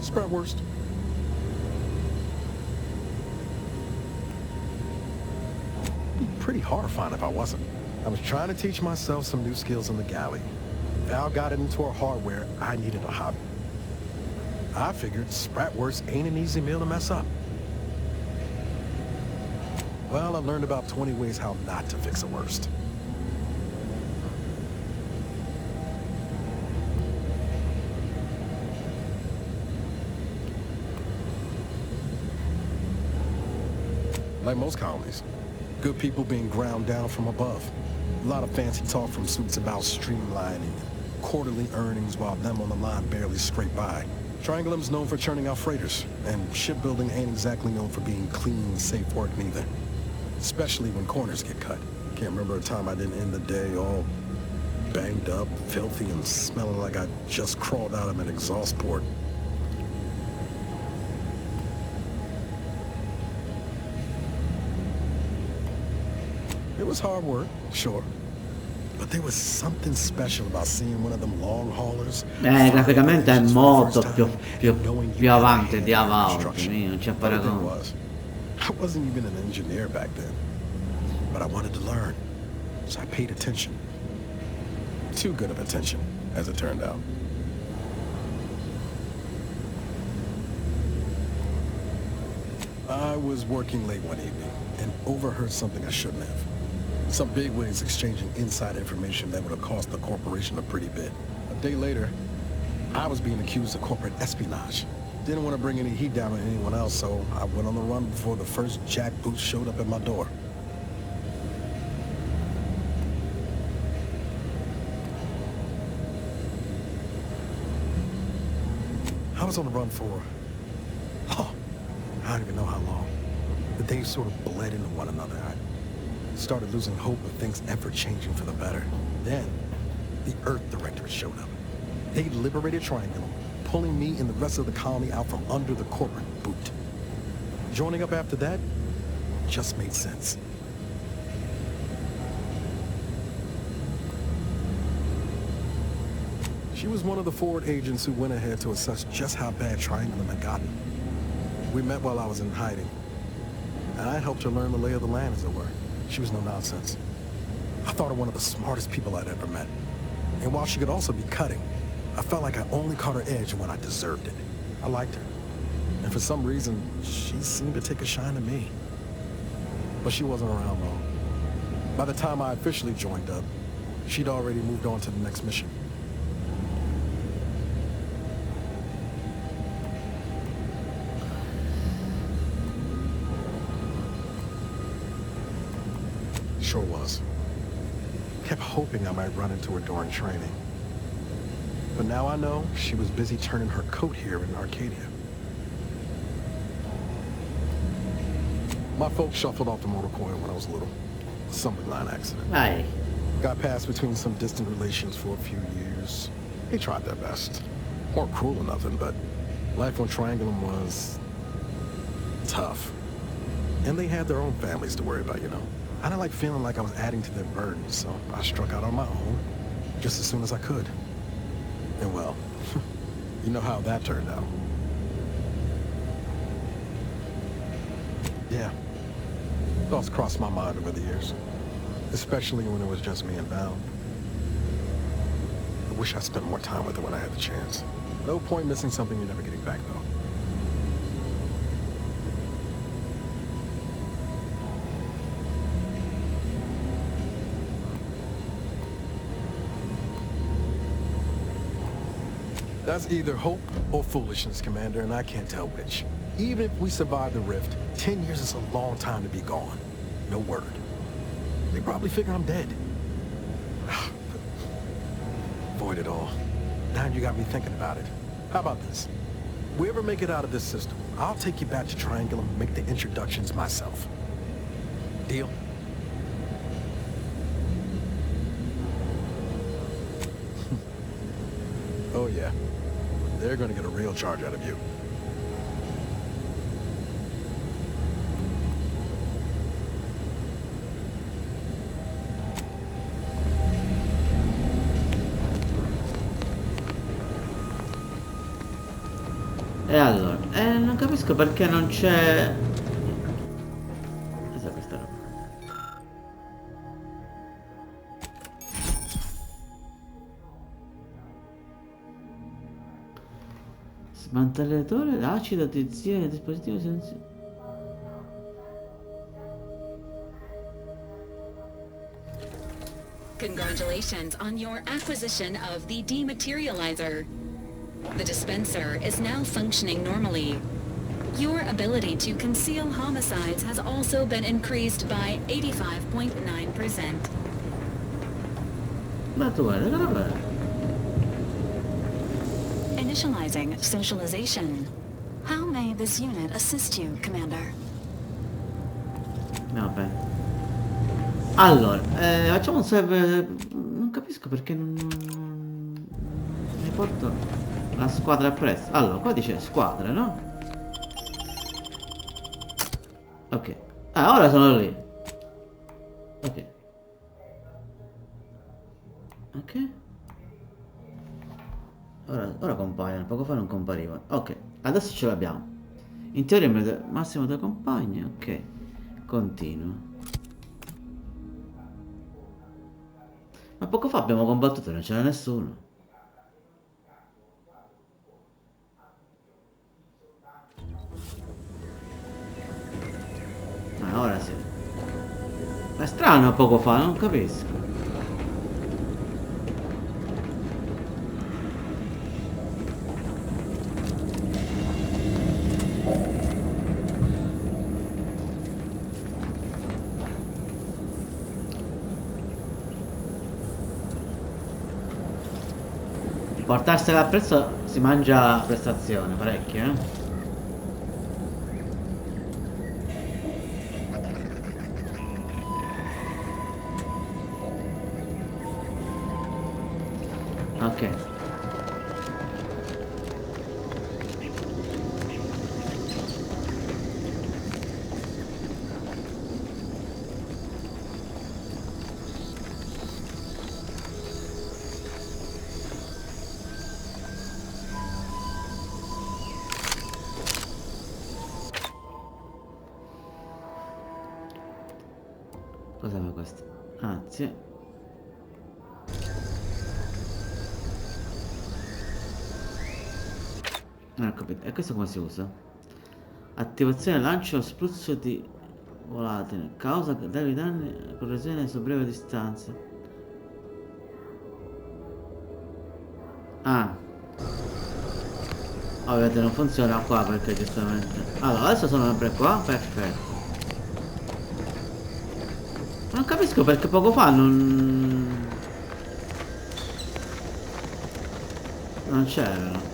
Spratwurst. Pretty horrifying if I wasn't. I was trying to teach myself some new skills in the galley. Val got it into her hardware, I needed a hobby. I figured Spratwurst ain't an easy meal to mess up. Well, I learned about 20 ways how not to fix a worst. Like most colonies, good people being ground down from above. A lot of fancy talk from suits about streamlining, quarterly earnings while them on the line barely scrape by. Triangulum's known for churning out freighters, and shipbuilding ain't exactly known for being clean, safe work neither. Especially when corners get cut. Can't remember a time I didn't end the day all banged up, filthy, and smelling like I just crawled out of an exhaust port. It was hard work, sure. But there was something special about seeing one of them long haulers. Graficamente è molto più avanti di Avalti, non c'è paragone. I wasn't even an engineer back then, but I wanted to learn, so I paid attention. Too good of attention, as it turned out. I was working late one evening and overheard something I shouldn't have. Some bigwigs exchanging inside information that would have cost the corporation a pretty bit. A day later, I was being accused of corporate espionage. Didn't want to bring any heat down on anyone else, so I went on the run before the first jackboot showed up at my door. I was on the run for, I don't even know how long. The days sort of bled into one another. I started losing hope of things ever changing for the better. Then, the Earth Directorate showed up. They liberated Triangulum, pulling me and the rest of the colony out from under the corporate boot. Joining up after that just made sense. She was one of the forward agents who went ahead to assess just how bad Triangulum had gotten. We met while I was in hiding, and I helped her learn the lay of the land, as it were. She was no nonsense. I thought her one of the smartest people I'd ever met. And while she could also be cutting, I felt like I only caught her edge when I deserved it. I liked her. And for some reason, she seemed to take a shine to me. but she wasn't around long. By the time I officially joined up, she'd already moved on to the next mission. Sure was. Kept hoping I might run into her during training. But now I know she was busy turning her coat here in Arcadia. My folks shuffled off the motor coil when I was little. Assembly line accident. Aye. Got passed between some distant relations for a few years. They tried their best. Weren't cruel or nothing, but life on Triangulum was tough. And they had their own families to worry about, you know. I didn't like feeling like I was adding to their burdens, so I struck out on my own just as soon as I could. And well, you know how that turned out. Yeah. Thoughts crossed my mind over the years, especially when it was just me and Val. I wish I spent more time with her when I had the chance. No point missing something you're never getting back, though. That's either hope or foolishness, Commander, and I can't tell which. Even if we survive the rift, 10 years is a long time to be gone. No word. They probably figure I'm dead. Avoid it all. Now you got me thinking about it. How about this? If we ever make it out of this system, I'll take you back to Triangulum and make the introductions myself. Deal? Oh yeah. They're gonna get a real charge out of you. E allora, non capisco perché non c'è... Cos'è questa roba? Smantellatore, acido, attenzione, dispositivo sensibile. Congratulations on your acquisition of the dematerializer. The dispenser is now functioning normally. Your ability to conceal homicides has also been increased by 85.9%. Ma tu guarda, che roba è? Initializing socialization. How may this unit assist you, Commander? Vabbè. Allora, facciamo un save. Non capisco perché non mi porto la squadra appresso. Allora, qua dice squadra, no? Ok. Ah, ora sono lì. Ok. Ok. Ora compaiono, poco fa non comparivano. Ok, adesso ce l'abbiamo. In teoria massimo due compagni, ok. Continuo. Ma poco fa abbiamo combattuto, non c'era nessuno. Ah, ora sì. È strano poco fa, non capisco. Portarsela appresso si mangia prestazione, parecchio, eh? Ok. Cosa fa questo? Ah, sì. Non ho capito. E questo come si usa? Attivazione lancio spruzzo di volatile. Causa gravi danni, corrosione su breve distanza. Ah. Ovviamente non funziona qua perché giustamente. Allora, adesso sono sempre qua, perfetto. Non capisco perché poco fa non c'erano.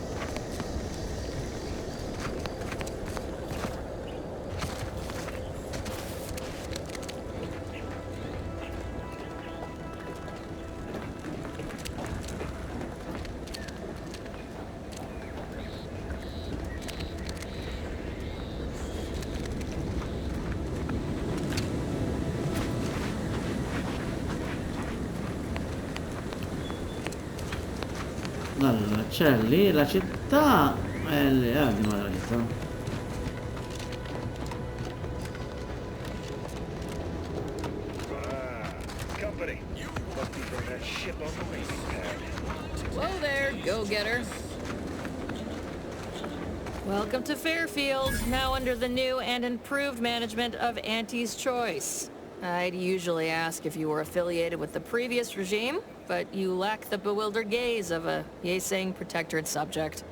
Allora, c'è lì la città e lì, andiamo alla città. Company, you must be from that ship on the racing pad. Whoa there, go-getter. Welcome to Fairfield, now under the new and improved management of Auntie's Choice. I'd usually ask if you were affiliated with the previous regime, but you lack the bewildered gaze of a yay-saying protectorate subject.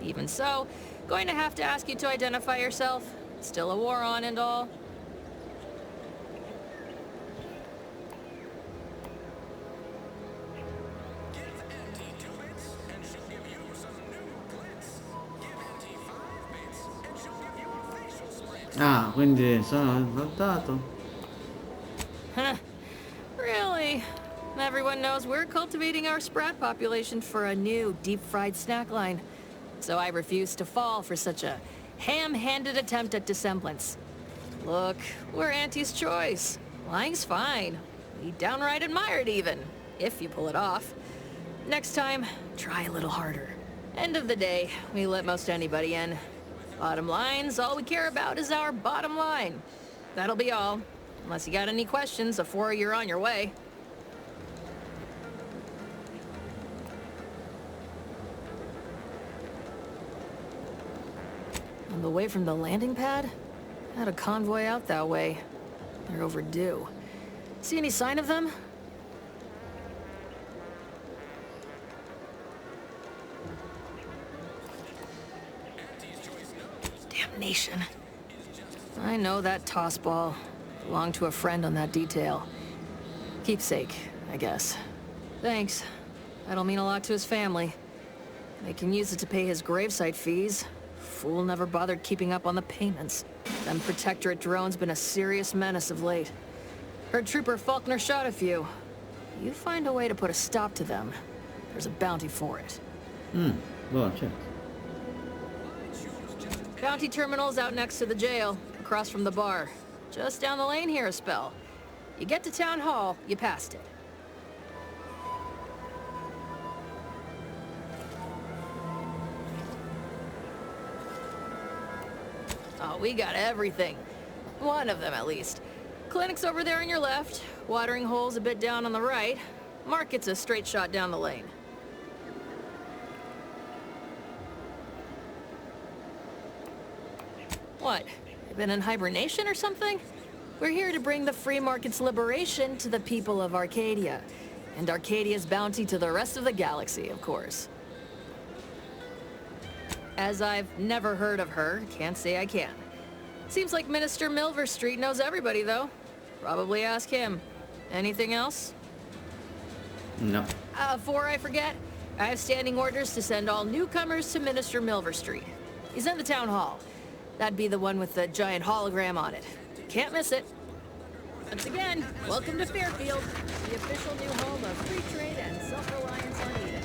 Even so, going to have to ask you to identify yourself. Still a war on and all. Ah, quindi sono soldato. Huh. Really? Everyone knows we're cultivating our sprat population for a new deep-fried snack line. So I refuse to fall for such a ham-handed attempt at dissemblance. Look, we're Auntie's Choice. Lying's fine. We downright admire it even, if you pull it off. Next time, try a little harder. End of the day, we let most anybody in. Bottom line's all we care about is our bottom line. That'll be all. Unless you got any questions before you're on your way. On the way from the landing pad? Had a convoy out that way. They're overdue. See any sign of them? Damnation. I know that tossball. Belonged to a friend on that detail. Keepsake, I guess. Thanks. That'll mean a lot to his family. They can use it to pay his gravesite fees. Fool never bothered keeping up on the payments. Them Protectorate drones been a serious menace of late. Heard Trooper Faulkner shot a few. You find a way to put a stop to them. There's a bounty for it. Well, check. Bounty terminal's out next to the jail, across from the bar. Just down the lane here a spell. You get to Town Hall, you passed it. Oh, we got everything. One of them, at least. Clinic's over there on your left. Watering hole's a bit down on the right. Market's a straight shot down the lane. What? You been in hibernation or something? We're here to bring the free market's liberation to the people of Arcadia. And Arcadia's bounty to the rest of the galaxy, of course. As I've never heard of her, can't say I can. Seems like Minister Milverstreet knows everybody, though. Probably ask him. Anything else? No. Before I forget, I have standing orders to send all newcomers to Minister Milverstreet. He's in the town hall. That'd be the one with the giant hologram on it. Can't miss it. Once again, welcome to Fairfield, the official new home of free trade and self-reliance on Eden.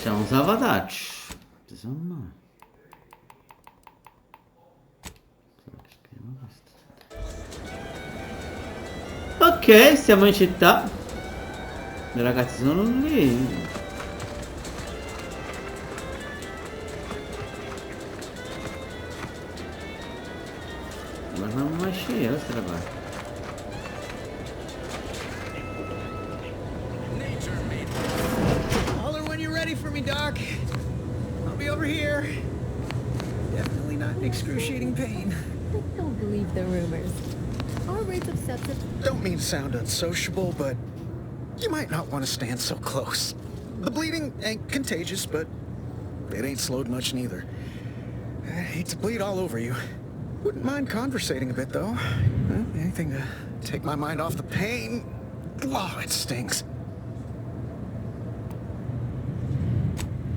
C'è un salvataggio. Ci sono mai. Ok, siamo in città. I ragazzi sono lì. Ma non mai uscire, questa è la parte. Holler when you're ready for me, Doc. I'll be over here. Definitely not excruciating pain. Don't believe the rumors. Our rates of sepsis... Don't mean to sound unsociable, but you might not want to stand so close. The bleeding ain't contagious, but it ain't slowed much neither. I hate to bleed all over you. Wouldn't mind conversating a bit, though. Anything to take my mind off the pain. Oh, it stings.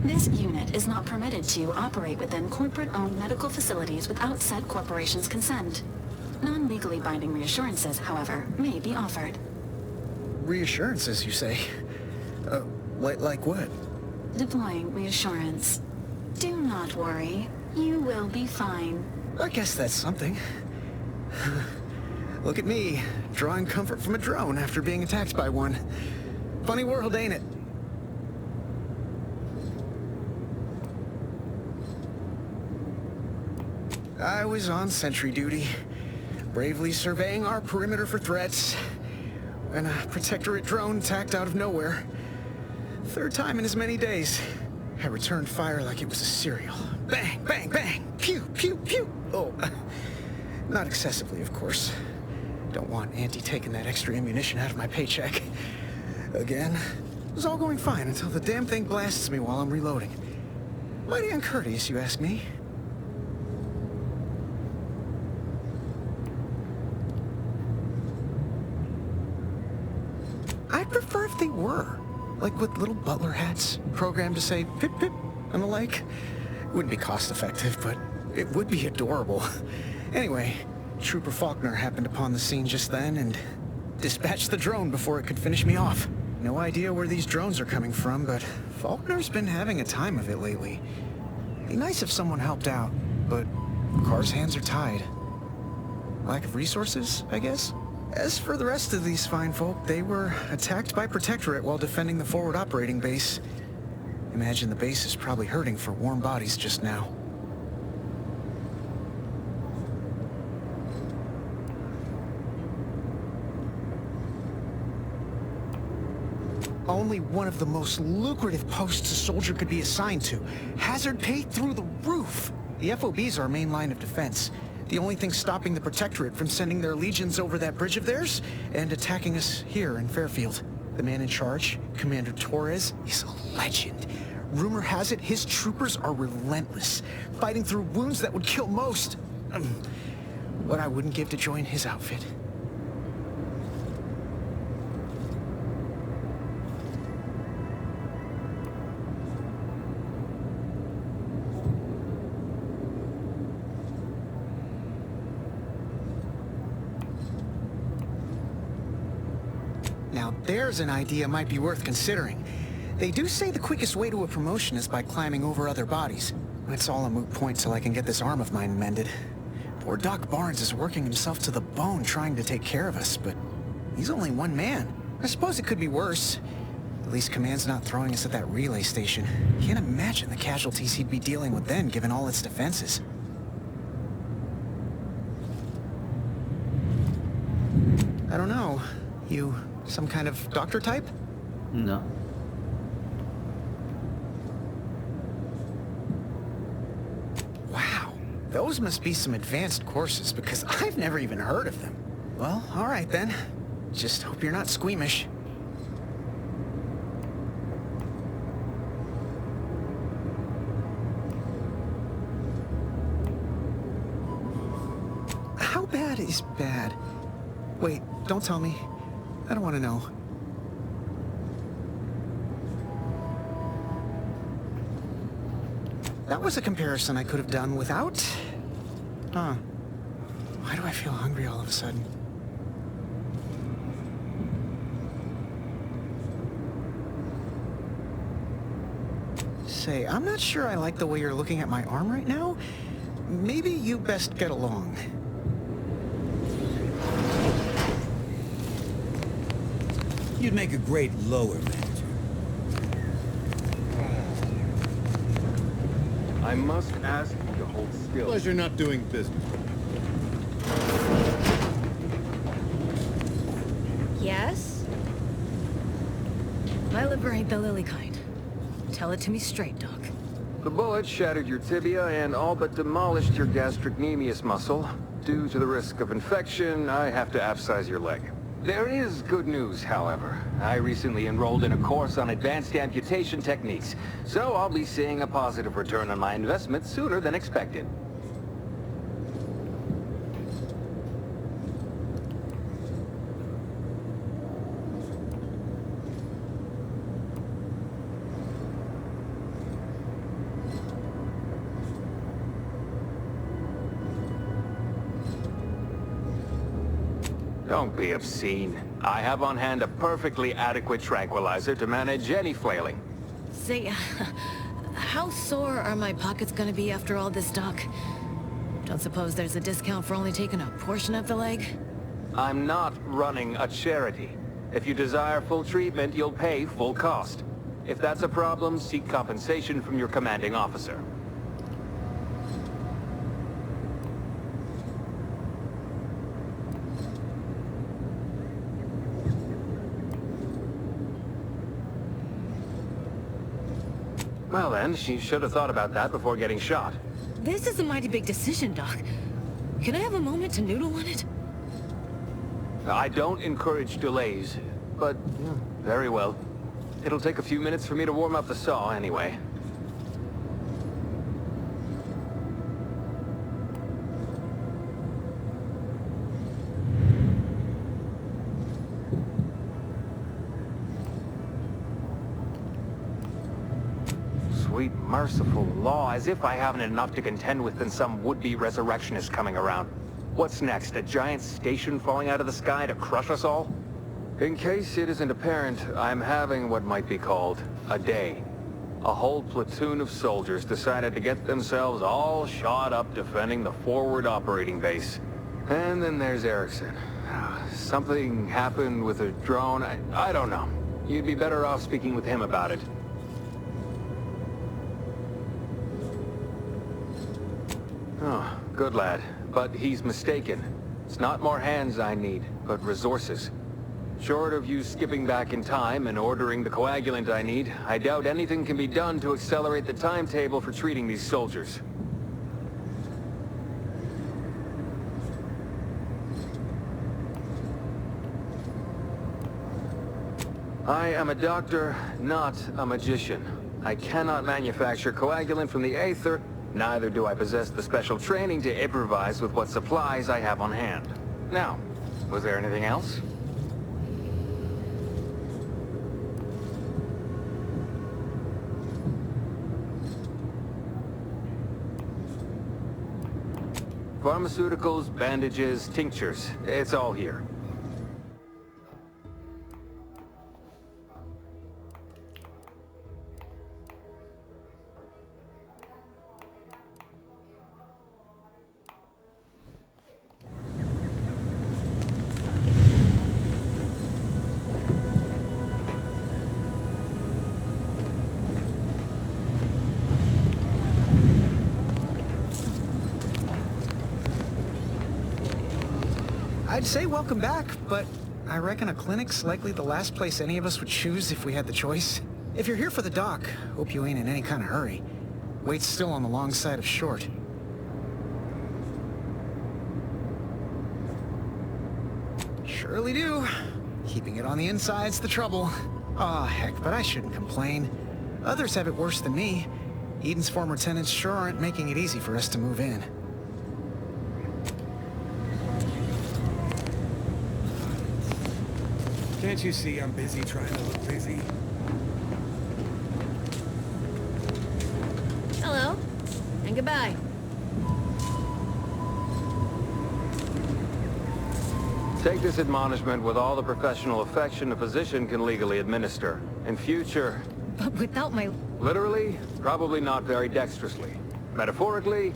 This unit is not permitted to operate within corporate-owned medical facilities without said corporation's consent. Non-legally binding reassurances, however, may be offered. Reassurances, you say? Like what? Deploying reassurance. Do not worry. You will be fine. I guess that's something. Look at me, drawing comfort from a drone after being attacked by one. Funny world, ain't it? I was on sentry duty, bravely surveying our perimeter for threats, when a protectorate drone attacked out of nowhere. Third time in as many days. I returned fire like it was a cereal. Bang, bang, bang! Pew, pew, pew! Oh, not excessively, of course. Don't want Auntie taking that extra ammunition out of my paycheck. Again, it was all going fine until the damn thing blasts me while I'm reloading. Mighty uncourteous, you ask me. I'd prefer if they were. Like with little butler hats, programmed to say pip pip and the like. Wouldn't be cost effective, but it would be adorable. Anyway, Trooper Faulkner happened upon the scene just then and dispatched the drone before it could finish me off. No idea where these drones are coming from, but Faulkner's been having a time of it lately. Be nice if someone helped out, but Carr's hands are tied. Lack of resources, I guess? As for the rest of these fine folk, they were attacked by Protectorate while defending the forward operating base. Imagine the base is probably hurting for warm bodies just now. Only one of the most lucrative posts a soldier could be assigned to. Hazard pay through the roof. The FOB's our main line of defense. The only thing stopping the Protectorate from sending their legions over that bridge of theirs and attacking us here in Fairfield. The man in charge, Commander Torres, is a legend. Rumor has it his troopers are relentless, fighting through wounds that would kill most. What I wouldn't give to join his outfit. Now there's an idea might be worth considering. They do say the quickest way to a promotion is by climbing over other bodies. It's all a moot point till I can get this arm of mine mended. Poor Doc Barnes is working himself to the bone trying to take care of us, but he's only one man. I suppose it could be worse. At least Command's not throwing us at that relay station. Can't imagine the casualties he'd be dealing with then, given all its defenses. I don't know. You some kind of doctor type? No. Wow, those must be some advanced courses because I've never even heard of them. Well, all right then. Just hope you're not squeamish. How bad is bad? Wait, don't tell me. I don't want to know. That was a comparison I could have done without... Huh. Why do I feel hungry all of a sudden? Say, I'm not sure I like the way you're looking at my arm right now. Maybe you best get along. You'd make a great lower manager. I must ask you to hold still. Pleasure not doing business. Yes? My liver ain't the lily kind. Tell it to me straight, Doc. The bullet shattered your tibia and all but demolished your gastrocnemius muscle. Due to the risk of infection, I have to abscise your leg. There is good news, however. I recently enrolled in a course on advanced amputation techniques, so I'll be seeing a positive return on my investment sooner than expected. Don't be obscene. I have on hand a perfectly adequate tranquilizer to manage any flailing. Say, how sore are my pockets gonna be after all this, Doc? Don't suppose there's a discount for only taking a portion of the leg? I'm not running a charity. If you desire full treatment, you'll pay full cost. If that's a problem, seek compensation from your commanding officer. Well then, she should have thought about that before getting shot. This is a mighty big decision, Doc. Can I have a moment to noodle on it? I don't encourage delays, but very well. It'll take a few minutes for me to warm up the saw anyway. Sweet, merciful law, as if I haven't enough to contend with than some would-be resurrectionist coming around. What's next, a giant station falling out of the sky to crush us all? In case it isn't apparent, I'm having what might be called a day. A whole platoon of soldiers decided to get themselves all shot up defending the forward operating base. And then there's Erickson. Something happened with a drone, I don't know. You'd be better off speaking with him about it. Oh, good lad. But he's mistaken. It's not more hands I need, but resources. Short of you skipping back in time and ordering the coagulant I need, I doubt anything can be done to accelerate the timetable for treating these soldiers. I am a doctor, not a magician. I cannot manufacture coagulant from the aether. Neither do I possess the special training to improvise with what supplies I have on hand. Now, was there anything else? Pharmaceuticals, bandages, tinctures. It's all here. I'd say welcome back, but I reckon a clinic's likely the last place any of us would choose if we had the choice. If you're here for the doc, hope you ain't in any kind of hurry. Wait's still on the long side of short. Surely do. Keeping it on the inside's the trouble. Aw, heck, but I shouldn't complain. Others have it worse than me. Eden's former tenants sure aren't making it easy for us to move in. Can't you see I'm busy trying to look busy? Hello. And goodbye. Take this admonishment with all the professional affection a physician can legally administer. In future... But without my... Literally, probably not very dexterously. Metaphorically,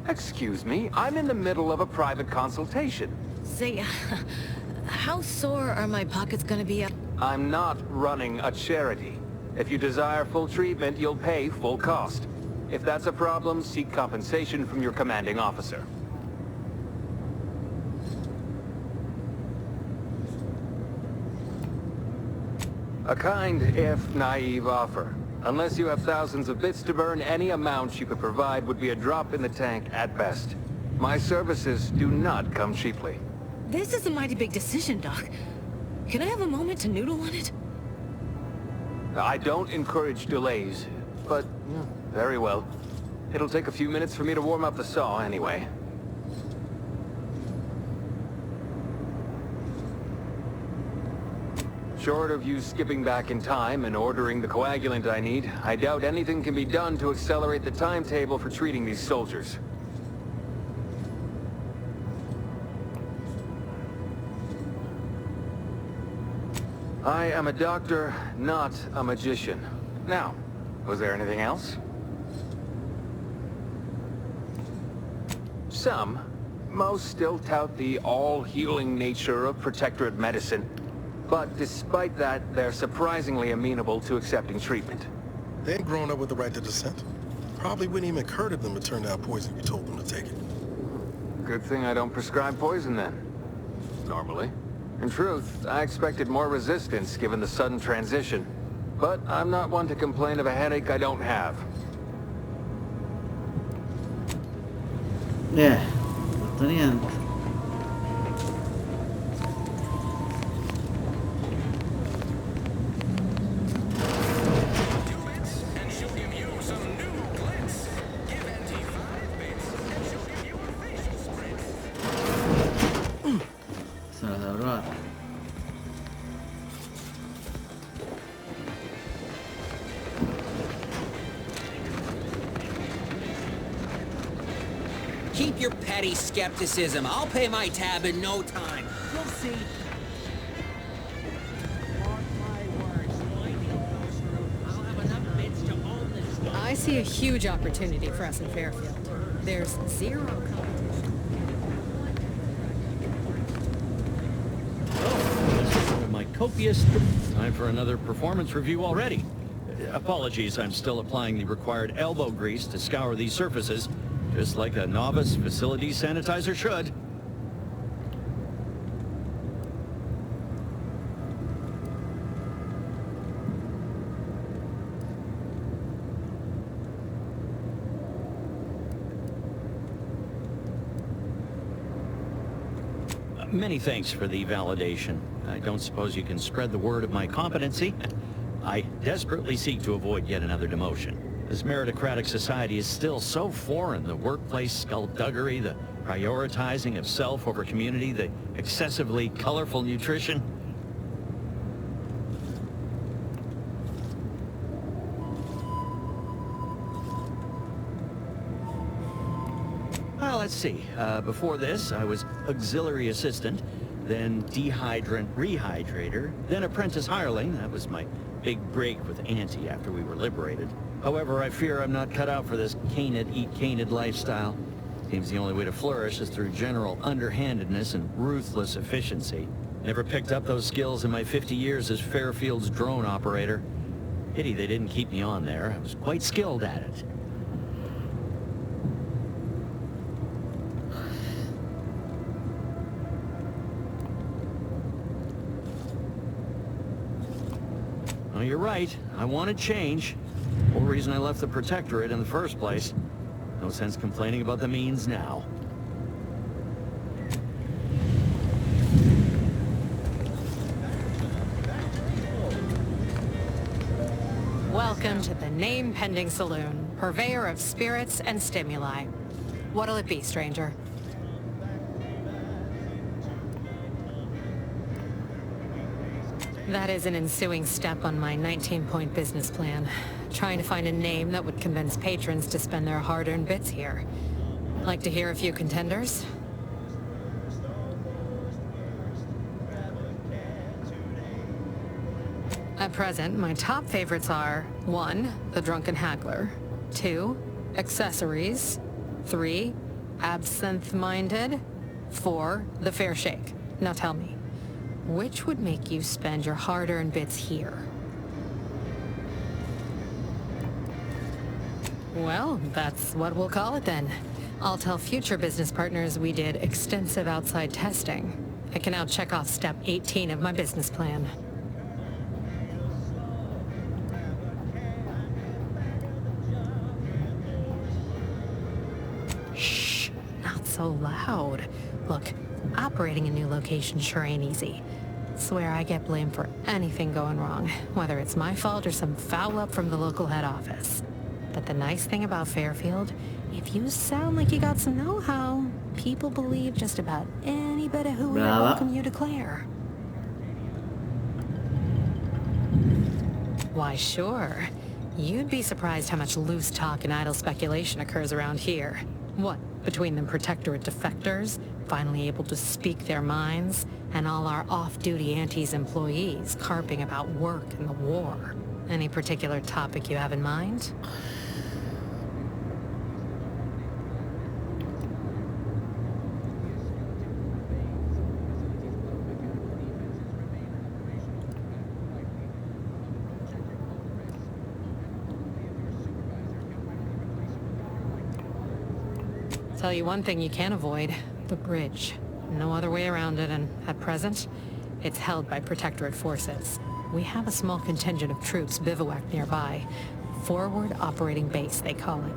excuse me, I'm in the middle of a private consultation. Say, how sore are my pockets gonna be? I'm not running a charity. If you desire full treatment, you'll pay full cost. If that's a problem, seek compensation from your commanding officer. A kind, if naive offer. Unless you have thousands of bits to burn, any amount you could provide would be a drop in the tank at best. My services do not come cheaply. This is a mighty big decision, Doc. Can I have a moment to noodle on it? I don't encourage delays, but very well. It'll take a few minutes for me to warm up the saw anyway. Short of you skipping back in time and ordering the coagulant I need, I doubt anything can be done to accelerate the timetable for treating these soldiers. I am a doctor, not a magician. Now, was there anything else? Most still tout the all-healing nature of Protectorate medicine. But despite that, they're surprisingly amenable to accepting treatment. They ain't grown up with the right to dissent. Probably wouldn't even occur to them to turn down poison if you told them to take it. Good thing I don't prescribe poison then. Normally. In truth, I expected more resistance given the sudden transition. But I'm not one to complain of a headache I don't have. Yeah, fatto niente. Sarà provata. Keep your petty skepticism. I'll pay my tab in no time. You'll see. I see a huge opportunity for us in Fairfield. There's zero competition. My copious... Time for another performance review already. Apologies, I'm still applying the required elbow grease to scour these surfaces, just like a novice facility sanitizer should. Many thanks for the validation. I don't suppose you can spread the word of my competency. I desperately seek to avoid yet another demotion. This meritocratic society is still so foreign. The workplace skullduggery, the prioritizing of self over community, the excessively colorful nutrition. Well, let's see. Before this, I was auxiliary assistant, then dehydrant rehydrator, then apprentice hireling. That was my big break with Auntie after we were liberated. However, I fear I'm not cut out for this canid, eat canid lifestyle. Seems the only way to flourish is through general underhandedness and ruthless efficiency. Never picked up those skills in my 50 years as Fairfield's drone operator. Pity they didn't keep me on there. I was quite skilled at it. Oh, you're right. I wanted change. Whole reason I left the Protectorate in the first place. No sense complaining about the means now. Welcome to the name-pending saloon, purveyor of spirits and stimuli. What'll it be, stranger? That is an ensuing step on my 19-point business plan. Trying to find a name that would convince patrons to spend their hard-earned bits here. Like to hear a few contenders? At present, my top favorites are 1. The Drunken Haggler, 2. Accessories, 3. Absinthe-Minded, 4. The Fair Shake. Now tell me, which would make you spend your hard-earned bits here? Well, that's what we'll call it then. I'll tell future business partners we did extensive outside testing. I can now check off step 18 of my business plan. so loud? Look, operating a new location sure ain't easy. Swear I get blamed for anything going wrong, whether it's my fault or some foul up from the local head office. But the nice thing about Fairfield, if you sound like you got some know-how, people believe just about any bit of who we welcome you declare. Why, sure. You'd be surprised how much loose talk and idle speculation occurs around here. What, between them Protectorate defectors, finally able to speak their minds, and all our off-duty Antes employees carping about work and the war. Any particular topic you have in mind? Tell you one thing you can't avoid, the bridge. No other way around it, and at present, it's held by Protectorate forces. We have a small contingent of troops bivouacked nearby. Forward Operating Base, they call it.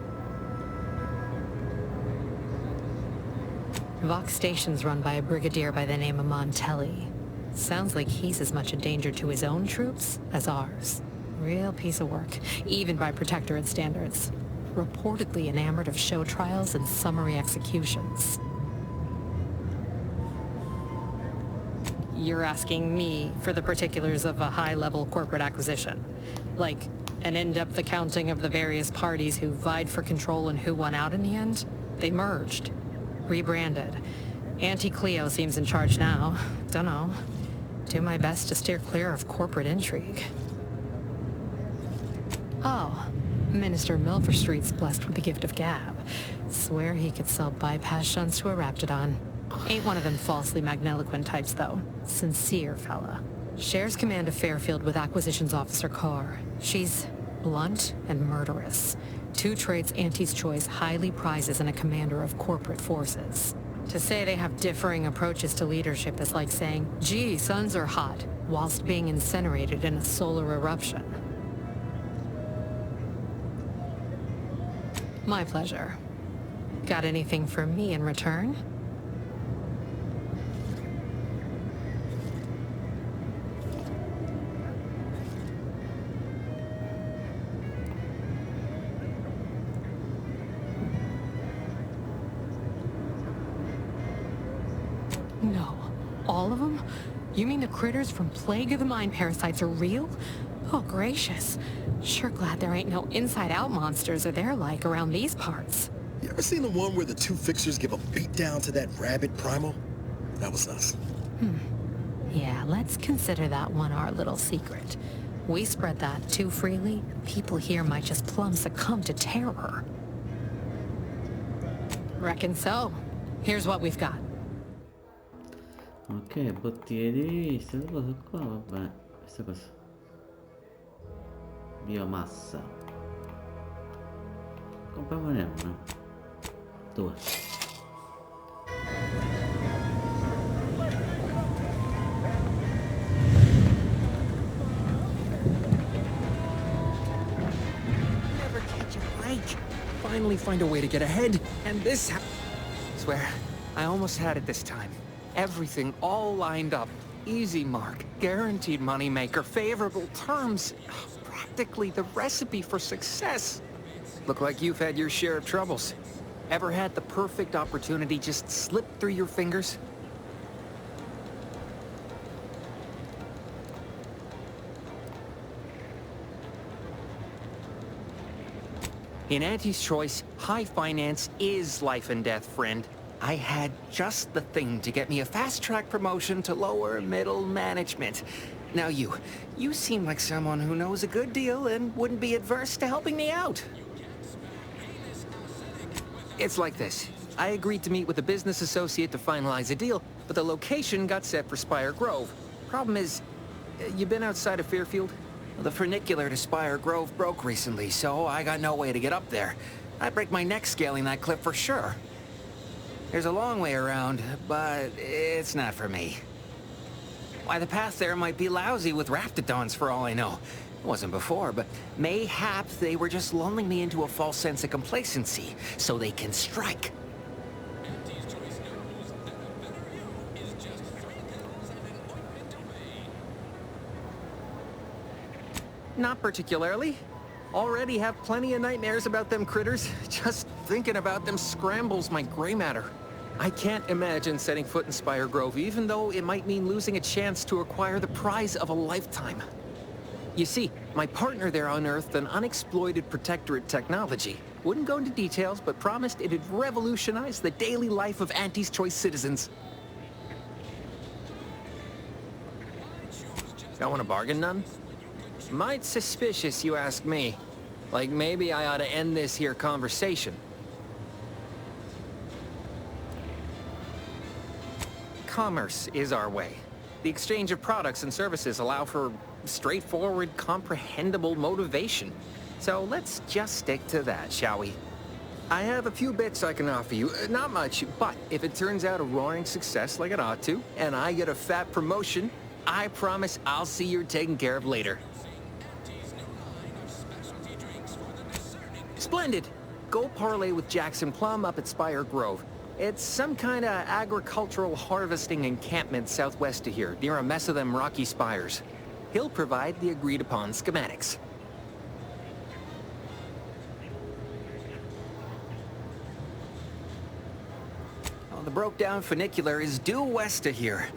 Vox Station's run by a brigadier by the name of Montelli. Sounds like he's as much a danger to his own troops as ours. Real piece of work, even by Protectorate standards. Reportedly enamored of show trials and summary executions. You're asking me for the particulars of a high-level corporate acquisition. Like an in-depth accounting of the various parties who vied for control and who won out in the end? They merged. Rebranded. Auntie Cleo seems in charge now. Dunno. Do my best to steer clear of corporate intrigue. Oh. Minister Milverstreet's blessed with the gift of gab. Swear he could sell bypass shunts to a Raptidon. Ain't one of them falsely magniloquent types, though. Sincere fella. Shares command of Fairfield with Acquisitions Officer Carr. She's blunt and murderous. Two traits Auntie's Choice highly prizes in a commander of corporate forces. To say they have differing approaches to leadership is like saying, gee, suns are hot, whilst being incinerated in a solar eruption. My pleasure. Got anything for me in return? No. All of them? You mean the critters from Plague of the Mind parasites are real? Oh, gracious. Sure glad there ain't no inside-out monsters or their like around these parts. You ever seen the one where the two fixers give a beatdown to that rabid primal? That was us. Yeah, let's consider that one our little secret. We spread that too freely, people here might just plumb succumb to terror. Reckon so. Here's what we've got. Ok, bottiglie di vista, questa cosa qua, vabbè, questa cosa. Biomassa. Compriamone una. Due. Never catch a break. Finally find a way to get ahead, and this swear, I almost had it this time. Everything all lined up. Easy mark, guaranteed moneymaker, favorable terms. Practically the recipe for success. Look like you've had your share of troubles. Ever had the perfect opportunity just slip through your fingers? In Auntie's Choice, high finance is life and death, friend. I had just the thing to get me a fast-track promotion to lower middle management. Now you seem like someone who knows a good deal and wouldn't be adverse to helping me out. It's like this. I agreed to meet with a business associate to finalize a deal, but the location got set for Spire Grove. Problem is, you been outside of Fairfield? Well, the funicular to Spire Grove broke recently, so I got no way to get up there. I'd break my neck scaling that cliff for sure. There's a long way around, but it's not for me. Why, the path there might be lousy with Raptidons for all I know. It wasn't before, but mayhap they were just lulling me into a false sense of complacency so they can strike. Not particularly. Already have plenty of nightmares about them critters. Just thinking about them scrambles my gray matter. I can't imagine setting foot in Spire Grove, even though it might mean losing a chance to acquire the prize of a lifetime. You see, my partner there unearthed an unexploited protectorate technology. Wouldn't go into details, but promised it'd revolutionize the daily life of Auntie's Choice citizens. Don't want to bargain none? Might suspicious, you ask me. Like maybe I ought to end this here conversation. Commerce is our way. The exchange of products and services allow for straightforward, comprehensible motivation. So let's just stick to that, shall we? I have a few bits I can offer you. Not much, but if it turns out a roaring success like it ought to, and I get a fat promotion, I promise I'll see you're taken care of later. Splendid! Go parlay with Jackson Plum up at Spire Grove. It's some kind of agricultural harvesting encampment southwest of here, near a mess of them rocky spires. He'll provide the agreed-upon schematics. Oh, the broke-down funicular is due west of here.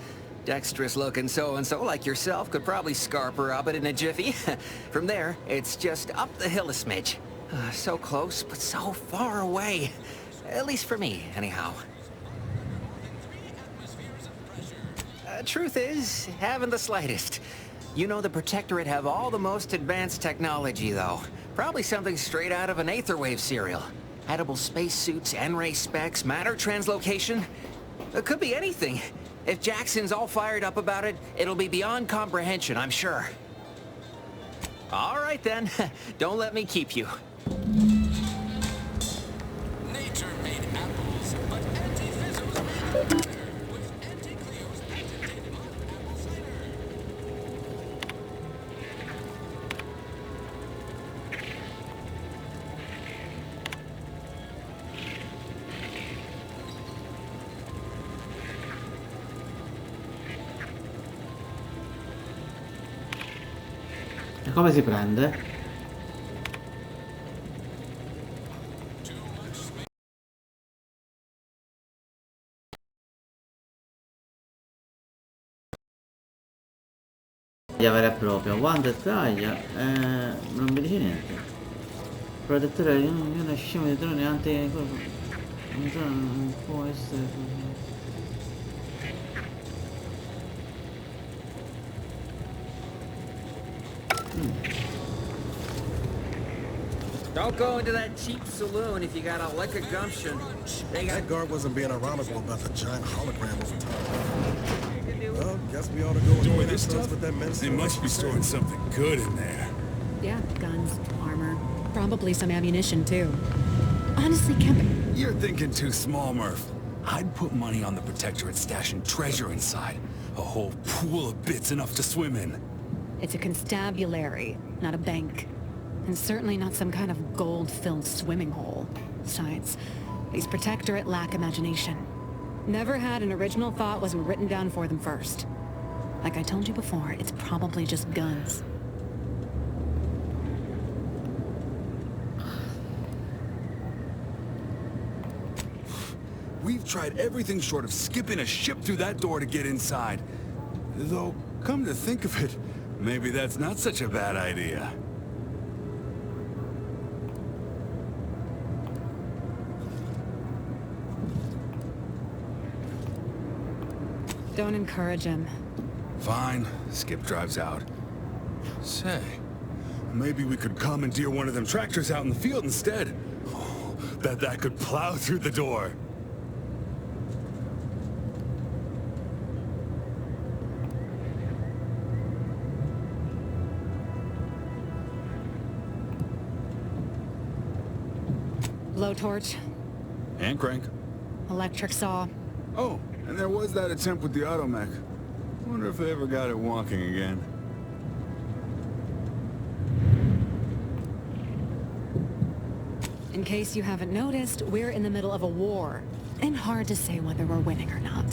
Dexterous-looking so-and-so like yourself could probably scarper up it in a jiffy. From there, it's just up the hill a smidge. So close, but so far away. At least for me, anyhow. Truth is, haven't the slightest. You know the Protectorate have all the most advanced technology, though. Probably something straight out of an Aetherwave serial. Edible spacesuits, N-ray specs, matter translocation. It could be anything. If Jackson's all fired up about it, it'll be beyond comprehension, I'm sure. All right, then. Don't let me keep you. Nature made apples, but Auntie Fizzo's better with Auntie Cleo's patented apple cider. E come si prende? Vera e propria, guarda e taglia, non mi dice niente. Protettore di una scema di droni anti... non può essere... Don't go into that cheap saloon if you got a lick of gumption. That guard wasn't being ironical about the giant hologram over time. Well, guess we ought to go enjoy this stuff with that medicine. They must be storing something good in there. Yeah, guns, armor, probably some ammunition too. Honestly, Kevin... You're thinking too small, Murph. I'd put money on the Protectorate stashing treasure inside. A whole pool of bits enough to swim in. It's a constabulary, not a bank. And certainly not some kind of gold-filled swimming hole. Besides, these Protectorate lack imagination. Never had an original thought wasn't written down for them first. Like I told you before, it's probably just guns. We've tried everything short of skipping a ship through that door to get inside. Though, come to think of it, maybe that's not such a bad idea. Don't encourage him. Fine. Skip drives out. Say, maybe we could commandeer one of them tractors out in the field instead. Oh, bet that could plow through the door. Blowtorch. Hand crank. Electric saw. Oh, and there was that attempt with the automech. Wonder if they ever got it walking again. In case you haven't noticed, we're in the middle of a war. And hard to say whether we're winning or not.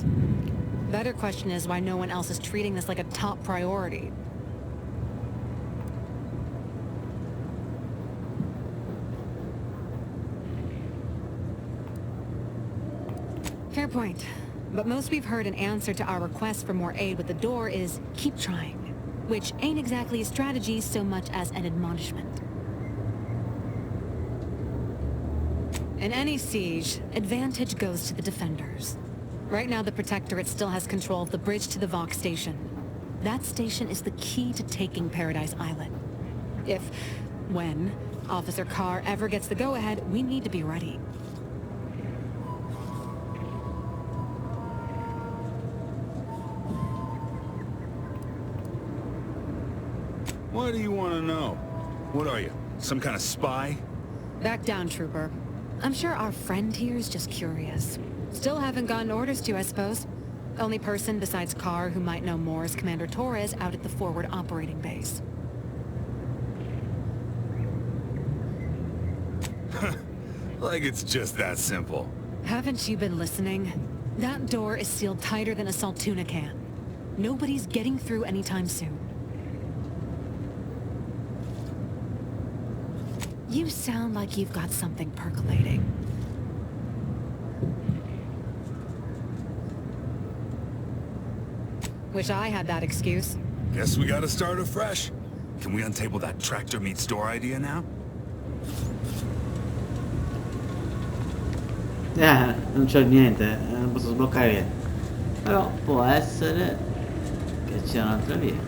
Better question is why no one else is treating this like a top priority. Fair point. But most we've heard in answer to our request for more aid with the door is keep trying, which ain't exactly a strategy so much as an admonishment. In any siege, advantage goes to the defenders. Right now, the Protectorate still has control of the bridge to the Vox station. That station is the key to taking Paradise Island. When Officer Carr ever gets the go-ahead, we need to be ready. What do you want to know? What are you, some kind of spy? Back down, Trooper. I'm sure our friend here's just curious. Still haven't gotten orders to, I suppose. Only person besides Carr who might know more is Commander Torres out at the forward operating base. Like it's just that simple. Haven't you been listening? That door is sealed tighter than a Saltuna can. Nobody's getting through anytime soon. You sound like you've got something percolating. Wish I had that excuse. Guess we gotta start afresh. Can we untable that tractor meets store idea now? Non c'ho niente, non posso sbloccare niente. Però può essere che c'è un'altra via.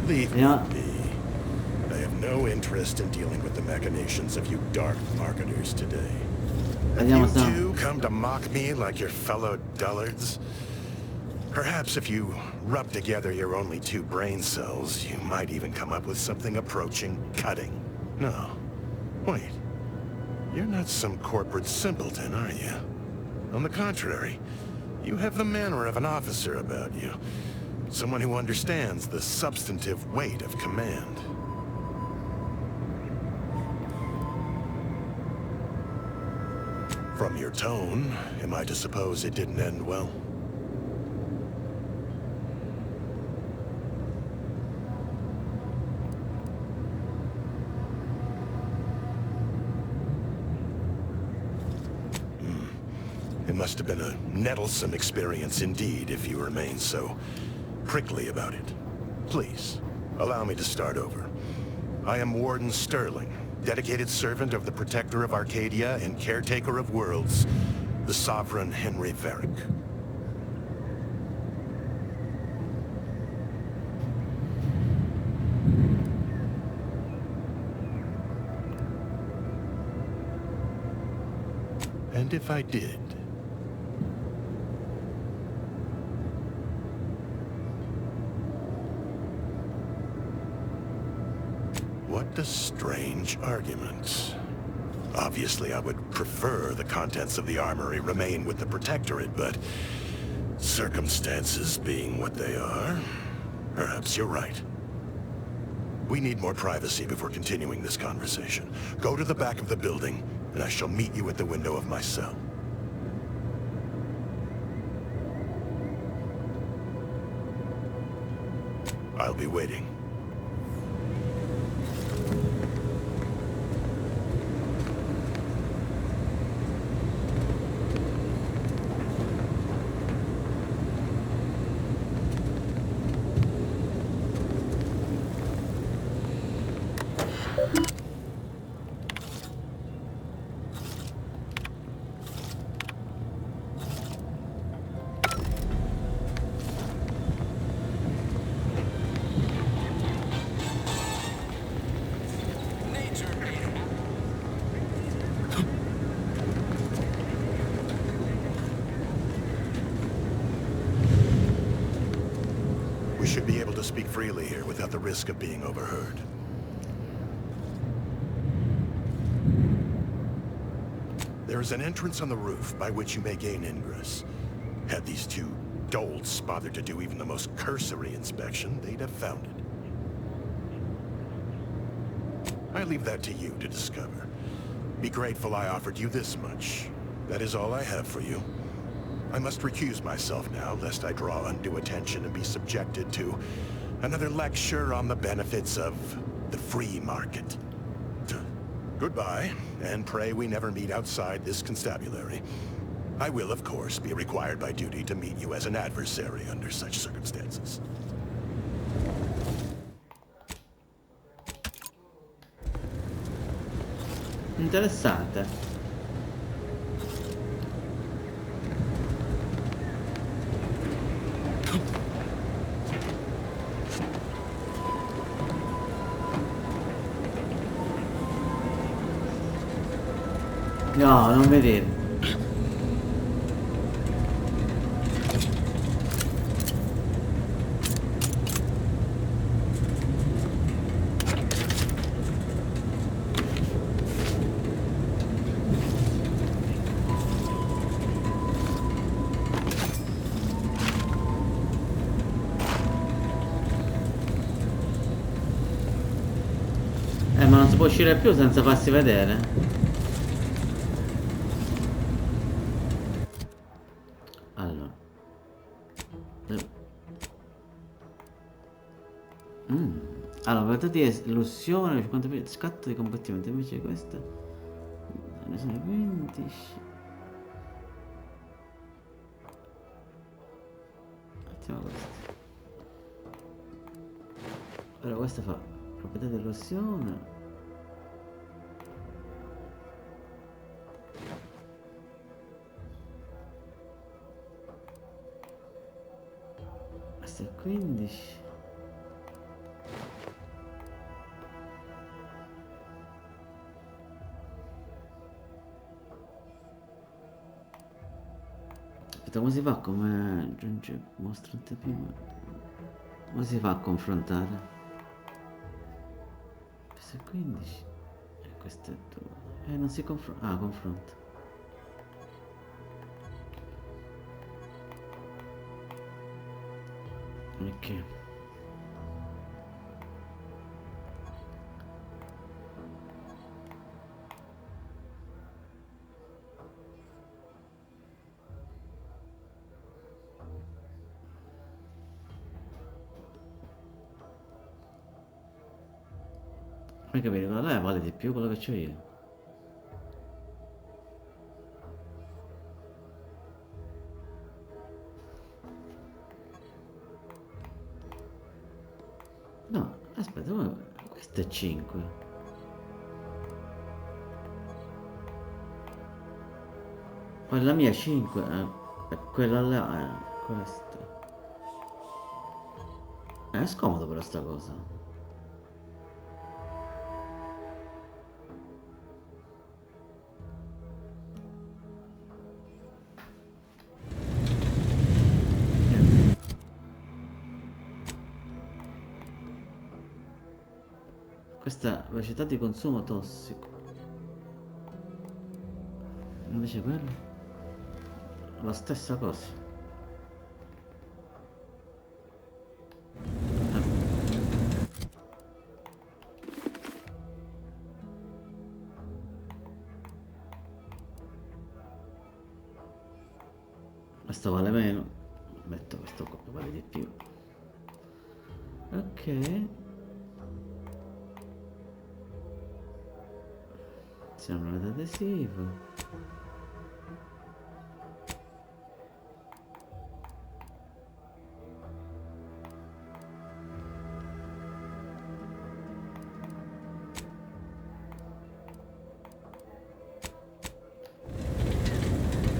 Leave me be. I have no interest in dealing with the machinations of you dark marketers today. Have you two come to mock me like your fellow dullards? Perhaps if you rub together your only 2 brain cells, you might even come up with something approaching cutting. No. Wait. You're not some corporate simpleton, are you? On the contrary, you have the manner of an officer about you. Someone who understands the substantive weight of command. From your tone, am I to suppose it didn't end well? It must have been a nettlesome experience indeed if you remain so prickly about it. Please, allow me to start over. I am Warden Sterling, dedicated servant of the Protector of Arcadia and Caretaker of Worlds, the Sovereign Henry Varick. And if I did, what a strange argument. Obviously, I would prefer the contents of the armory remain with the Protectorate, but circumstances being what they are, perhaps you're right. We need more privacy before continuing this conversation. Go to the back of the building, and I shall meet you at the window of my cell. I'll be waiting. We should be able to speak freely here without the risk of being overheard. There is an entrance on the roof by which you may gain ingress. Had these 2 dolts bothered to do even the most cursory inspection, they'd have found it. I leave that to you to discover. Be grateful I offered you this much. That is all I have for you. I must recuse myself now, lest I draw undue attention and be subjected to another lecture on the benefits of the free market. Goodbye, and pray we never meet outside this constabulary. I will, of course, be required by duty to meet you as an adversary under such circumstances. Interessante. No, non vedere. Ma non si può uscire più senza farsi vedere. Allora. Allora, per di illusione, 50 scatto di combattimento, invece questo ne sono 15. Mettiamo questo. Allora questo fa proprietà di illusione. Questo è 15. Come si fa come aggiunge mostra anteprima? Come si fa a confrontare? Questo è 15 e questo è 2. Non si confronta. Ah, confronta. Ok. Hai capito? Quello là vale di più quello che c'ho io. No, aspetta, questo è 5. Quella mia è 5, quella là è questa. È scomodo però sta cosa. Questa velocità di consumo tossico. Invece quello la stessa cosa. Questo vale meno. Metto questo qua, vale di più. Ok. Siamo l'adesivo.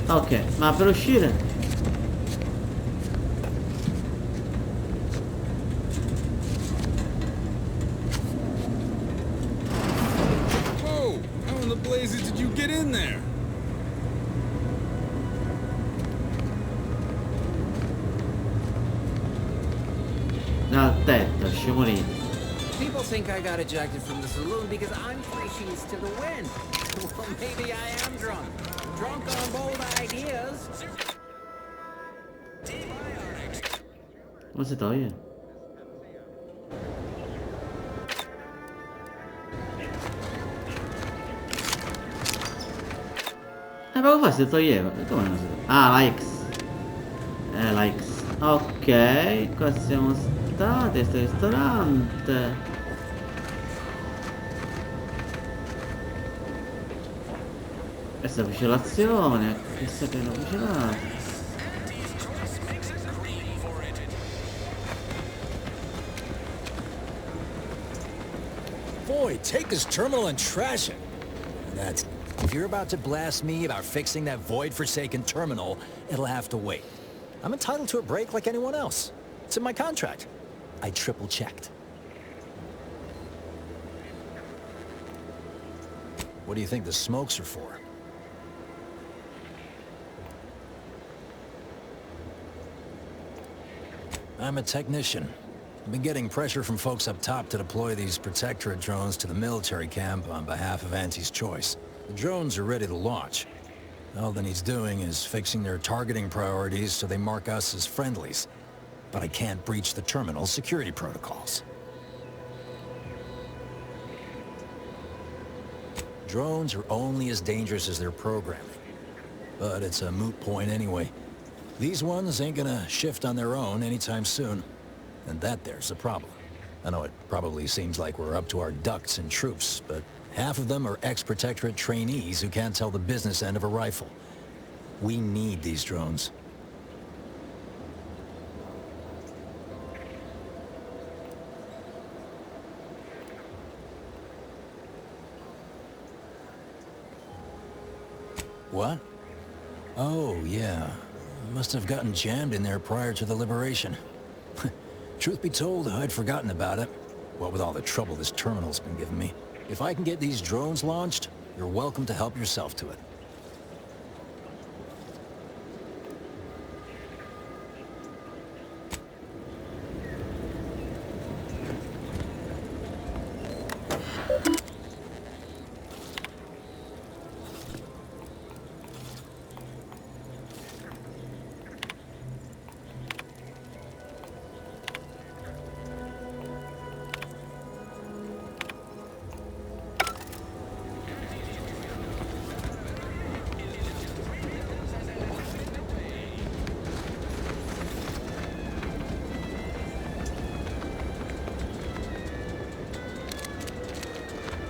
Ok, ma per uscire Did you get in there? dal tetto, sciamolino. People think I got ejected from the saloon because I'm three sheets to the wind. Well, maybe I am drunk. Drunk on bold ideas. Come si toglie? Ma come fa si toglieva? Come non si toglie? Ah, la X. La X. Ok, qua siamo stati, questo ristorante. Questa è fucilazione, chissà che l'ho fucilato. Boy, take this terminal and trash it. That's... If you're about to blast me about fixing that void-forsaken terminal, it'll have to wait. I'm entitled to a break like anyone else. It's in my contract. I triple-checked. What do you think the smokes are for? I'm a technician. I've been getting pressure from folks up top to deploy these Protectorate drones to the military camp on behalf of Auntie's Choice. The drones are ready to launch. All that he's doing is fixing their targeting priorities so they mark us as friendlies. But I can't breach the terminal's security protocols. Drones are only as dangerous as their programming. But it's a moot point anyway. These ones ain't gonna shift on their own anytime soon. And that there's a problem. I know it probably seems like we're up to our ducks and troops, but half of them are ex-Protectorate trainees who can't tell the business end of a rifle. We need these drones. What? Oh, yeah. Must have gotten jammed in there prior to the liberation. Truth be told, I'd forgotten about it. What with all the trouble this terminal's been giving me. If I can get these drones launched, you're welcome to help yourself to it.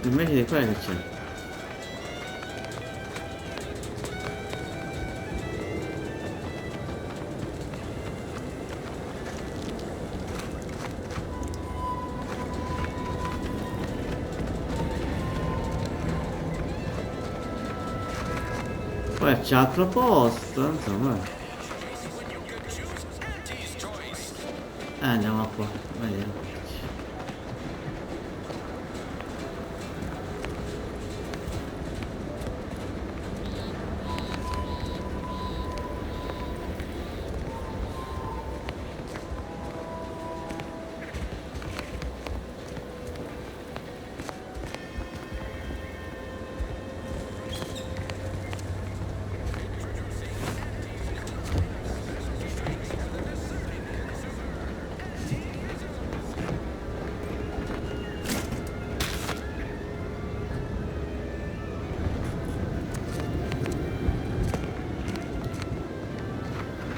Invece di qua che c'è? Poi c'è altro posto, insomma. Andiamo qua, vediamo.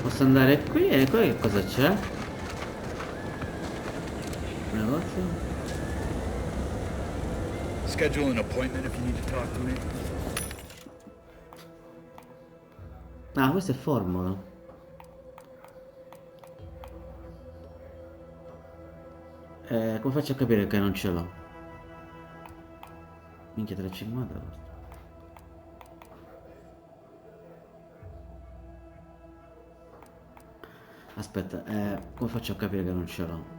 Posso andare qui e qui che cosa c'è? Negozio? Schedule an appointment if you need to talk to me. Ah, questa è formula. Come faccio a capire che non ce l'ho? Minchia 350. Aspetta, come faccio a capire che non ce l'ho?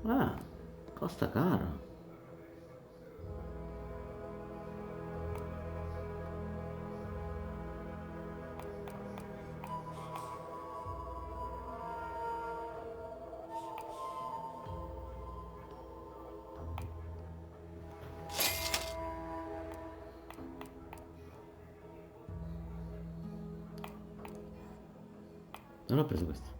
Ah, costa caro. Dove l'ho preso questo?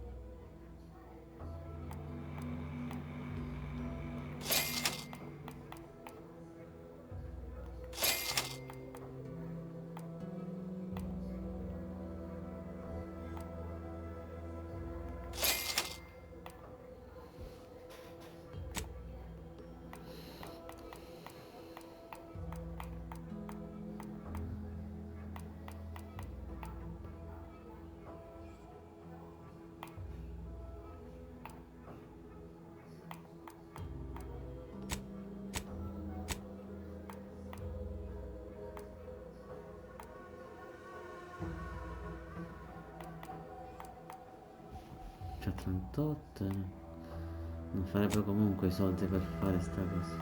C'è 38. Non farebbe comunque i soldi per fare sta cosa.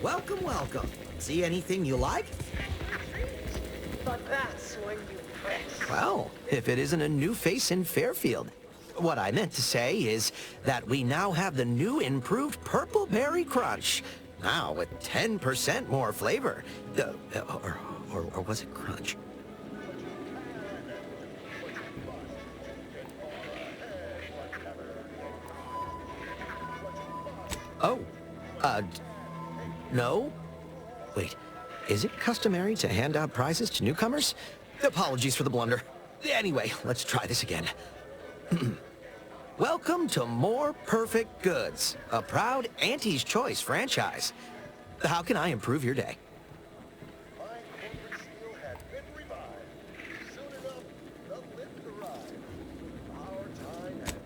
Welcome, welcome. See anything you like? But that's when you press. Well, if it isn't a new face in Fairfield. What I meant to say is that we now have the new improved Purple Berry Crunch. Now with 10% more flavor. Or was it crunch? Oh, no? Wait, is it customary to hand out prizes to newcomers? Apologies for the blunder. Anyway, let's try this again. Welcome to More Perfect Goods, a proud Auntie's Choice franchise. How can I improve your day?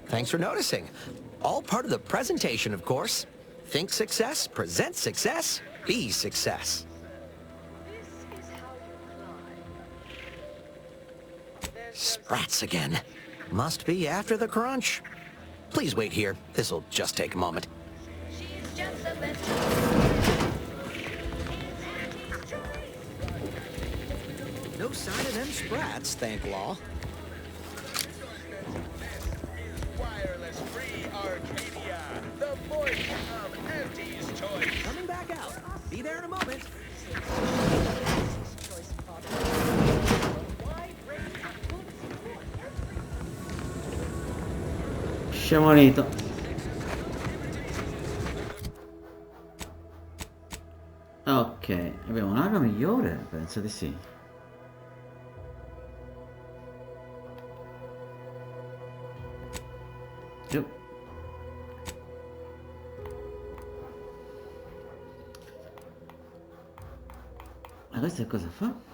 Thanks for noticing. All part of the presentation, of course. Think success, present success, be success. Sprats again. Must be after the crunch. Please wait here. This'll just take a moment. No sign of them sprats, thank law. Wireless free Arcadia, the voice of Auntie's Choice. Coming back out. Be there in a moment. Sciamonito. Ok, abbiamo un'arma migliore? Penso di sì. Giù. Ma questa cosa fa?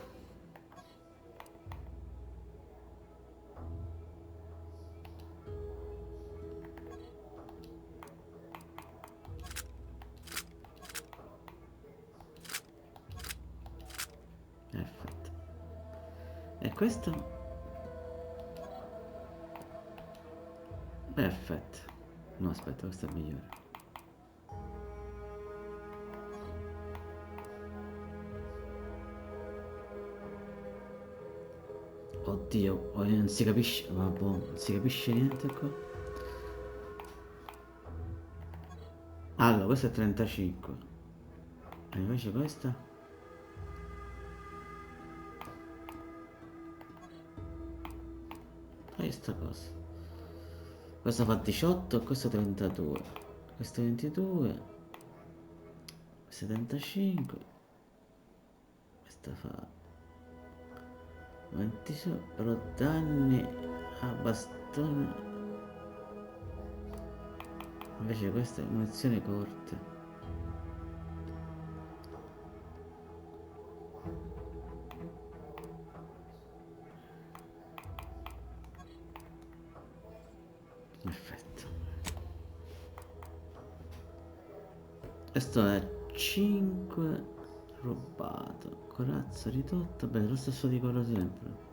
Perfetto. E questo? Perfetto. No, aspetta, questo è migliore. Oddio, non si capisce, vabbè, non si capisce niente qua. Allora, questo è 35. E invece questa? Questa cosa. Questo fa 18, questo 32. Questo 22. Questo 35. Questa fa 26, però danni a bastone. Invece questa è munizioni corte. Perfetto. Questo è 5 rubato. Corazza ridotto. Beh, lo stesso di quello sempre.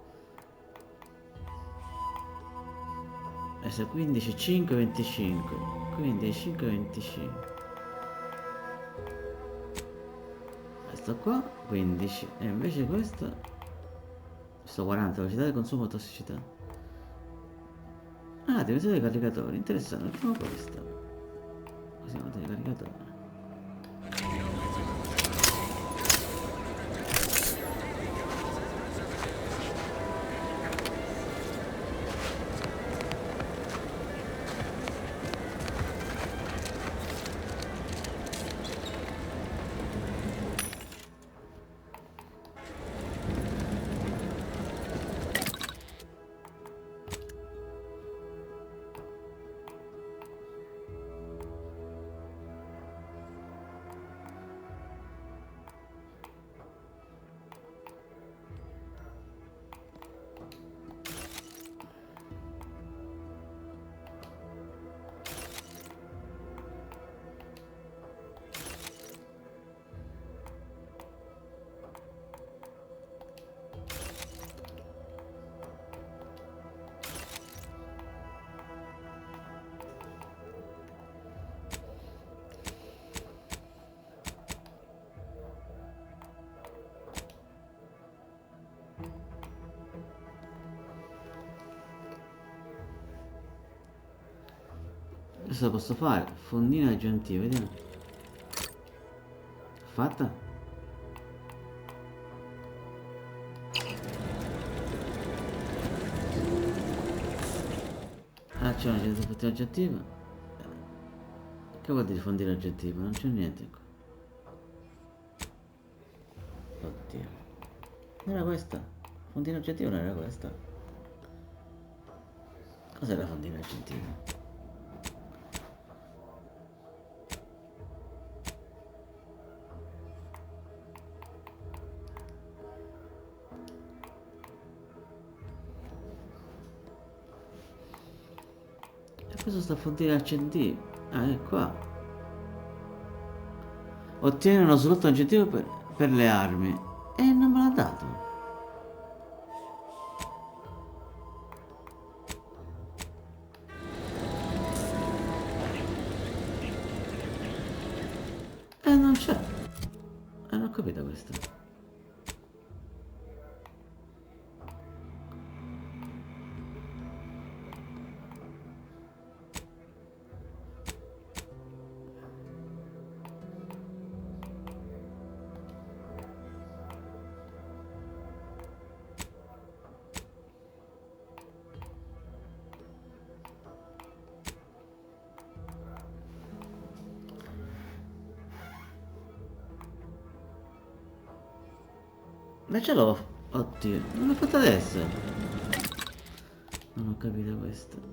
Questo è 15, 5, 25. 15, 5, 25. Questo qua 15. E invece questo 40, velocità di consumo, tossicità. Ah, dimensione dei caricatori, interessante, mettiamo questo. Così non dei caricatori. Questo lo posso fare. Fondina aggiuntiva, vediamo. Fatta? Ah, c'è una fondina aggiuntiva. Che vuol dire fondina aggiuntiva? Non c'è niente qua. Oddio. Non era questa? Fondina aggiuntiva non era questa? Cos'è la fondina aggiuntiva? Questo sta fondina accendibile. Ah, è qua. Ottiene uno slot aggiuntivo per le armi. E non me l'ha dato. E non c'è. Non ho capito questo. Ma ce l'ho. Oddio, non l'ho fatto adesso. Non ho capito questo.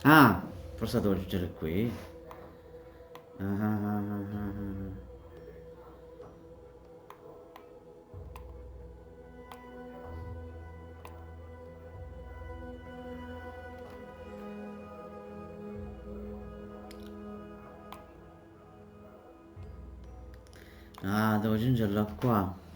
Ah, forse devo aggiungere qui. Ah, devo aggiungerlo qua.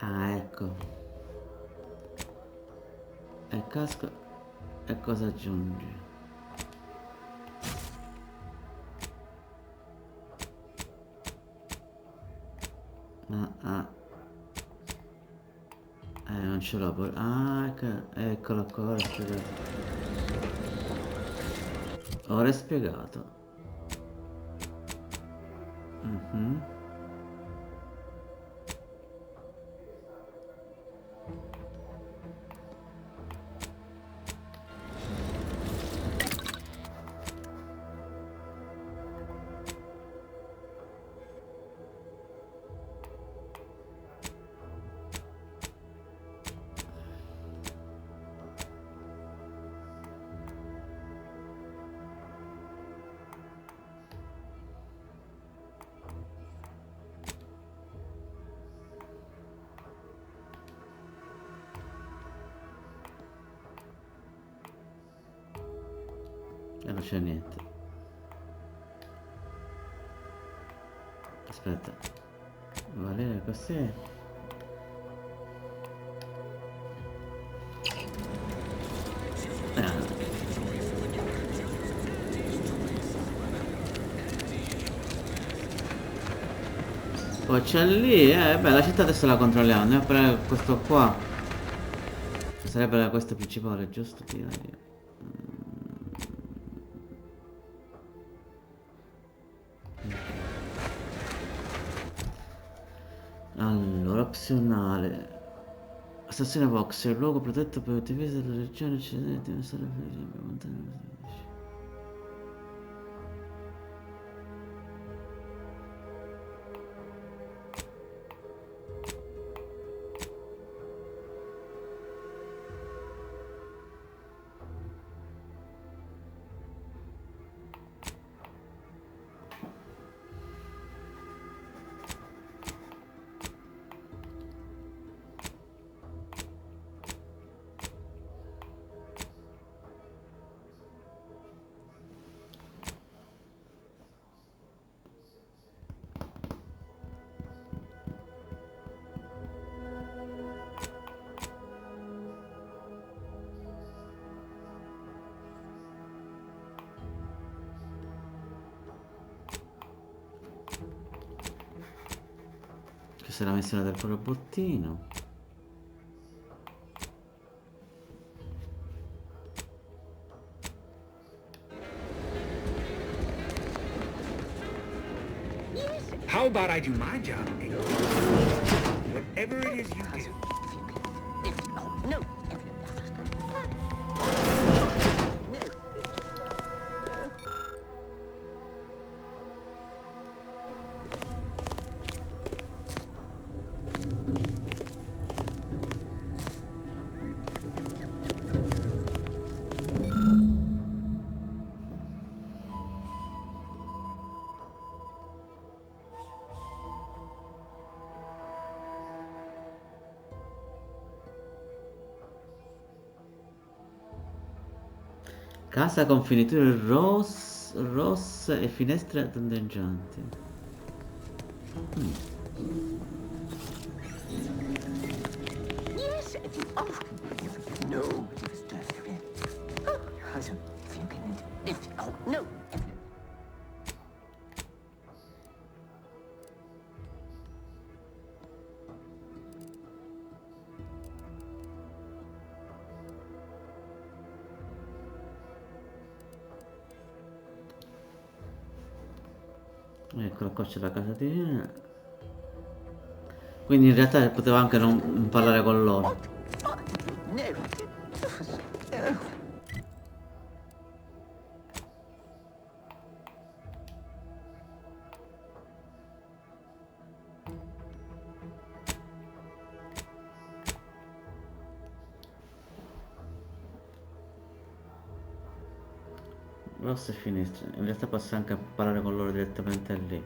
Ah, ecco. E casco. E cosa aggiungi? Ah. Non ce l'ho poi. Ah, eccolo qua, ora è spiegato. Ora è spiegato. E non c'è niente. Aspetta. Valere così. Poi c'è lì, beh, la città adesso la controlliamo. Andiamo a prendere questo qua. Che sarebbe questo principale, giusto? Direi. Allora, opzionale. Stazione Vox, il luogo protetto per difesa della regione eccedente, non sarà Questa è la missione del robottino. How about I do my job, Nico? Whatever it is you do. No. Casa con finiture rosse e finestre tondeggianti. Yes. Oh, no. Oh, no. Ecco, qua c'è la casatina. Quindi in realtà potevo anche non parlare con loro. Rosse finestre. In realtà posso anche parlare con loro direttamente lì.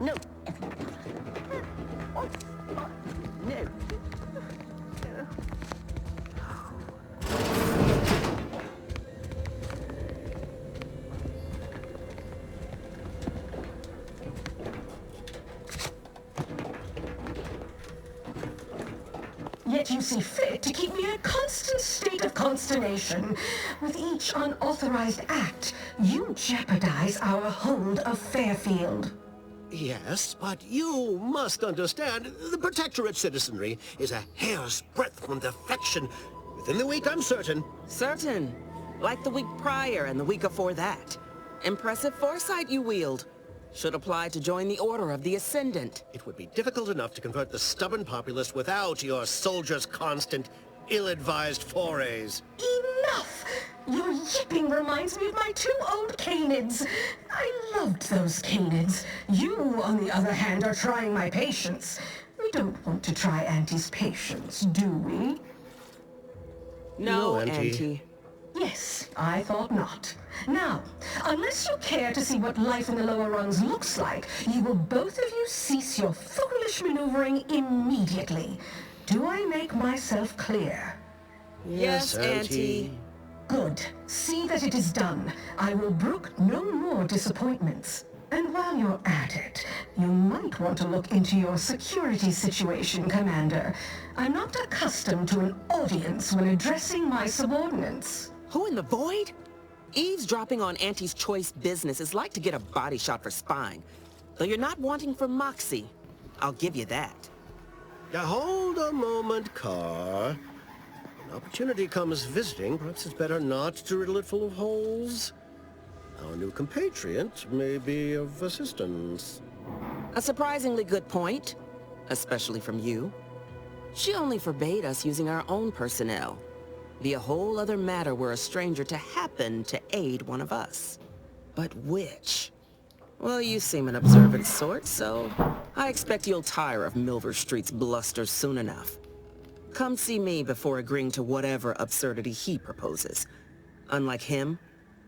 No. No. Yet you see fit to keep me in a constant state of consternation. With each unauthorized act, you jeopardize our hold of Fairfield. Yes, but you must understand, the Protectorate citizenry is a hair's breadth from defection. Within the week, I'm certain. Certain? Like the week prior and the week before that. Impressive foresight you wield. Should apply to join the Order of the Ascendant. It would be difficult enough to convert the stubborn populace without your soldiers' constant, ill-advised forays. Enough! Your yipping reminds me of my two old canids. I loved those canids. You, on the other hand, are trying my patience. We don't want to try Auntie's patience, do we? No, Auntie. Auntie. Yes, I thought not. Now, unless you care to see what life in the lower rungs looks like, you will both of you cease your foolish maneuvering immediately. Do I make myself clear? Yes, Auntie. Good. See that it is done. I will brook no more disappointments. And while you're at it, you might want to look into your security situation, Commander. I'm not accustomed to an audience when addressing my subordinates. Who in the void? Eavesdropping on Auntie's choice business is like to get a body shot for spying. Though you're not wanting for moxie. I'll give you that. Now hold a moment, Carr. When opportunity comes visiting, perhaps it's better not to riddle it full of holes. Our new compatriot may be of assistance. A surprisingly good point, especially from you. She only forbade us using our own personnel. Be a whole other matter were a stranger to happen to aid one of us. But which? Well, you seem an observant sort, so I expect you'll tire of Milver Street's bluster soon enough. Come see me before agreeing to whatever absurdity he proposes. Unlike him,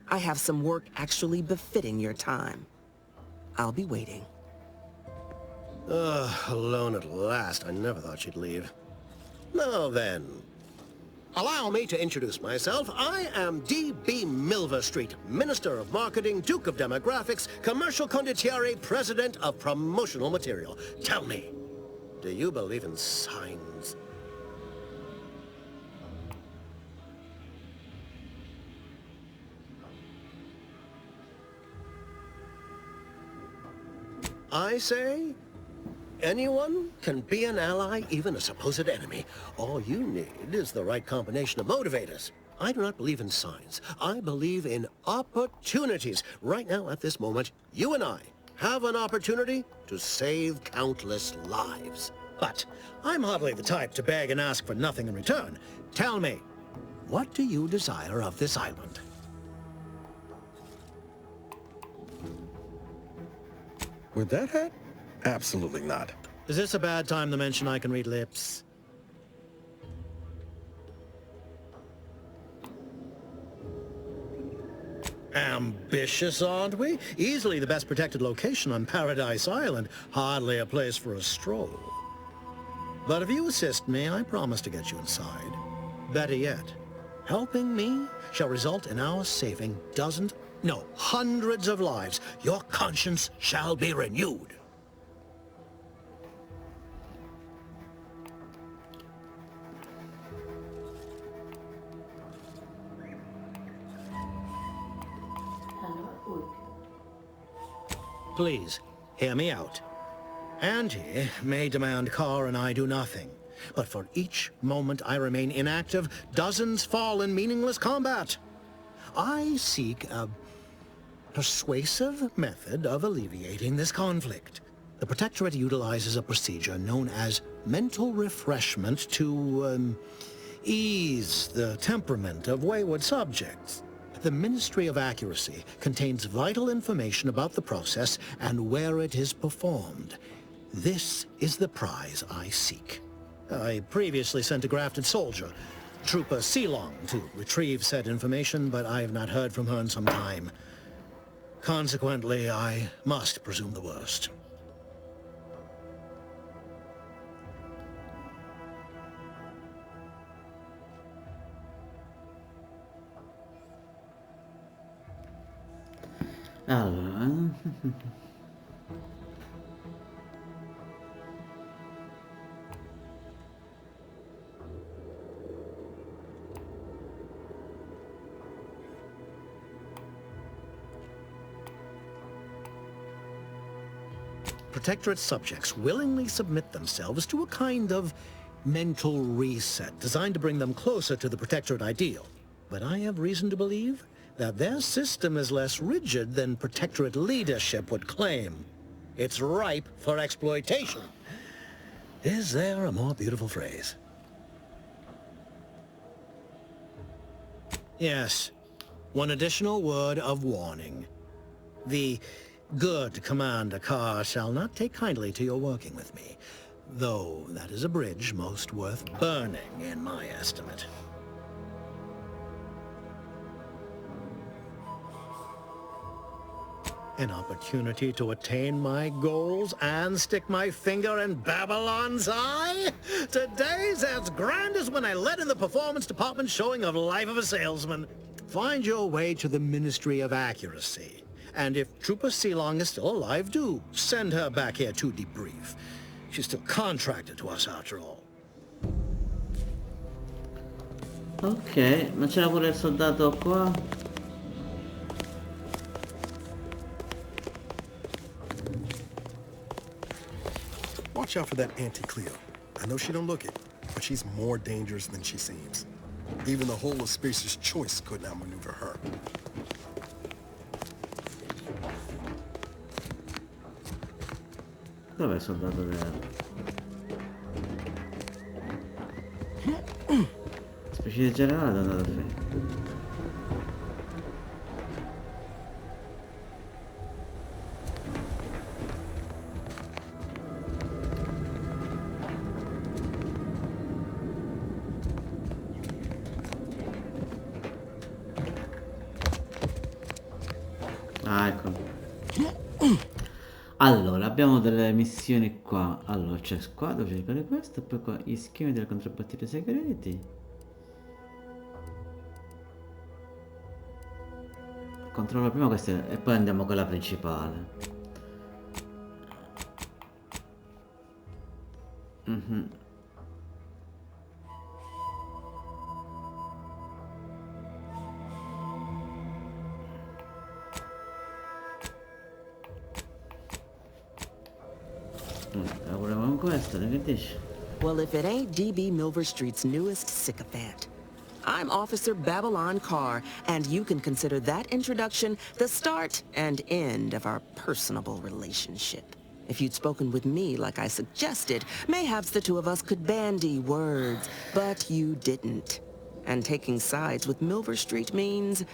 I have some work actually befitting your time. I'll be waiting. Alone at last. I never thought she'd leave. Now then, allow me to introduce myself. I am D.B. Milver Street, Minister of Marketing, Duke of Demographics, Commercial Condottiere, President of Promotional Material. Tell me, do you believe in signs? I say, anyone can be an ally, even a supposed enemy. All you need is the right combination of motivators. I do not believe in signs. I believe in opportunities. Right now, at this moment, you and I have an opportunity to save countless lives. But I'm hardly the type to beg and ask for nothing in return. Tell me, what do you desire of this island? With that hat? Absolutely not. Is this a bad time to mention I can read lips? Ambitious, aren't we? Easily the best protected location on Paradise Island. Hardly a place for a stroll. But if you assist me, I promise to get you inside. Better yet, helping me shall result in our saving dozens, no, hundreds of lives. Your conscience shall be renewed. Please, hear me out. Auntie may demand Carr and I do nothing, but for each moment I remain inactive, dozens fall in meaningless combat. I seek a persuasive method of alleviating this conflict. The Protectorate utilizes a procedure known as mental refreshment to ease the temperament of wayward subjects. The Ministry of Accuracy contains vital information about the process and where it is performed. This is the prize I seek. I previously sent a grafted soldier, Trooper Ceylon, to retrieve said information, but I have not heard from her in some time. Consequently, I must presume the worst. Allora. Protectorate subjects willingly submit themselves to a kind of mental reset designed to bring them closer to the Protectorate ideal. But I have reason to believe that their system is less rigid than Protectorate leadership would claim. It's ripe for exploitation. Is there a more beautiful phrase? Yes. One additional word of warning. The good Commander Carr shall not take kindly to your working with me, though that is a bridge most worth burning in my estimate. An opportunity to attain my goals and stick my finger in Babylon's eye? Today's as grand as when I led in the performance department showing of Life of a Salesman. Find your way to the Ministry of Accuracy. And if Trooper Sealong is still alive, do send her back here to debrief. She's still contracted to us after all. Ok, ma c'era pure il soldato qua. Watch out for that Auntie Cleo. I know she don't look it, but she's more dangerous than she seems. Even the whole of Spacer's Choice couldn't outmaneuver her. Dov'è il soldato vero? Specie di generale è andato a finire. Ah, ecco. Allora, abbiamo delle missioni qua. Allora, c'è squadra, c'è per questo, e poi qua gli schemi delle contrappartite segreti. Controllo prima queste e poi andiamo con la principale. Lavoriamo con questo, che dici? Well, if it ain't DB Milver Street's newest sycophant. I'm Officer Babylon Carr, and you can consider that introduction the start and end of our personable relationship. If you'd spoken with me like I suggested, mayhaps the two of us could bandy words, but you didn't. And taking sides with Milver Street means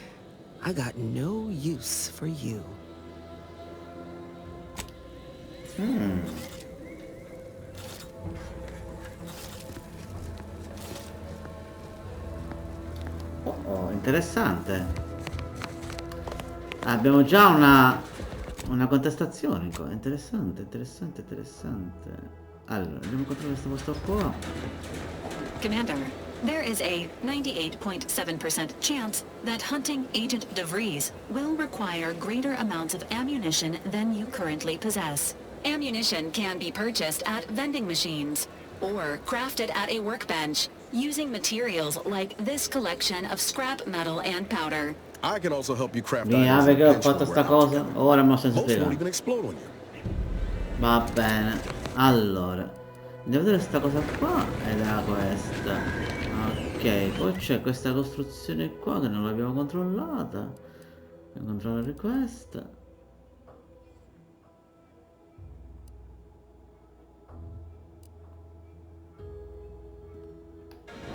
I got no use for you. Oh, interessante. Abbiamo già una contestazione qua. Interessante. Allora, andiamo a controllare questo posto qua. Commander, there is a 98.7% chance that hunting Agent DeVries will require greater amounts of ammunition than you currently possess. Ammunition can be purchased at vending machines or crafted at a workbench using materials like this collection of scrap metal and powder. I can also help you craft Mia, items perché ho that fatto sta conventional cosa? wear out Ora mi together. senza Most won't spiegare. even explode on you. Va bene. Allora, andiamo a vedere sta cosa qua ed era questa. Ok, poi c'è questa costruzione qua che non l'abbiamo controllata. Dobbiamo controllare questa.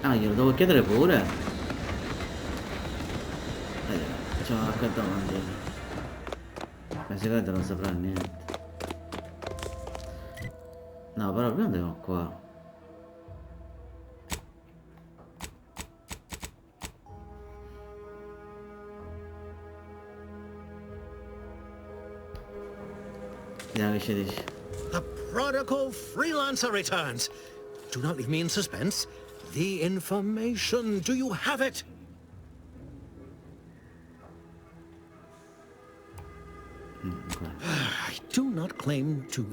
Ah, glielo devo chiedere pure. Facciamo accanto avanti. Ma sicuramente non saprà niente. No, però prima andiamo qua. Vediamo che ci dice. The prodigal freelancer returns. Do not leave me in suspense. The information, do you have it? I do not claim to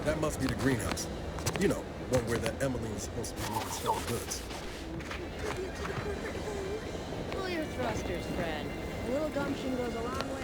That must be the greenhouse. You know, one where that Emily is supposed to be moving stolen goods. Pull your thrusters, friend. A little gumption goes a long way.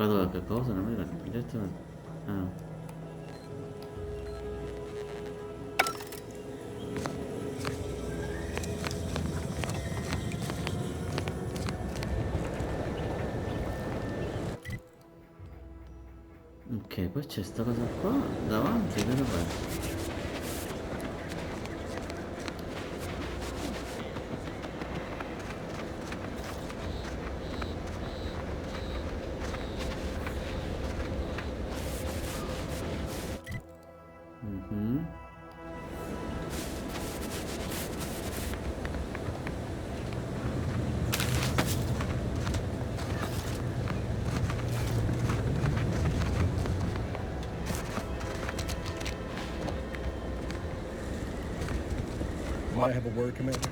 comprato qualche cosa? Non mi hai detto? Ah. Ok, poi c'è sta cosa qua davanti, che dov'è? Mhm. Might I have a word, Commander?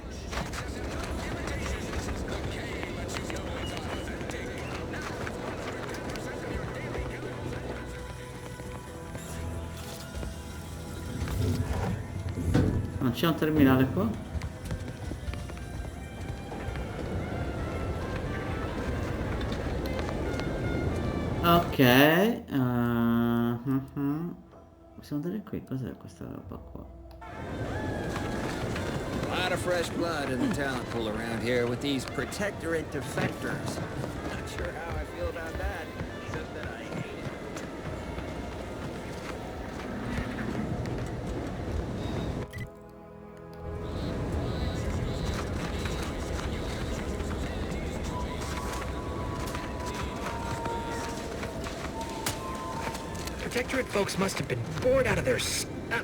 Non c'è un terminale qua? Ok. Possiamo andare qui? Cos'è questa roba qua? A lot of fresh blood in the talent pool around here with these protectorate defectors. Not sure how I feel about that, except that I hate it. Protectorate folks must have been bored out of their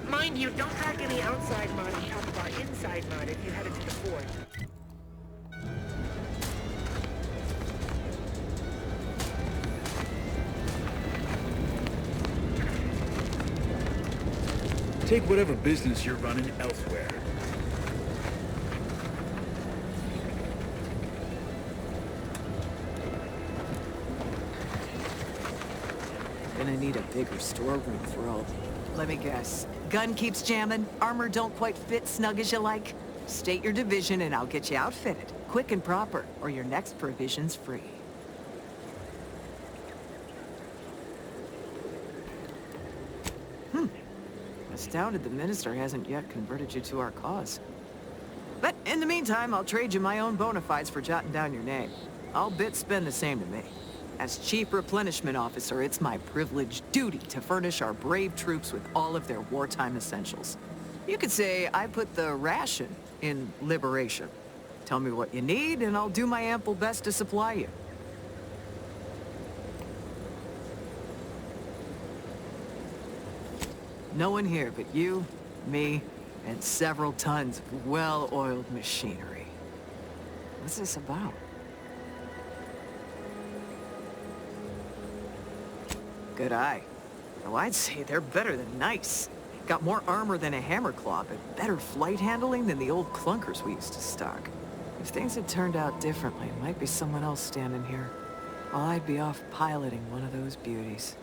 mind you, don't pack any outside mud on top of our inside mud if you headed to the fort. Take whatever business you're running elsewhere. Gonna need a bigger storeroom for all. Let me guess. Gun keeps jamming, armor don't quite fit snug as you like. State your division and I'll get you outfitted. Quick and proper, or your next provision's free. Astounded the minister hasn't yet converted you to our cause. But in the meantime, I'll trade you my own bona fides for jotting down your name. All bits spend the same to me. As Chief Replenishment Officer, it's my privileged duty to furnish our brave troops with all of their wartime essentials. You could say I put the ration in liberation. Tell me what you need, and I'll do my ample best to supply you. No one here but you, me, and several tons of well-oiled machinery. What's this about? Good eye. Oh, I'd say they're better than nice. Got more armor than a hammerclaw, but better flight handling than the old clunkers we used to stock. If things had turned out differently, it might be someone else standing here. While I'd be off piloting one of those beauties.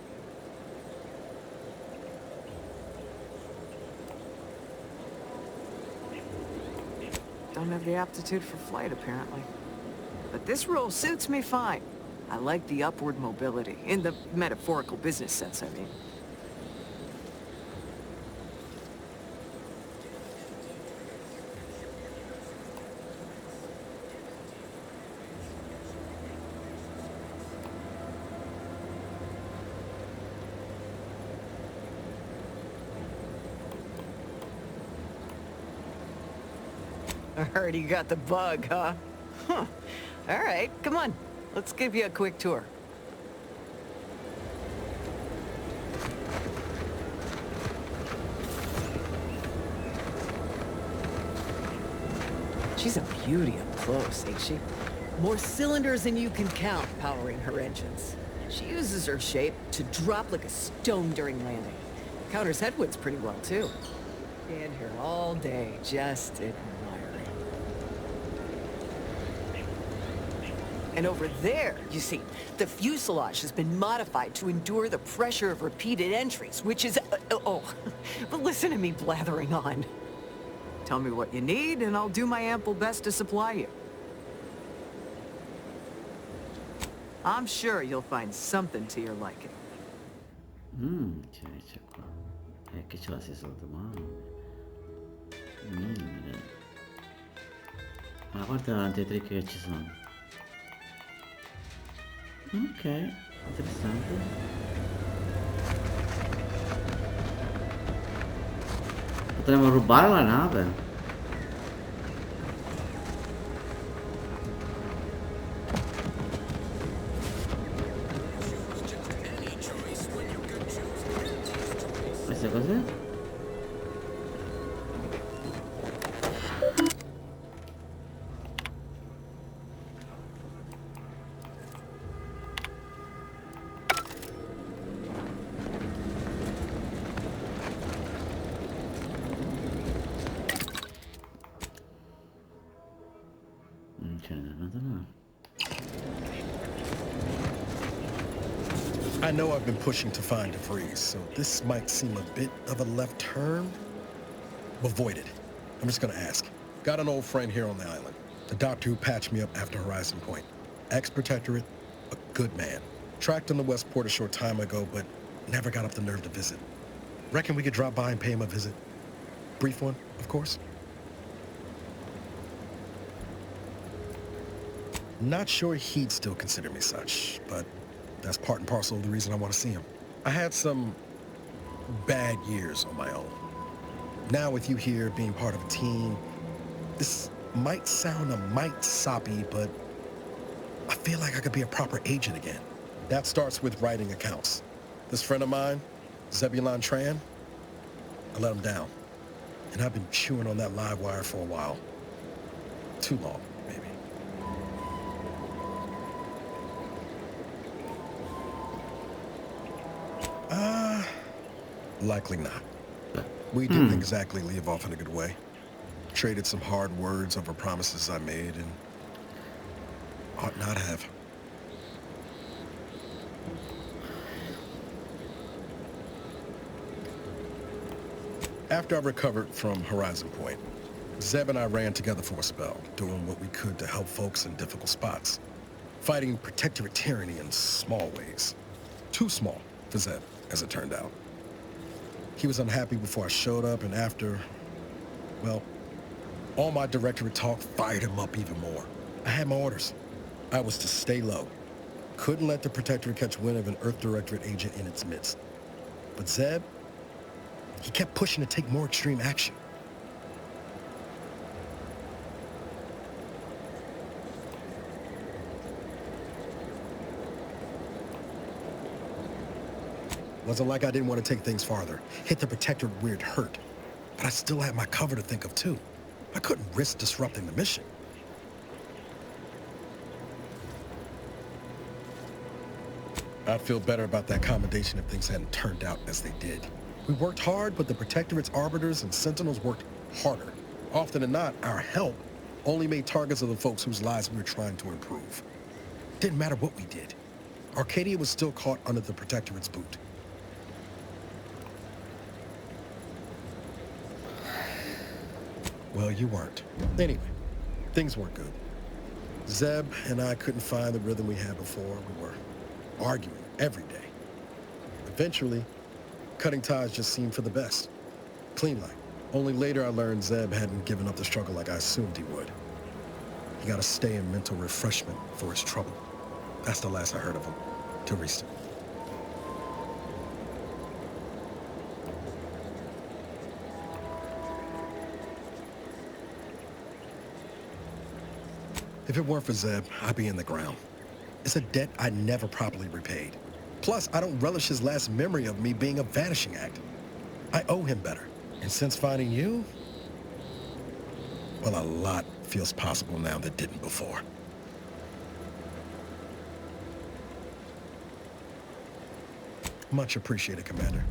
Don't have the aptitude for flight, apparently. But this role suits me fine. I like the upward mobility, in the metaphorical business sense, I mean. Already got the bug, huh? Huh. All right, come on. Let's give you a quick tour. She's a beauty up close, ain't she? More cylinders than you can count powering her engines. She uses her shape to drop like a stone during landing. Counters headwinds pretty well, too. Stand here all day, just admiring. And over there, you see, the fuselage has been modified to endure the pressure of repeated entries, which is... but listen to me blathering on. Tell me what you need, and I'll do my ample best to supply you. I'm sure you'll find something to your liking. C'è qua. Che ce la sei sotto, mamma mia. Ma guarda quanti trick che ci sono. Ok, interessante. Potremmo rubare la nave. Questa cos'è? Non c'è nada là. I know I've been pushing to find DeVries, so this might seem a bit of a left turn. Avoid it. I'm just gonna ask. Got an old friend here on the island. The doctor who patched me up after Horizon Point. Ex-protectorate, a good man. Tracked on the Westport a short time ago, but never got up the nerve to visit. Reckon we could drop by and pay him a visit. Brief one, of course. Not sure he'd still consider me such, but that's part and parcel of the reason I want to see him. I had some bad years on my own. Now with you here being part of a team, this might sound a mite soppy, but I feel like I could be a proper agent again. That starts with writing accounts. This friend of mine, Zebulon Tran, I let him down. And I've been chewing on that live wire for a while. Too long, maybe. Likely not. We didn't exactly leave off in a good way. Traded some hard words over promises I made and ought not have. After I recovered from Horizon Point, Zeb and I ran together for a spell, doing what we could to help folks in difficult spots. Fighting protectorate tyranny in small ways. Too small for Zeb, as it turned out. He was unhappy before I showed up, and after, well, all my directorate talk fired him up even more. I had my orders. I was to stay low. Couldn't let the Protectorate catch wind of an Earth Directorate agent in its midst. But Zeb, he kept pushing to take more extreme action. Wasn't like I didn't want to take things farther. Hit the Protectorate where it hurt. But I still had my cover to think of too. I couldn't risk disrupting the mission. I'd feel better about that commendation if things hadn't turned out as they did. We worked hard, but the Protectorate's arbiters and sentinels worked harder. Often than not, our help only made targets of the folks whose lives we were trying to improve. Didn't matter what we did. Arcadia was still caught under the Protectorate's boot. Well, you weren't. Anyway, things weren't good. Zeb and I couldn't find the rhythm we had before. We were arguing every day. Eventually, cutting ties just seemed for the best. Clean like. Only later I learned Zeb hadn't given up the struggle like I assumed he would. He got to stay in mental refreshment for his trouble. That's the last I heard of him, till recent. If it weren't for Zeb, I'd be in the ground. It's a debt I never properly repaid. Plus, I don't relish his last memory of me being a vanishing act. I owe him better. And since finding you, well, a lot feels possible now that didn't before. Much appreciated, Commander.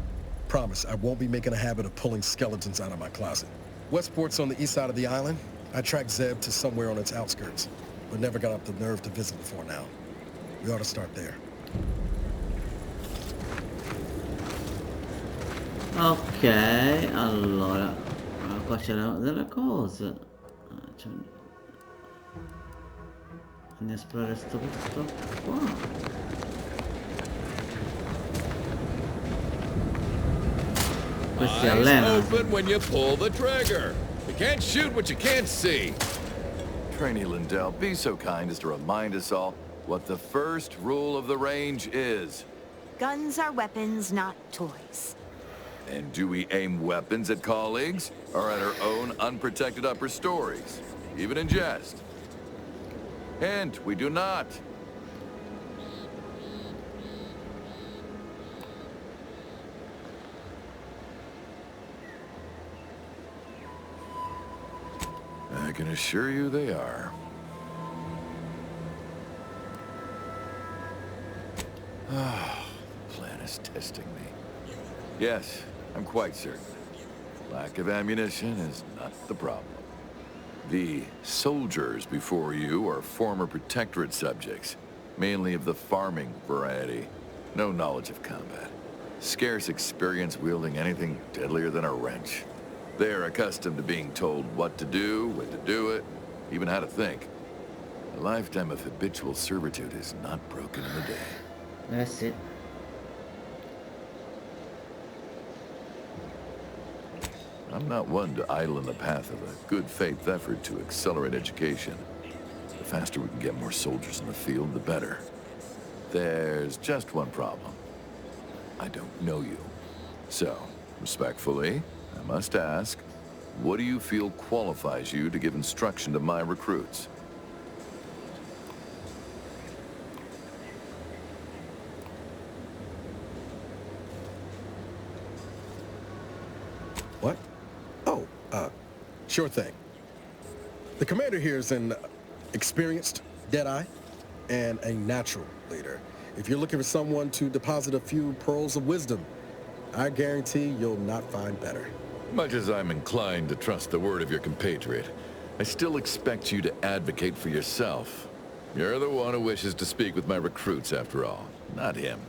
Promise, I won't be making a habit of pulling skeletons out of my closet. Westport's on the east side of the island. I tracked Zeb to somewhere on its outskirts, but never got up the nerve to visit before now. We ought to start there. Ok, allora qua c'erano delle cose. Quindi esplorare sto posto qua. Questi Eyes allenano. open when you pull the trigger. You can't shoot what you can't see. Trainee Lindell, be so kind as to remind us all what the first rule of the range is. Guns are weapons, not toys. And do we aim weapons at colleagues or at our own unprotected upper stories, even in jest? Hint, we do not. I can assure you they are. Ah, the plan is testing me. Yes, I'm quite certain. Lack of ammunition is not the problem. The soldiers before you are former Protectorate subjects, mainly of the farming variety. No knowledge of combat. Scarce experience wielding anything deadlier than a wrench. They're accustomed to being told what to do, when to do it, even how to think. A lifetime of habitual servitude is not broken in a day. That's it. I'm not one to idle in the path of a good faith effort to accelerate education. The faster we can get more soldiers in the field, the better. There's just one problem. I don't know you. So, respectfully, I must ask, what do you feel qualifies you to give instruction to my recruits? What? Oh, sure thing. The commander here is an experienced Deadeye and a natural leader. If you're looking for someone to deposit a few pearls of wisdom, I guarantee you'll not find better. Much as I'm inclined to trust the word of your compatriot, I still expect you to advocate for yourself. You're the one who wishes to speak with my recruits, after all, not him.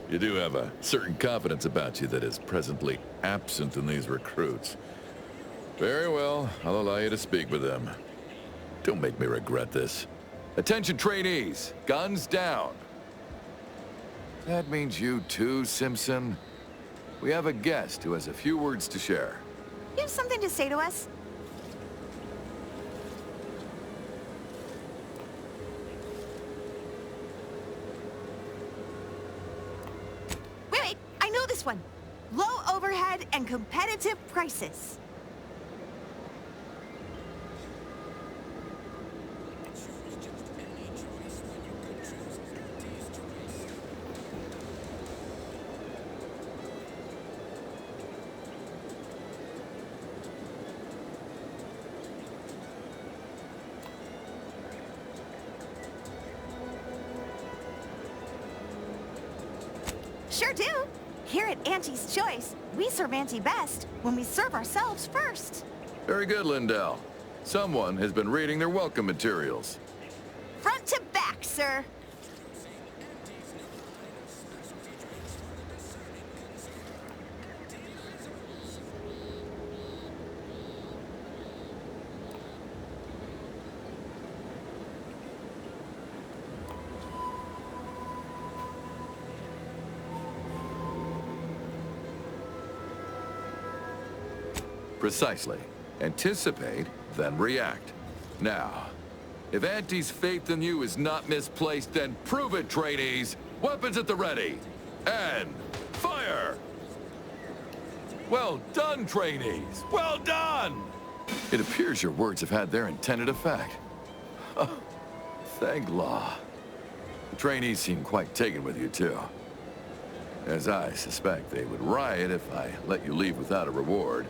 You do have a certain confidence about you that is presently absent in these recruits. Very well, I'll allow you to speak with them. Don't make me regret this. Attention trainees, guns down. That means you too, Simpson. We have a guest who has a few words to share. You have something to say to us? Wait, I know this one. Low overhead and competitive prices. Sure do. Here at Auntie's Choice, we serve Auntie best when we serve ourselves first. Very good, Lindell. Someone has been reading their welcome materials. Front to back, sir. Precisely. Anticipate, then react. Now, if Auntie's faith in you is not misplaced, then prove it, trainees! Weapons at the ready! And fire! Well done, trainees! Well done! It appears your words have had their intended effect. Oh, thank law. The trainees seem quite taken with you, too. As I suspect they would riot if I let you leave without a reward.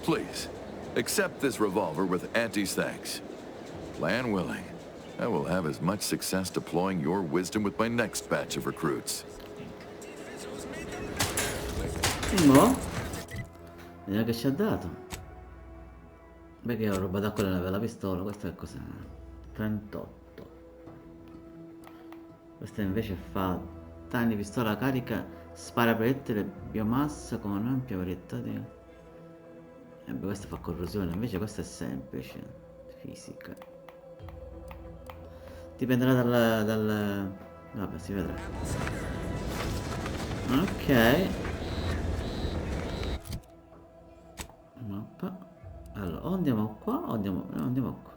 Please, accept this revolver with Auntie's thanks. Plan willing, I will have as much success deploying your wisdom with my next batch of recruits. No? Vediamo che ci ha dato. Beh, che ho rubato a quella per la pistola, questa che cos'è? 38. Questa invece fa danni pistola carica, spara proiettile biomassa con un'ampia varietà di... beh, questo fa corrosione, invece questo è semplice. Fisica. Dipenderà vabbè, si vedrà. Ok. Mappa. Allora, o andiamo qua o andiamo qua.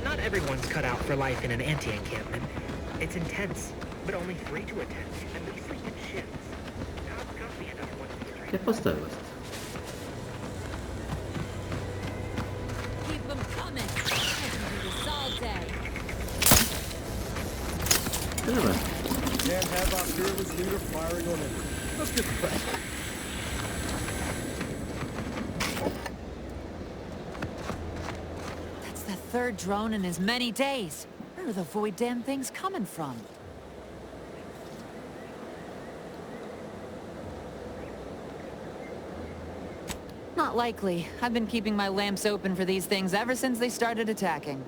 Not everyone's cut out for life in an anti-encampment. It's intense, but only 3 to attend, and we sleep in shifts. God's company enough one to the Che posto è questo? Keep them coming. I can do this all day. Dove? Can't have our fearless leader firing on him. Let's get the back. That's the third drone in as many days. Where are the void damn things coming from? Not likely. I've been keeping my lamps open for these things ever since they started attacking.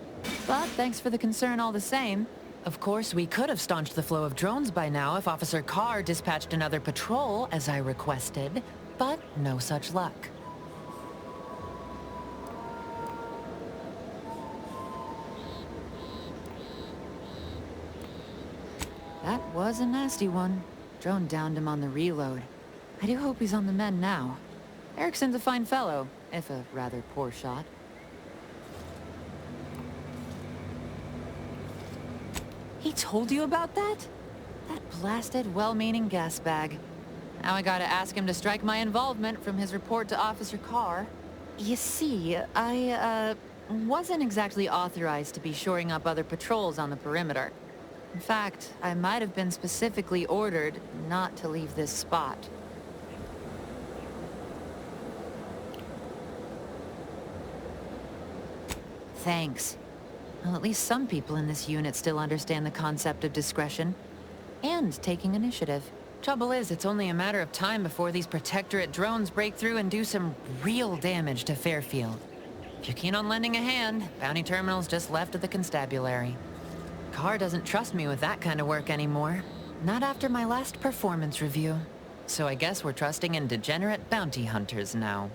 But thanks for the concern all the same. Of course, we could have staunched the flow of drones by now if Officer Carr dispatched another patrol, as I requested. But no such luck. That was a nasty one. Drone downed him on the reload. I do hope he's on the mend now. Erickson's a fine fellow, if a rather poor shot. He told you about that? That blasted, well-meaning gas bag. Now I gotta ask him to strike my involvement from his report to Officer Carr. You see, I, wasn't exactly authorized to be shoring up other patrols on the perimeter. In fact, I might have been specifically ordered not to leave this spot. Thanks. Well, at least some people in this unit still understand the concept of discretion. And taking initiative. Trouble is, it's only a matter of time before these Protectorate drones break through and do some real damage to Fairfield. If you're keen on lending a hand, Bounty Terminal's just left of the constabulary. Carr doesn't trust me with that kind of work anymore. Not after my last performance review. So I guess we're trusting in degenerate bounty hunters now.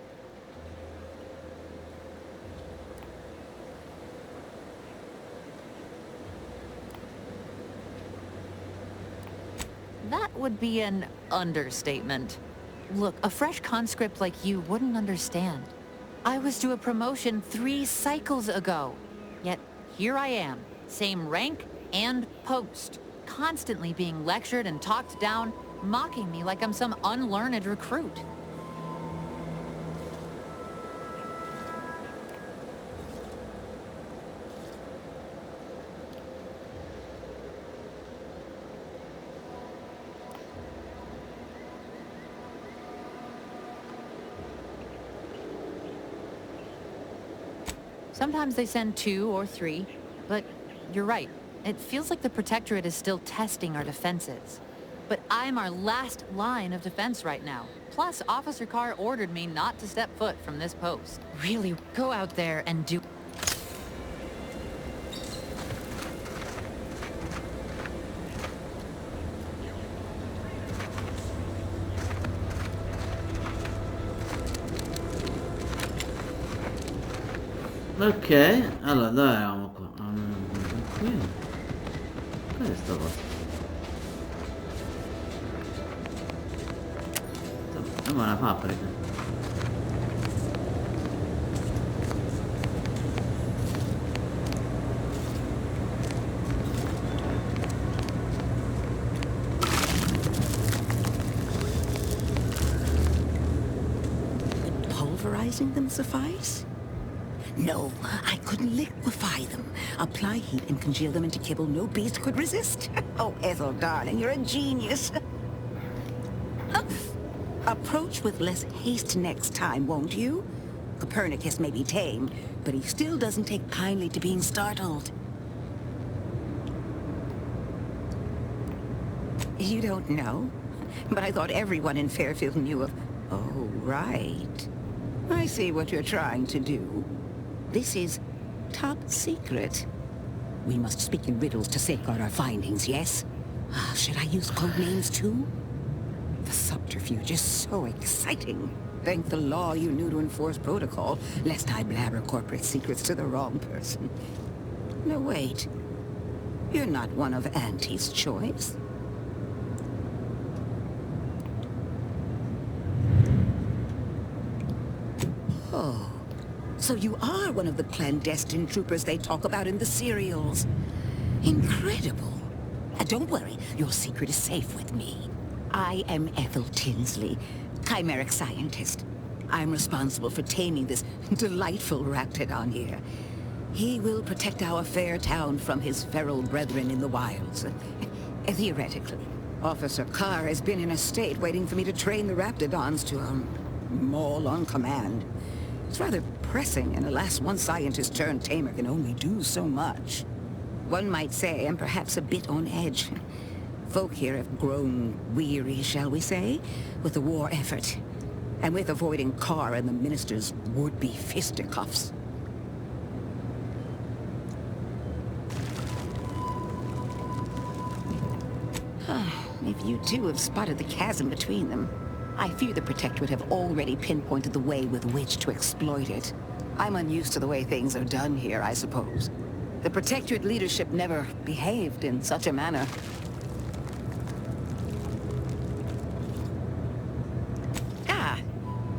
That would be an understatement. Look, a fresh conscript like you wouldn't understand. I was due a promotion 3 cycles ago. Yet, here I am, same rank and post, constantly being lectured and talked down, mocking me like I'm some unlearned recruit. Sometimes they send 2 or 3, but you're right. It feels like the Protectorate is still testing our defenses. But I'm our last line of defense right now. Plus, Officer Carr ordered me not to step foot from this post. Really, go out there and do... Ok, allora dove eravamo qua? Qui? Cos'è sta cosa? Sembra una fabbrica. Would pulverizing them suffice? No, I couldn't liquefy them. Apply heat and congeal them into kibble no beast could resist. Oh, Ethel, darling, you're a genius. Approach with less haste next time, won't you? Copernicus may be tame, but he still doesn't take kindly to being startled. You don't know? But I thought everyone in Fairfield knew of... Oh, right. I see what you're trying to do. This is top secret. We must speak in riddles to safeguard our findings, yes? Should I use code names too? The subterfuge is so exciting. Thank the law you knew to enforce protocol, lest I blabber corporate secrets to the wrong person. No, wait. You're not one of Auntie's choice. Oh, so you are one of the clandestine troopers they talk about in the serials. Incredible. Don't worry, your secret is safe with me. I am Ethel Tinsley, chimeric scientist. I'm responsible for taming this delightful raptidon here. He will protect our fair town from his feral brethren in the wilds. Theoretically. Officer Carr has been in a state waiting for me to train the raptidons to, maul on command. It's rather pressing, and alas, one scientist-turned-tamer can only do so much. One might say I'm perhaps a bit on edge. Folk here have grown weary, shall we say, with the war effort, and with avoiding Carr and the minister's would-be fisticuffs. If you too have spotted the chasm between them, I fear the Protectorate have already pinpointed the way with which to exploit it. I'm unused to the way things are done here, I suppose. The Protectorate leadership never behaved in such a manner.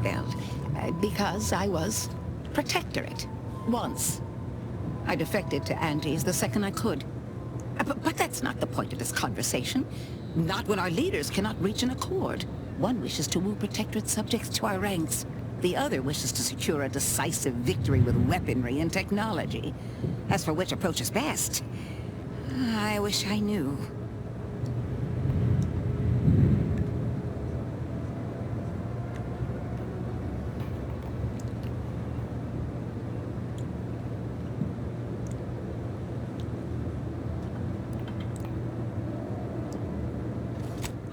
Well, because I was Protectorate. Once. I defected to Auntie's the second I could. But that's not the point of this conversation. Not when our leaders cannot reach an accord. One wishes to woo Protectorate subjects to our ranks. The other wishes to secure a decisive victory with weaponry and technology. As for which approach is best, I wish I knew.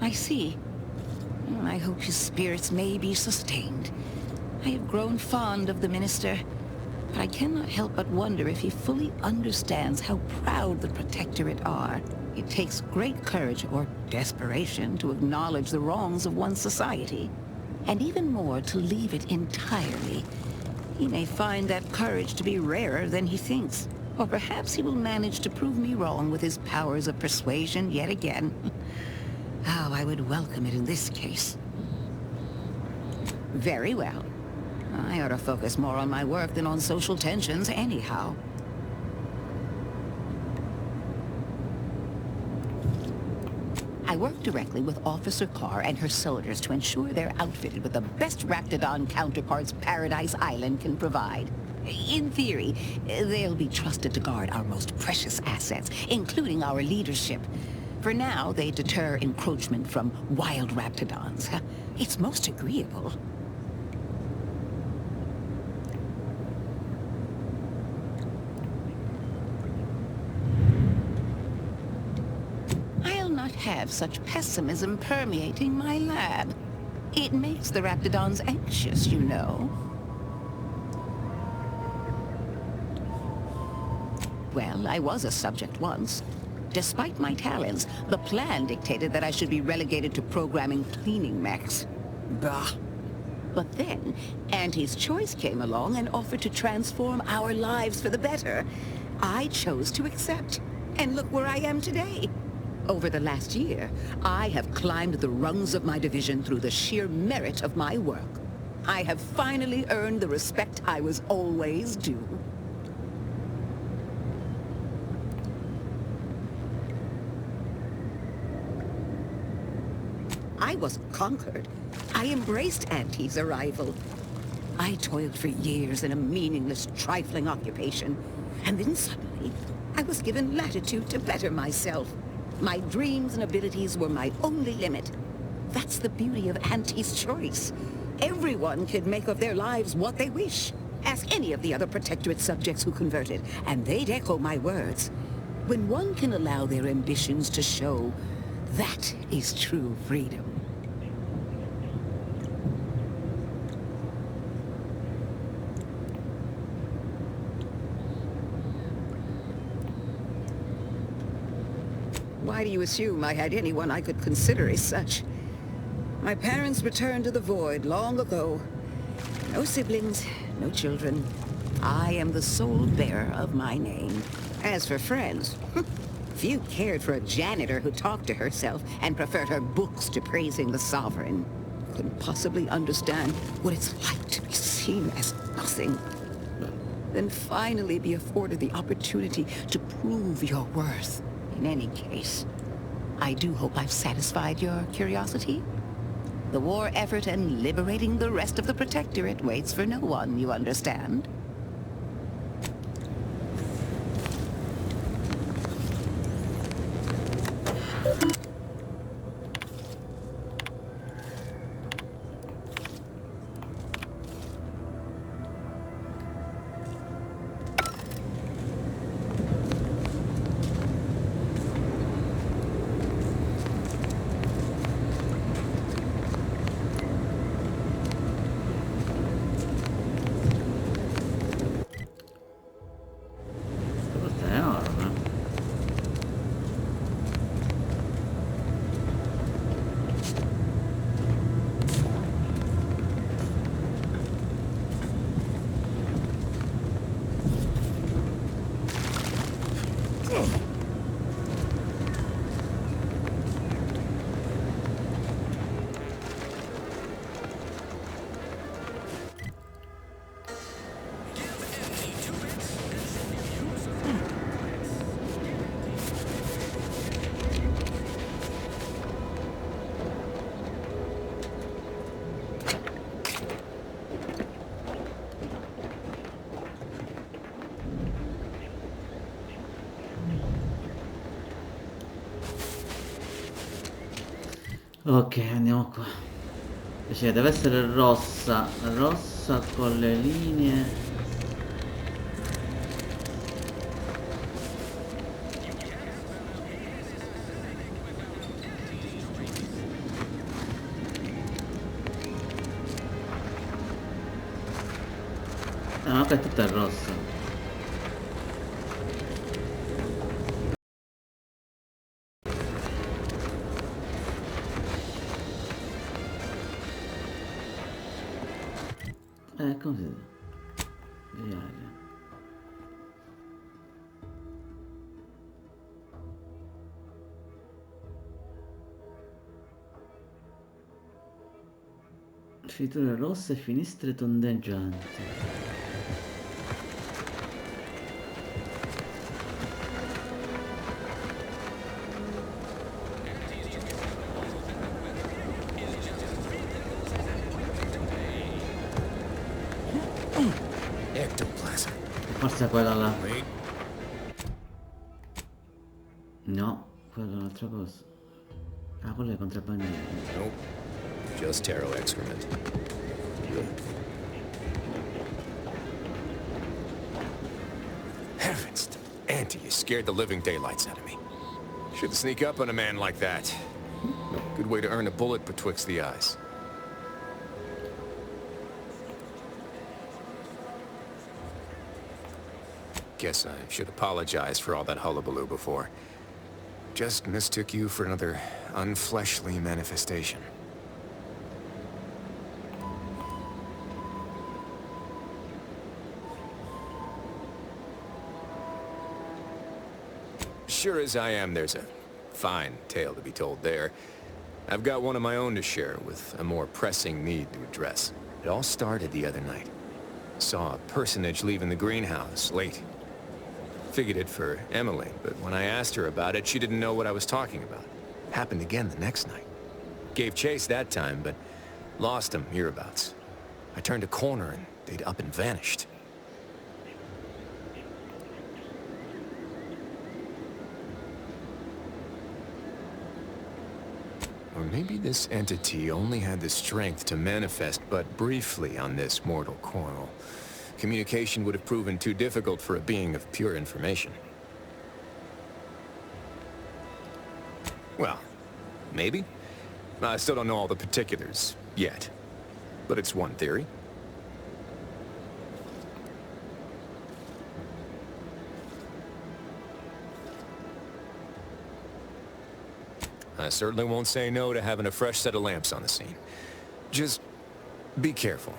I see. I hope his spirits may be sustained. I have grown fond of the Minister, but I cannot help but wonder if he fully understands how proud the Protectorate are. It takes great courage or desperation to acknowledge the wrongs of one's society, and even more to leave it entirely. He may find that courage to be rarer than he thinks, or perhaps he will manage to prove me wrong with his powers of persuasion yet again. How I would welcome it in this case. Very well. I ought to focus more on my work than on social tensions anyhow. I work directly with Officer Carr and her soldiers to ensure they're outfitted with the best Raptidon counterparts Paradise Island can provide. In theory, they'll be trusted to guard our most precious assets, including our leadership. For now, they deter encroachment from wild Raptidons. It's most agreeable. I'll not have such pessimism permeating my lab. It makes the Raptidons anxious, you know. Well, I was a subject once. Despite my talents, the plan dictated that I should be relegated to programming cleaning mechs. Bah. But then, Auntie's Choice came along and offered to transform our lives for the better. I chose to accept, and look where I am today. Over the last year, I have climbed the rungs of my division through the sheer merit of my work. I have finally earned the respect I was always due. I wasn't conquered. I embraced Auntie's arrival. I toiled for years in a meaningless, trifling occupation. And then suddenly, I was given latitude to better myself. My dreams and abilities were my only limit. That's the beauty of Auntie's Choice. Everyone can make of their lives what they wish. Ask any of the other Protectorate subjects who converted, and they'd echo my words. When one can allow their ambitions to show, that is true freedom. Why do you assume I had anyone I could consider as such? My parents returned to the void long ago, No siblings, no children. I am the sole bearer of my name. As for friends, few cared for a janitor who talked to herself and preferred her books to praising the sovereign. Couldn't possibly understand what it's like to be seen as nothing. Then finally be afforded the opportunity to prove your worth. In any case, I do hope I've satisfied your curiosity. The war effort and liberating the rest of the Protectorate waits for no one, you understand? Questa è enorme. Ok, andiamo qua. Cioè, deve essere rossa, rossa con le linee. Ah, ok, tutta è rossa. Come si dice? Viaggio. Fiture rosse e finestre tondeggianti. Ectoplasm. Forse è quella là. No, quella è un'altra cosa. Ah, quello è contrabbandiere. Nope. Just taro excrement. Heavens, Auntie, you scared the living daylights out of me. Shouldn't sneak up on a man like that. Good way to earn a bullet betwixt the eyes. Guess I should apologize for all that hullabaloo before. Just mistook you for another unfleshly manifestation. Sure as I am, there's a fine tale to be told there. I've got one of my own to share with a more pressing need to address. It all started the other night. Saw a personage leaving the greenhouse late. Figured it for Emily, but when I asked her about it, she didn't know what I was talking about. Happened again the next night. Gave chase that time, but lost him hereabouts. I turned a corner and they'd up and vanished. Or maybe this entity only had the strength to manifest but briefly on this mortal coil. Communication would have proven too difficult for a being of pure information. Well, maybe. I still don't know all the particulars yet, but it's one theory. I certainly won't say no to having a fresh set of lamps on the scene. Just be careful.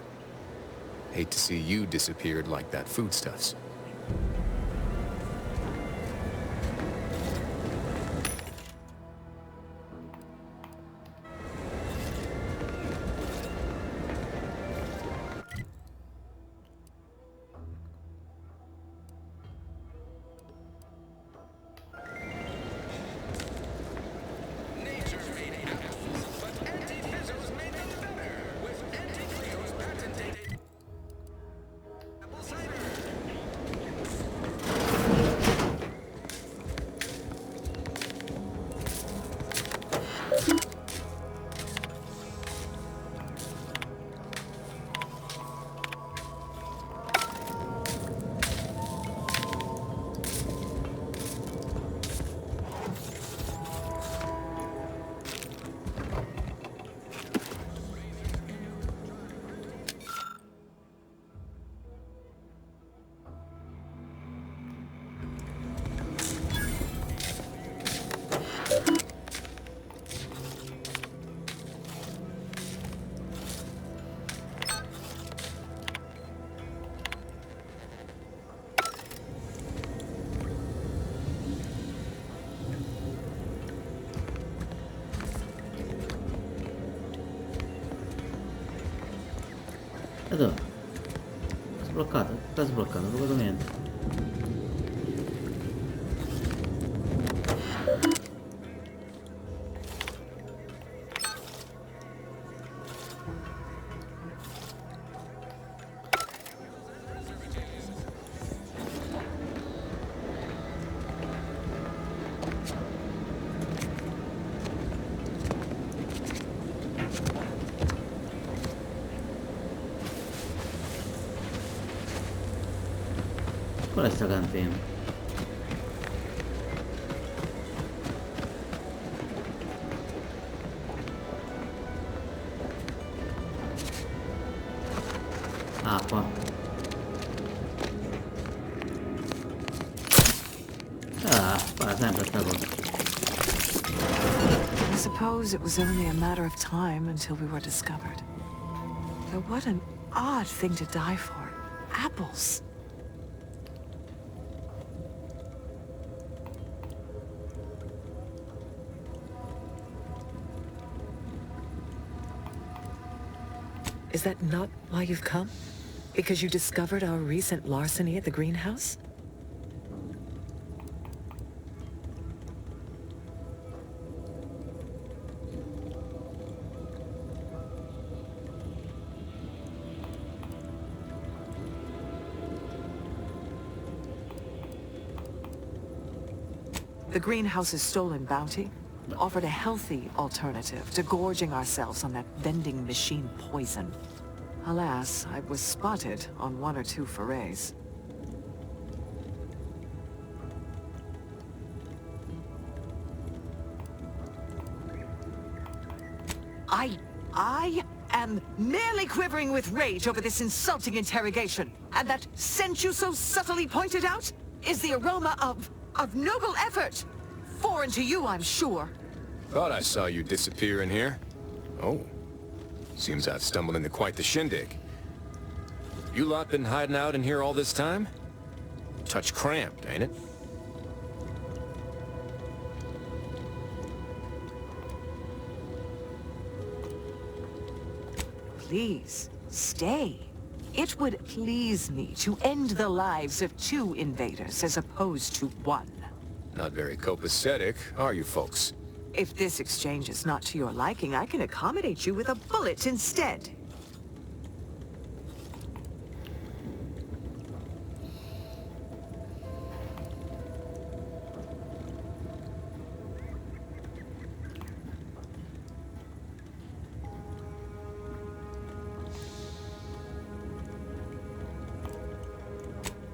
Hate to see you disappeared like that foodstuffs. E dove? Sbloccato? Sta sbloccato, non ho fatto niente. Qual è sta cantina? Ah, qua. Ah, fa sempre sta cosa. I suppose it was only a matter of time until we were discovered. But what an odd thing to die for. Apples. Is that not why you've come? Because you discovered our recent larceny at the greenhouse? The greenhouse's stolen bounty offered a healthy alternative to gorging ourselves on that vending machine poison. Alas, I was spotted on 1 or 2 forays. I am merely quivering with rage over this insulting interrogation. And that scent you so subtly pointed out is the aroma of noble effort. Foreign to you, I'm sure. Thought I saw you disappear in here. Oh. Seems I've stumbled into quite the shindig. You lot been hiding out in here all this time? Touch cramped, ain't it? Please, stay. It would please me to end the lives of 2 invaders as opposed to 1. Not very copacetic, are you folks? If this exchange is not to your liking, I can accommodate you with a bullet instead.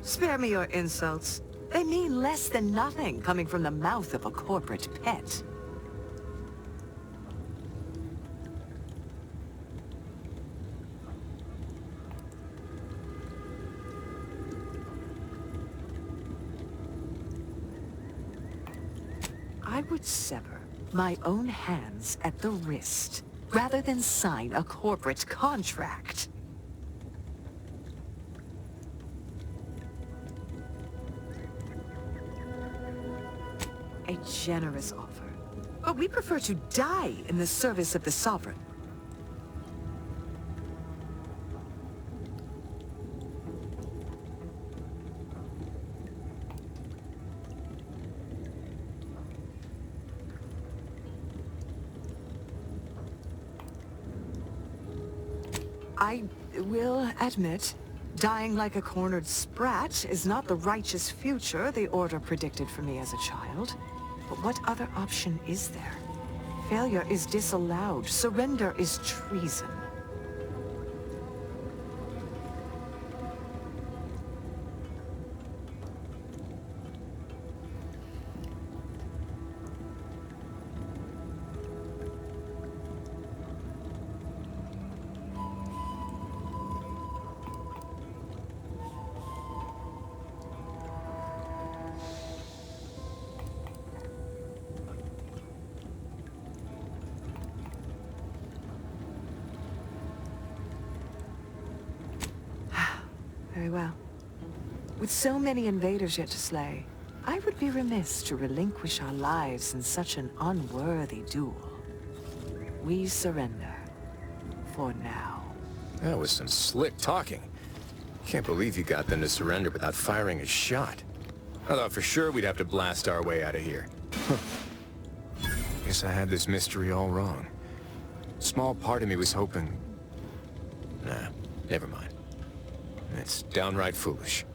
Spare me your insults. They mean less than nothing coming from the mouth of a corporate pet. I would sever my own hands at the wrist, rather than sign a corporate contract. A generous offer. But we prefer to die in the service of the Sovereign. I will admit, dying like a cornered sprat is not the righteous future the Order predicted for me as a child. But what other option is there? Failure is disallowed. Surrender is treason. Very well. With so many invaders yet to slay, I would be remiss to relinquish our lives in such an unworthy duel. We surrender. For now. That was some slick talking. Can't believe you got them to surrender without firing a shot. I thought for sure we'd have to blast our way out of here. Guess I had this mystery all wrong. Small part of me was hoping... Nah, never mind. It's downright foolish.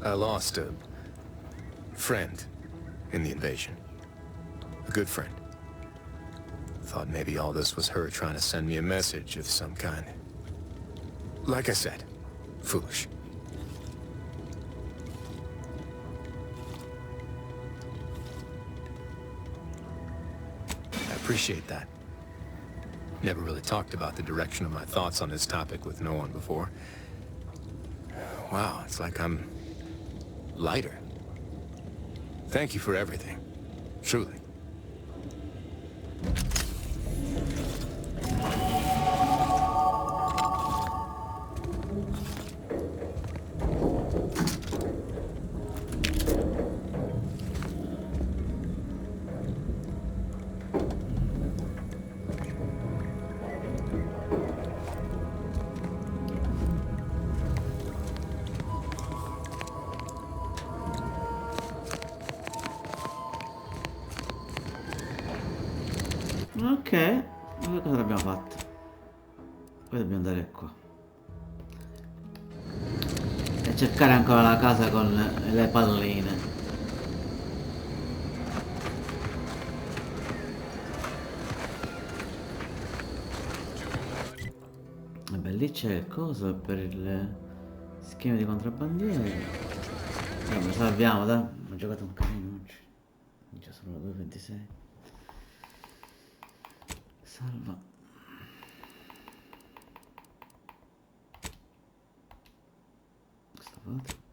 I lost a friend in the invasion. A good friend. Thought maybe all this was her trying to send me a message of some kind. Like I said, foolish. I appreciate that. Never really talked about the direction of my thoughts on this topic with no one before. Wow, it's like I'm lighter. Thank you for everything. Truly. Ok, e cosa abbiamo fatto? Poi dobbiamo andare qua e cercare ancora la casa con le palline. Vabbè, lì c'è il coso per il schema di contrabbandieri. Vabbè, salviamo, dai. Ho giocato un casino oggi. Già sono le 2:26. Salva. Questo fatto.